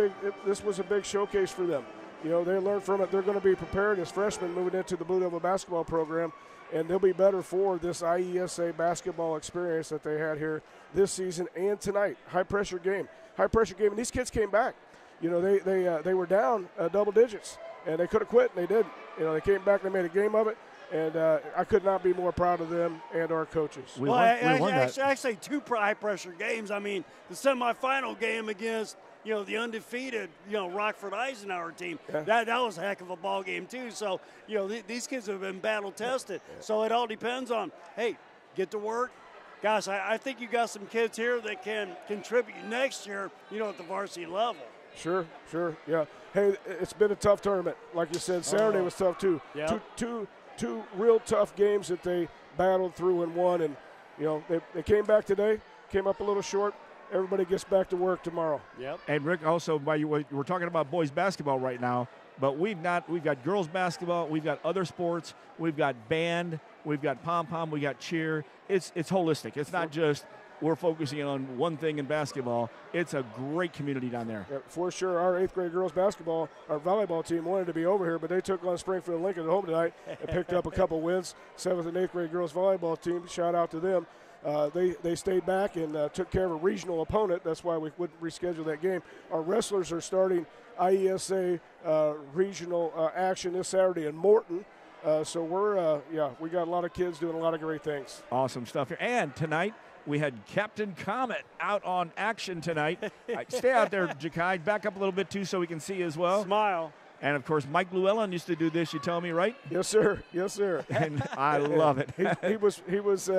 [SPEAKER 12] big showcase for them. They learned from it. They're going to be prepared as freshmen moving into the Blue Devil basketball program, and they'll be better for this IESA basketball experience that they had here this season and tonight. High pressure game, and these kids came back. They were down double digits, and they could have quit, and they didn't. They came back and they made a game of it. And I could not be more proud of them and our coaches.
[SPEAKER 2] Actually, 2 high-pressure games. I mean, the semifinal game against, the undefeated, Rockford Eisenhower team, that was a heck of a ball game, too. So, these kids have been battle-tested. So it all depends on, hey, get to work. Gosh, I think you got some kids here that can contribute next year, at the varsity level.
[SPEAKER 12] Sure, yeah. Hey, it's been a tough tournament. Like you said, Saturday was tough, too.
[SPEAKER 2] Yeah.
[SPEAKER 12] two real tough games that they battled through and won. And, they came back today, came up a little short. Everybody gets back to work tomorrow.
[SPEAKER 2] Yep.
[SPEAKER 1] And Rick, also, we're talking about boys basketball right now, but we've got girls basketball, we've got other sports, we've got band, we've got pom-pom, we got cheer. It's holistic. It's not just we're focusing on one thing in basketball. It's a great community down there.
[SPEAKER 12] Yeah, for sure. Our 8th grade girls basketball, our volleyball team wanted to be over here, but they took on Springfield Lincoln at home tonight and picked up a couple wins. 7th and 8th grade girls volleyball team, shout out to them. They stayed back and took care of a regional opponent. That's why we wouldn't reschedule that game. Our wrestlers are starting IESA regional action this Saturday in Morton. So we got a lot of kids doing a lot of great things.
[SPEAKER 1] Awesome stuff here. And tonight we had Captain Comet out on action tonight. Stay out there, Jakai. Back up a little bit too so we can see as well.
[SPEAKER 2] Smile.
[SPEAKER 1] And, of course, Mike Llewellyn used to do this, you tell me, right?
[SPEAKER 12] Yes, sir. Yes, sir.
[SPEAKER 1] And I love it.
[SPEAKER 12] He was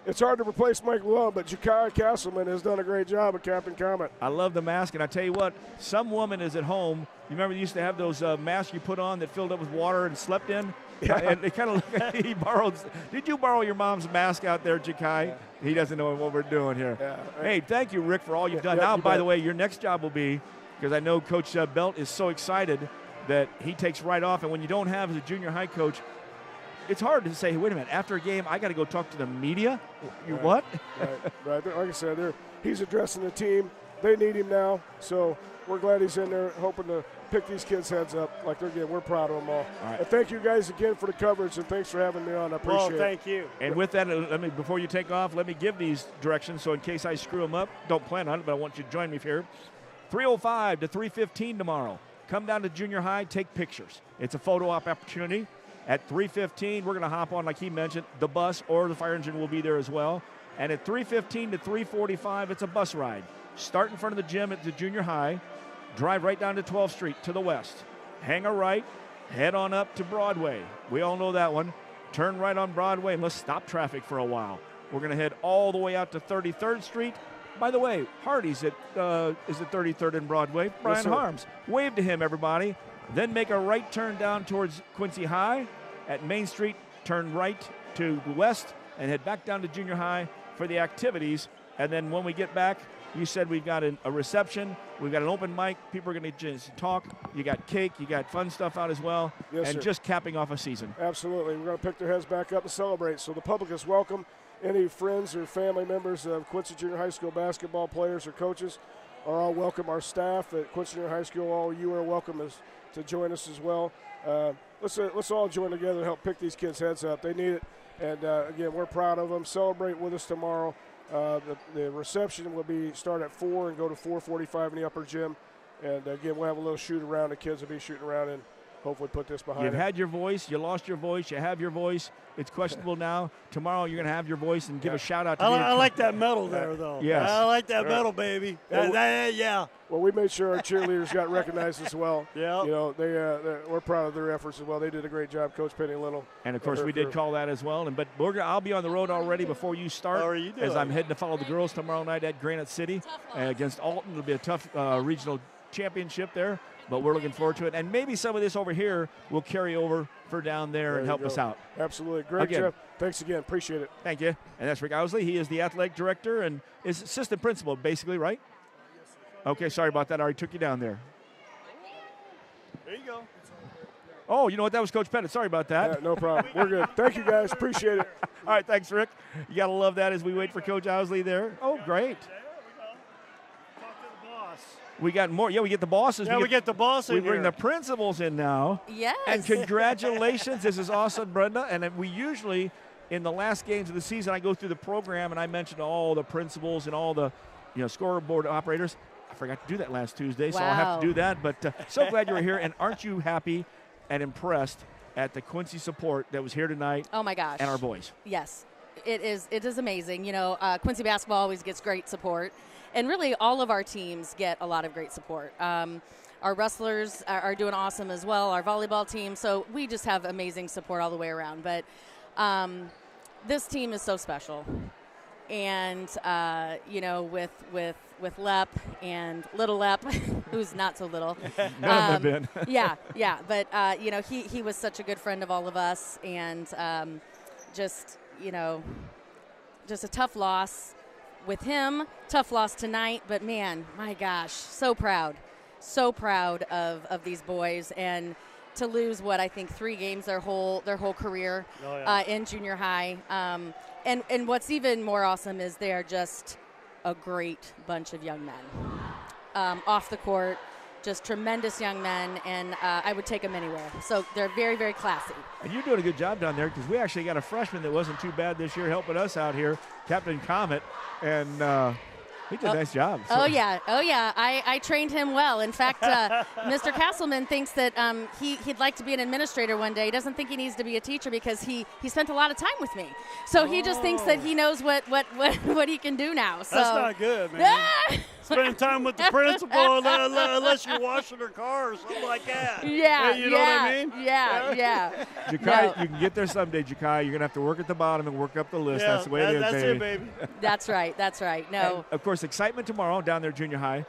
[SPEAKER 12] it's hard to replace Mike Llewellyn, but Jakai Castleman has done a great job at Captain Comet.
[SPEAKER 1] I love the mask, and I tell you what, some woman is at home. You remember they used to have those masks you put on that filled up with water and slept in? Yeah. And they kind of he borrowed. Did you borrow your mom's mask out there, Jakai? Yeah. He doesn't know what we're doing here. Yeah. Hey, thank you, Rick, for all you've done. Now, by the way, your next job will be, because I know Coach Belt is so excited that he takes right off, and when you don't have as a junior high coach, it's hard to say, hey, wait a minute, after a game, I got to go talk to the media? You what?
[SPEAKER 12] Right. Like I said, he's addressing the team. They need him now, so we're glad he's in there, hoping to pick these kids' heads up. We're proud of them all.
[SPEAKER 1] Right.
[SPEAKER 12] And thank you guys again for the coverage, and thanks for having me on. I appreciate it.
[SPEAKER 2] Thank you.
[SPEAKER 1] And with that, before you take off, let me give these directions, so in case I screw them up, don't plan on it, but I want you to join me here. 3:05 to 3:15 tomorrow. Come down to junior high, take pictures. It's a photo op opportunity. At 3:15, we're going to hop on, like he mentioned, the bus or the fire engine will be there as well. And at 3:15 to 3:45, it's a bus ride. Start in front of the gym at the junior high, drive right down to 12th Street to the west. Hang a right, head on up to Broadway. We all know that one. Turn right on Broadway and let's stop traffic for a while. We're going to head all the way out to 33rd Street. By the way, Hardee's is at 33rd and Broadway. Brian Harms. Wave to him, everybody. Then make a right turn down towards Quincy High. At Main Street, turn right to the west and head back down to junior high for the activities. And then when we get back, you said we've got a reception. We've got an open mic. People are going to just talk. You got cake. You got fun stuff out as well.
[SPEAKER 12] Yes,
[SPEAKER 1] and
[SPEAKER 12] sir.
[SPEAKER 1] Just capping off a season.
[SPEAKER 12] Absolutely. We're going to pick their heads back up and celebrate. So the public is welcome. Any friends or family members of Quincy Junior High School basketball players or coaches are all welcome. Our staff at Quincy Junior High School, all you are welcome to join us as well. Let's all join together and help pick these kids' heads up. They need it. And, again, we're proud of them. Celebrate with us tomorrow. The reception will start at 4 and go to 4:45 in the upper gym. And, again, we'll have a little shoot around. The kids will be shooting around and hopefully put this behind
[SPEAKER 1] You've
[SPEAKER 12] them.
[SPEAKER 1] had your voice. You lost your voice. You have your voice. It's questionable now. Tomorrow you're going to have your voice and give a shout-out to me.
[SPEAKER 2] I like that medal there, though.
[SPEAKER 1] Yes.
[SPEAKER 2] I like that medal, baby. Yeah.
[SPEAKER 12] Well, we made sure our cheerleaders got recognized as well.
[SPEAKER 2] Yeah.
[SPEAKER 12] We're proud of their efforts as well. They did a great job, Coach Penny Little.
[SPEAKER 1] And, of course, we did call that as well. But I'll be on the road already before you start.
[SPEAKER 2] How are you doing?
[SPEAKER 1] As I'm heading to follow the girls tomorrow night at Granite City against Alton. It'll be a tough regional championship there. But we're looking forward to it. And maybe some of this over here will carry over for down there and help us out.
[SPEAKER 12] Absolutely. Great, Jeff. Thanks again. Appreciate it.
[SPEAKER 1] Thank you. And that's Rick Owsley. He is the athletic director and is assistant principal, basically, right? Okay, sorry about that. I already took you down there.
[SPEAKER 2] There you go.
[SPEAKER 1] Oh, you know what? That was Coach Pettit. Sorry about that.
[SPEAKER 12] Yeah, no problem. We're good. Thank you, guys. Appreciate it.
[SPEAKER 1] All right, thanks, Rick. You got to love that as we wait for Coach Owsley there. Oh, great. We got more. Yeah, we get the bosses.
[SPEAKER 2] Yeah, we get the boss in
[SPEAKER 1] We bring
[SPEAKER 2] here.
[SPEAKER 1] the principals in now.
[SPEAKER 13] Yes.
[SPEAKER 1] And congratulations. This is awesome, Brenda. And we usually, in the last games of the season, I go through the program and I mention all the principals and all the scoreboard operators. I forgot to do that last Tuesday, so I'll have to do that. But so glad you were here. And aren't you happy and impressed at the Quincy support that was here tonight?
[SPEAKER 13] Oh, my gosh.
[SPEAKER 1] And our boys.
[SPEAKER 13] Yes. It is amazing. Quincy basketball always gets great support. And really, all of our teams get a lot of great support. Our wrestlers are doing awesome as well, our volleyball team. So we just have amazing support all the way around. But this team is so special. and with Lep and little Lep, who's not so little.
[SPEAKER 1] None of them been.
[SPEAKER 13] yeah. But he was such a good friend of all of us, and just a tough loss with him. Tough loss tonight, but man, my gosh, so proud of these boys, and to lose I think 3 games their whole career in junior high. And what's even more awesome is they're just a great bunch of young men. Off the court, just tremendous young men, and I would take them anywhere. So they're very, very classy.
[SPEAKER 1] And you're doing a good job down there, because we actually got a freshman that wasn't too bad this year helping us out here, Captain Comet, and he did a nice job. So.
[SPEAKER 13] Oh, yeah. I trained him well. In fact, Mr. Castleman thinks that he'd like to be an administrator one day. He doesn't think he needs to be a teacher because he spent a lot of time with me. So he just thinks that he knows what he can do now. So.
[SPEAKER 2] That's not good, man. Spending time with the principal unless you're washing her car or something like that.
[SPEAKER 13] Yeah.
[SPEAKER 2] You know what I mean?
[SPEAKER 13] Yeah.
[SPEAKER 1] Jakai, you can get there someday, Jakai. You're going to have to work at the bottom and work up the list.
[SPEAKER 2] Yeah,
[SPEAKER 1] that's the way it is,
[SPEAKER 2] that's
[SPEAKER 1] baby.
[SPEAKER 2] it, baby.
[SPEAKER 13] That's right. No.
[SPEAKER 1] And of course, excitement tomorrow down there at junior high.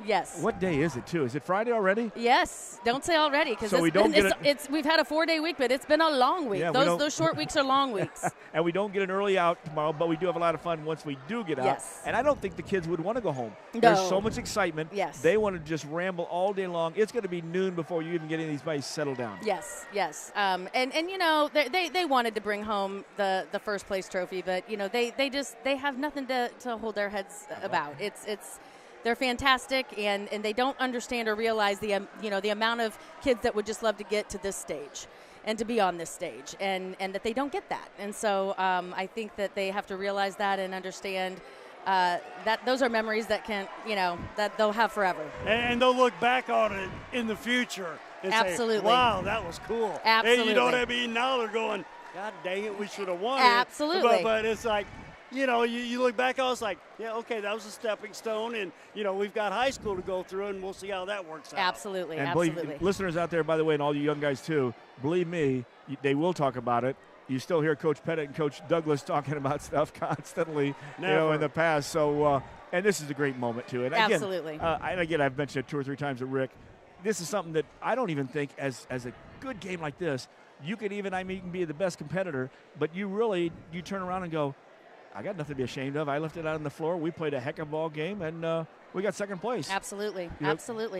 [SPEAKER 13] Yes.
[SPEAKER 1] What day is it, too? Is it Friday already?
[SPEAKER 13] Yes. Don't say already, because
[SPEAKER 1] so
[SPEAKER 13] we've had a 4-day week, but it's been a long week.
[SPEAKER 1] Yeah,
[SPEAKER 13] those short weeks are long weeks.
[SPEAKER 1] And we don't get an early out tomorrow, but we do have a lot of fun once we do get out.
[SPEAKER 13] Yes.
[SPEAKER 1] And I don't think the kids would want to go home.
[SPEAKER 13] No.
[SPEAKER 1] There's so much excitement.
[SPEAKER 13] Yes.
[SPEAKER 1] They want to just ramble all day long. It's going to be noon before you even get any of these guys settled down.
[SPEAKER 13] Yes. And they wanted to bring home the first place trophy, but they have nothing to hold their heads about. They're fantastic, and they don't understand or realize the amount of kids that would just love to get to this stage and to be on this stage, and that they don't get that. And so I think that they have to realize that and understand that those are memories that that they'll have forever.
[SPEAKER 2] And they'll look back on it in the future and
[SPEAKER 13] Absolutely.
[SPEAKER 2] say, wow, that was cool.
[SPEAKER 13] Absolutely.
[SPEAKER 2] And you know what I mean? Now they're going, God dang it, we should have won
[SPEAKER 13] Absolutely.
[SPEAKER 2] it. But it's like, you look back on it, it's like, yeah, okay, that was a stepping stone, and, we've got high school to go through, and we'll see how that works out.
[SPEAKER 13] Absolutely,
[SPEAKER 1] and
[SPEAKER 13] absolutely.
[SPEAKER 1] Listeners out there, by the way, and all you young guys too, believe me, they will talk about it. You still hear Coach Pettit and Coach Douglas talking about stuff constantly, in the past. So, and this is a great moment too. And again,
[SPEAKER 13] absolutely.
[SPEAKER 1] Again, I've mentioned it 2 or 3 times with Rick. This is something that I don't even think as a good game like this, you can be the best competitor, but you turn around and go, I got nothing to be ashamed of. I left it out on the floor. We played a heck of a ball game, and we got second place.
[SPEAKER 13] Absolutely.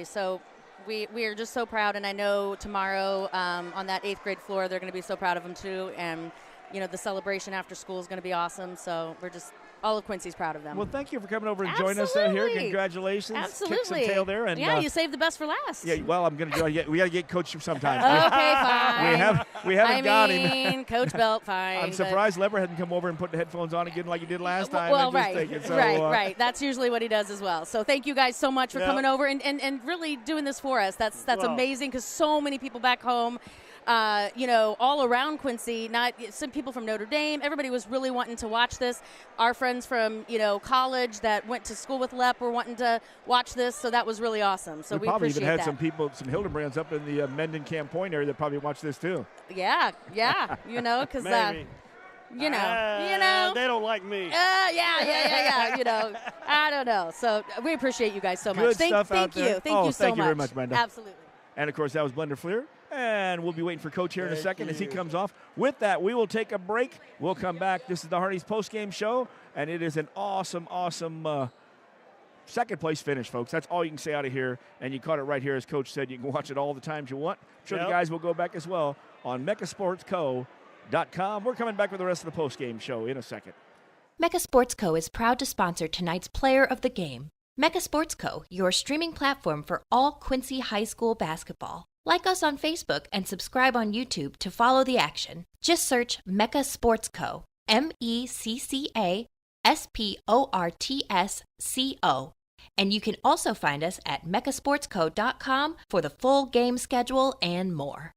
[SPEAKER 13] So we are just so proud, and I know tomorrow on that 8th grade floor they're going to be so proud of them too, and the celebration after school is going to be awesome. So we're just all of Quincy's proud of them.
[SPEAKER 1] Well, thank you for coming over and joining us out here. Congratulations.
[SPEAKER 13] Absolutely.
[SPEAKER 1] Kick some tail there. And,
[SPEAKER 13] you saved the best for last.
[SPEAKER 1] Yeah, well, I'm going to we got to get Coach sometime.
[SPEAKER 13] Okay, fine.
[SPEAKER 1] We haven't got him.
[SPEAKER 13] Coach Belt, fine.
[SPEAKER 1] I'm surprised Lever hadn't come over and put the headphones on again like he did last time.
[SPEAKER 13] Well, right. That's usually what he does as well. So thank you guys so much for coming over and really doing this for us. That's amazing, because so many people back home, all around Quincy, not some people from Notre Dame, everybody was really wanting to watch this. Our friends from, college that went to school with Lep were wanting to watch this, so that was really awesome. So we
[SPEAKER 1] probably
[SPEAKER 13] appreciate
[SPEAKER 1] even had
[SPEAKER 13] that.
[SPEAKER 1] some people, some Hildebrands up in the Menden Camp Point area that probably watched this too.
[SPEAKER 13] Yeah, because
[SPEAKER 2] Maybe.
[SPEAKER 13] They don't like me. Yeah. I don't know. So we appreciate you guys so much.
[SPEAKER 1] Good stuff out there.
[SPEAKER 13] Thank you so much.
[SPEAKER 1] Thank you very much, Brenda.
[SPEAKER 13] Absolutely.
[SPEAKER 1] And, of course, that was Blender Fleer. And we'll be waiting for Coach here in a second as he comes off. With that, we will take a break. We'll come back. This is the Hardee's postgame show, and it is an awesome second place finish, folks. That's all you can say out of here. And you caught it right here, as Coach said. You can watch it all the times you want. I'm sure the guys will go back as well on MeccaSportsCo.com. We're coming back with the rest of the postgame show in a second.
[SPEAKER 4] Mecca Sports Co. is proud to sponsor tonight's Player of the Game. Mecca Sports Co., your streaming platform for all Quincy High School basketball. Like us on Facebook and subscribe on YouTube to follow the action. Just search Mecca Sports Co. MECCASPORTSCO. And you can also find us at MeccaSportsCo.com for the full game schedule and more.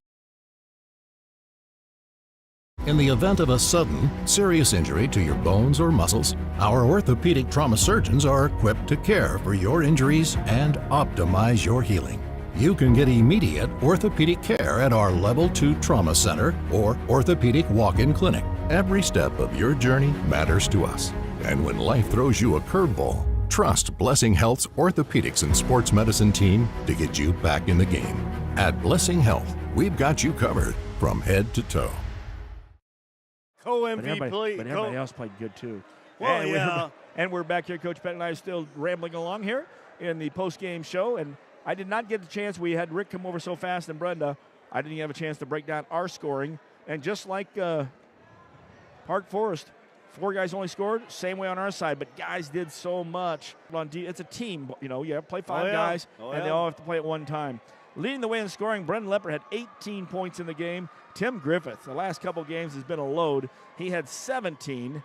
[SPEAKER 9] In the event of a sudden, serious injury to your bones or muscles, our orthopedic trauma surgeons are equipped to care for your injuries and optimize your healing. You can get immediate orthopedic care at our Level 2 Trauma Center or Orthopedic Walk-In Clinic. Every step of your journey matters to us. And when life throws you a curveball, trust Blessing Health's Orthopedics and Sports Medicine team to get you back in the game. At Blessing Health, we've got you covered from head to toe.
[SPEAKER 2] Co-MVP.
[SPEAKER 1] But everybody else played good, too.
[SPEAKER 2] Well,
[SPEAKER 1] and
[SPEAKER 2] yeah.
[SPEAKER 1] We're back here. Coach Pett and I are still rambling along here in the post-game show. And I did not get the chance. We had Rick come over so fast and Brenda. I didn't even have a chance to break down our scoring. And just like Park Forest, 4 guys only scored, same way on our side, but guys did so much. It's a team, you know, you have to play 5 guys, and they all have to play at one time. Leading the way in scoring, Brendan Lepper had 18 points in the game. Tim Griffith, the last couple games, has been a load. He had 17.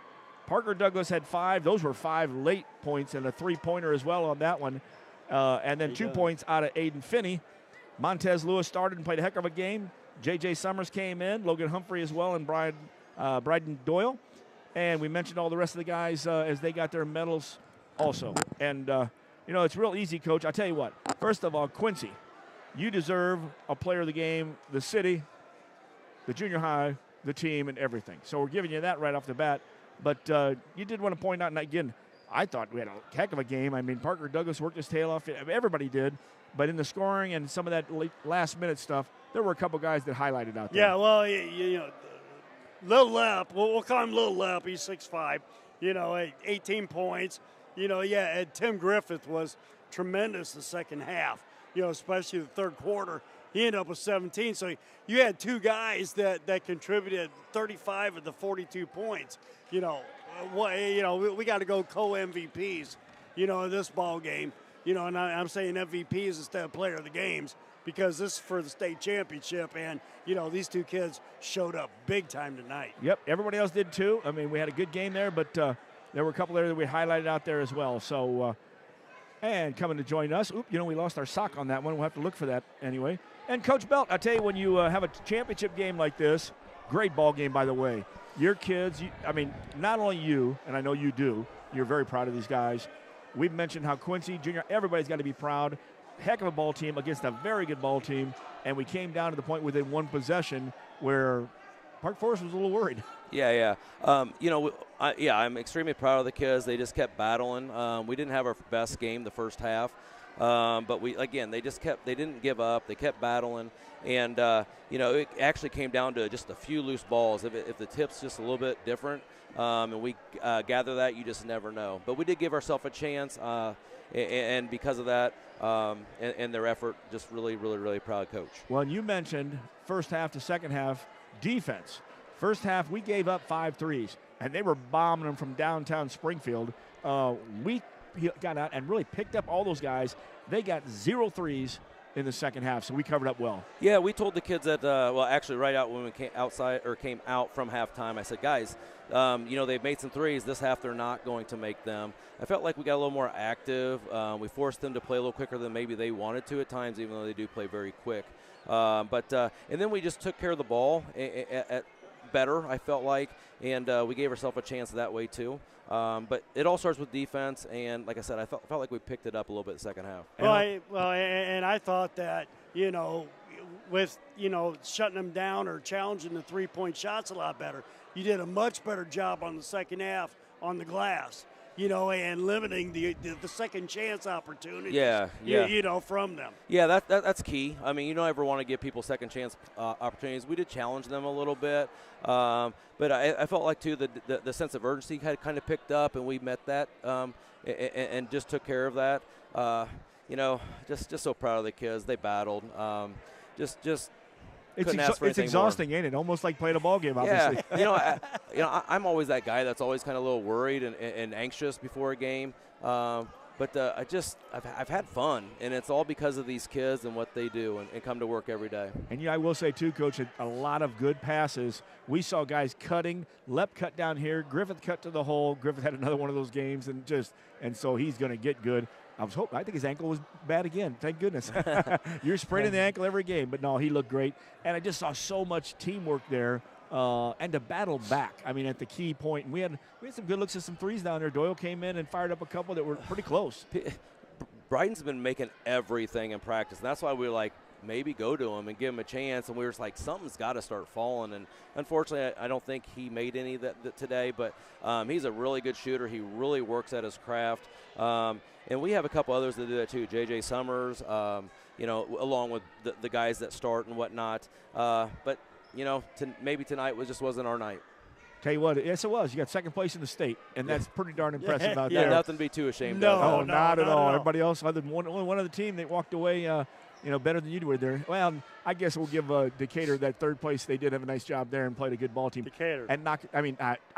[SPEAKER 1] Parker Douglas had 5. Those were 5 late points and a 3-pointer as well on that one. And then 2 points out of Aiden Finney. Montez Lewis started and played a heck of a game. J.J. Summers came in, Logan Humphrey as well, and Bryden Doyle. And we mentioned all the rest of the guys as they got their medals also. And, you know, it's real easy, Coach. I'll tell you what. First of all, Quincy, you deserve a player of the game, the city, the junior high, the team, and everything. So we're giving you that right off the bat. But you did want to point out, and again, I thought we had a heck of a game. I mean, Parker Douglas worked his tail off. Everybody did. But in the scoring and some of that last-minute stuff, there were a couple guys that highlighted out there.
[SPEAKER 2] Yeah, well, you know, Lil Lep, we'll call him Lil Lep. He's 6'5", you know, 18 points. You know, yeah, and Tim Griffith was tremendous the second half, you know, especially the third quarter. He ended up with 17. So you had 2 guys that contributed 35 of the 42 points. You know, we got to go co-MVPs, you know, in this ball game. You know, and I'm saying MVPs instead of player of the games because this is for the state championship. And, you know, these 2 kids showed up big time tonight.
[SPEAKER 1] Yep, everybody else did too. I mean, we had a good game there, but there were a couple there that we highlighted out there as well. So, and coming to join us, you know, we lost our sock on that one. We'll have to look for that anyway. And Coach Belt, I tell you, when you have a championship game like this, great ball game, by the way. Your kids, I mean, not only you, and I know you do, you're very proud of these guys. We've mentioned how Quincy Junior, everybody's got to be proud. Heck of a ball team against a very good ball team. And we came down to the point within 1 possession where Park Forest was a little worried.
[SPEAKER 14] Yeah. You know, I'm extremely proud of the kids. They just kept battling. We didn't have our best game the first half. But they didn't give up. They kept battling. And, you know, it actually came down to just a few loose balls. If the tip's just a little bit different and we gather that, you just never know. But we did give ourselves a chance. And because of that and their effort, just really, really, really proud, Coach.
[SPEAKER 1] Well, you mentioned first half to second half defense. First half, we gave up 5 threes, and they were bombing them from downtown Springfield. We got out and really picked up all those guys. They got 0 threes in the second half, so we covered up well.
[SPEAKER 14] Yeah, we told the kids that, well, actually right out when we came out from halftime, I said, guys, you know, they've made some threes. This half they're not going to make them. I felt like we got a little more active. We forced them to play a little quicker than maybe they wanted to at times, even though they do play very quick. And then we just took care of the ball better, I felt like, and we gave ourselves a chance that way too. But it all starts with defense, and like I said, I felt like we picked it up a little bit the second half.
[SPEAKER 2] And I thought that, you know, with, you know, shutting them down or challenging the three-point shots a lot better, you did a much better job on the second half on the glass, you know, and limiting the second chance opportunities, you know, from them.
[SPEAKER 14] Yeah, that's key. I mean, you don't ever want to give people second chance opportunities. We did challenge them a little bit, but I felt like, too, the sense of urgency had kind of picked up, and we met that and just took care of that. You know, just so proud of the kids. They battled.
[SPEAKER 1] It's exhausting, ain't it? Almost like playing a ball game, obviously.
[SPEAKER 14] Yeah, I'm always that guy that's always kind of a little worried and anxious before a game. But I've had fun, and it's all because of these kids and what they do and come to work every day.
[SPEAKER 1] And I will say too, Coach, a lot of good passes. We saw guys cutting. Lep cut down here. Griffith cut to the hole. Griffith had another one of those games, and so he's going to get good. I think his ankle was bad again. Thank goodness. You're spraining the ankle every game. But, no, he looked great. And I just saw so much teamwork there and to battle back. I mean, at the key point. And we had some good looks at some threes down there. Doyle came in and fired up a couple that were pretty close.
[SPEAKER 14] Bryden's been making everything in practice. And that's why we were like, maybe go to him and give him a chance. And we were just like, something's got to start falling. And unfortunately, I don't think he made any of that today. But he's a really good shooter. He really works at his craft. And we have a couple others that do that too. J.J. Summers, along with the guys that start and whatnot. But maybe tonight just wasn't our night.
[SPEAKER 1] Tell you what, yes, it was. You got second place in the state, and that's pretty darn impressive out
[SPEAKER 14] yeah,
[SPEAKER 1] there.
[SPEAKER 14] Nothing to be too ashamed
[SPEAKER 1] of.
[SPEAKER 14] No,
[SPEAKER 1] not at all. Everybody else, other than only one other team, they walked away, better than you were there. Well, I guess we'll give Decatur that third place. They did have a nice job there and played a good ball team.
[SPEAKER 2] Decatur.
[SPEAKER 1] And I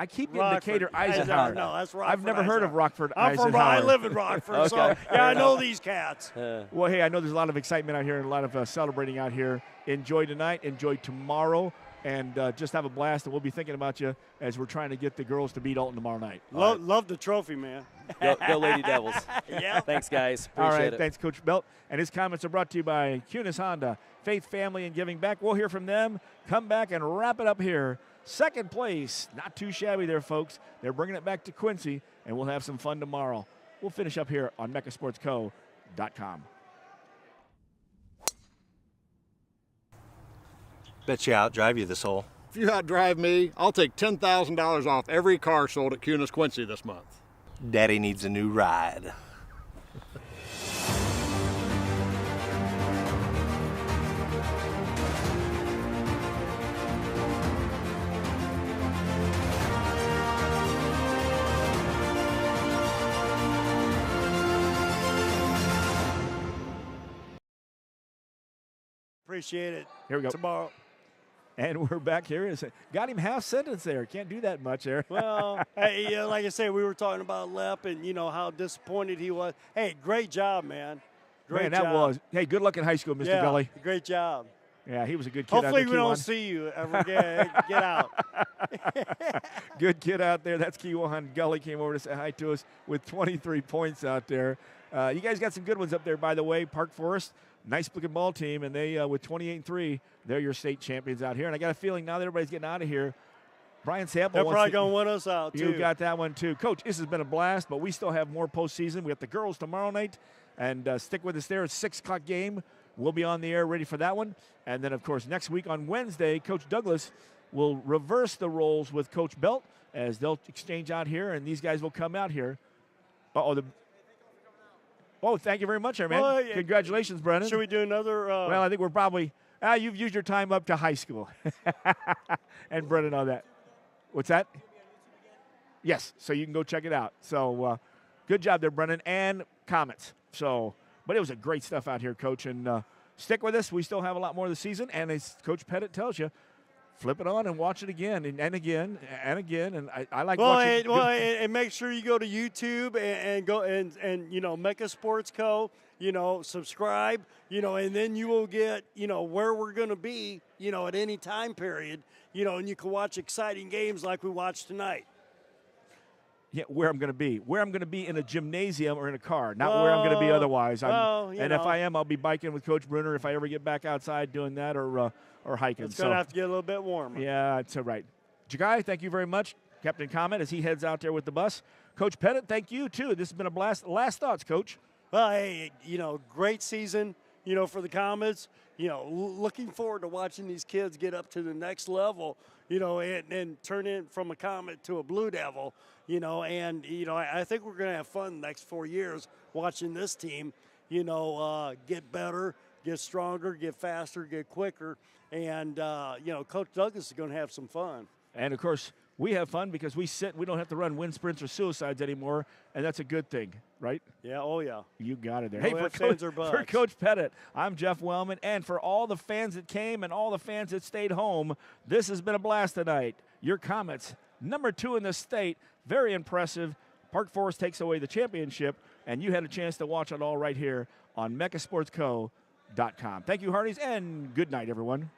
[SPEAKER 1] keep getting
[SPEAKER 2] Rockford.
[SPEAKER 1] Decatur Eisenhower.
[SPEAKER 2] No, that's Rockford.
[SPEAKER 1] I've never heard of Rockford
[SPEAKER 2] Eisenhower. I live in Rockford,
[SPEAKER 1] Okay.
[SPEAKER 2] so yeah, I know these cats.
[SPEAKER 1] Well, hey, I know there's a lot of excitement out here and a lot of celebrating out here. Enjoy tonight. Enjoy tomorrow. And just have a blast, and we'll be thinking about you as we're trying to get the girls to beat Alton tomorrow night.
[SPEAKER 2] Love the trophy, man.
[SPEAKER 14] Go Lady Devils.
[SPEAKER 2] Yeah.
[SPEAKER 14] Thanks, guys. Appreciate
[SPEAKER 1] All right,
[SPEAKER 14] it.
[SPEAKER 1] thanks, Coach Belt. And his comments are brought to you by Cunis Honda, Faith, Family, and Giving Back. We'll hear from them, come back, and wrap it up here. Second place, not too shabby there, folks. They're bringing it back to Quincy, and we'll have some fun tomorrow. We'll finish up here on MeccaSportsCo.com.
[SPEAKER 7] Bet you outdrive you this hole.
[SPEAKER 8] If you outdrive me, I'll take $10,000 off every car sold at Cunis Quincy this month.
[SPEAKER 7] Daddy needs a new ride.
[SPEAKER 2] Appreciate it.
[SPEAKER 1] Here we go.
[SPEAKER 2] Tomorrow.
[SPEAKER 1] And we're back here. Got him half sentence there. Can't do that much there.
[SPEAKER 2] Well, hey, like I said, we were talking about Lep and, how disappointed he was. Hey, great job, man. Great
[SPEAKER 1] Man, that
[SPEAKER 2] job.
[SPEAKER 1] was. Hey, good luck in high school, Mr.
[SPEAKER 2] Yeah,
[SPEAKER 1] Gully.
[SPEAKER 2] great job.
[SPEAKER 1] Yeah, he was a good kid.
[SPEAKER 2] Hopefully
[SPEAKER 1] out there,
[SPEAKER 2] we don't
[SPEAKER 1] Kiwan.
[SPEAKER 2] see you ever again. Get out.
[SPEAKER 1] Good kid out there. That's Kiwan Gully. Came over to say hi to us with 23 points out there. You guys got some good ones up there, by the way. Park Forest, nice looking ball team, and they with 28-3, they're your state champions out here. And I got a feeling now that everybody's getting out of here, Brian Sample
[SPEAKER 2] They're
[SPEAKER 1] wants
[SPEAKER 2] probably
[SPEAKER 1] to,
[SPEAKER 2] going to win us out, too.
[SPEAKER 1] You got that one, too. Coach, this has been a blast, but we still have more postseason. We got the girls tomorrow night, and stick with us there. It's 6 o'clock game. We'll be on the air ready for that one. And then, of course, next week on Wednesday, Coach Douglas will reverse the roles with Coach Belt as they'll exchange out here, and these guys will come out here. Oh, thank you very much, man.
[SPEAKER 2] Well, yeah.
[SPEAKER 1] Congratulations, Brennan.
[SPEAKER 2] Should we do another?
[SPEAKER 1] Well, I think we're probably you've used your time up to high school. And Brennan on that. What's that? Yes, so you can go check it out. So good job there, Brennan, and Comets. So, but it was a great stuff out here, Coach, and stick with us. We still have a lot more of the season, and as Coach Pettit tells you, flip it on and watch it again and again and again. And I like watching.
[SPEAKER 2] And make sure you go to YouTube and go and Mecca Sports Co. Subscribe. And then you will get where we're going to be. At any time period. And you can watch exciting games like we watched tonight.
[SPEAKER 1] Yeah, where I'm going to be. Where I'm going to be in a gymnasium or in a car, not where I'm going to be otherwise. If I am, I'll be biking with Coach Bruner if I ever get back outside doing that or hiking.
[SPEAKER 2] It's going to have to get a little bit warmer.
[SPEAKER 1] Yeah, that's all right. Jagai, thank you very much. Captain Comet as he heads out there with the bus. Coach Pettit, thank you, too. This has been a blast. Last thoughts, Coach.
[SPEAKER 2] Well, hey, great season, for the Comets. Looking forward to watching these kids get up to the next level, and turn in from a Comet to a Blue Devil, I think we're going to have fun the next 4 years watching this team, get better, get stronger, get faster, get quicker. And, Coach Douglas is going to have some fun.
[SPEAKER 1] And, of course, we have fun because we don't have to run wind sprints or suicides anymore, and that's a good thing, right?
[SPEAKER 2] Yeah, oh, yeah.
[SPEAKER 1] You got it there.
[SPEAKER 2] No
[SPEAKER 1] Hey, for Coach Pettit, I'm Jeff Wellman, and for all the fans that came and all the fans that stayed home, this has been a blast tonight. Your Comets, number 2 in the state, very impressive. Park Forest takes away the championship, and you had a chance to watch it all right here on MeccaSportsCo.com. Thank you, Hardee's, and good night, everyone.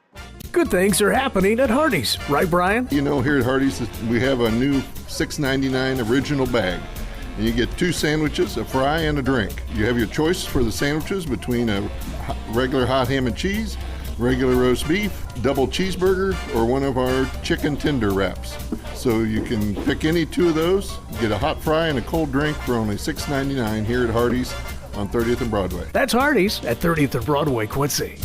[SPEAKER 10] Good things are happening at Hardee's, right, Brian?
[SPEAKER 11] Here at Hardee's, we have a new $6.99 original bag. And you get 2 sandwiches, a fry, and a drink. You have your choice for the sandwiches between a regular hot ham and cheese, regular roast beef, double cheeseburger, or one of our chicken tender wraps. So you can pick any 2 of those, get a hot fry and a cold drink for only $6.99 here at Hardee's on 30th and Broadway.
[SPEAKER 10] That's Hardee's at 30th and Broadway, Quincy.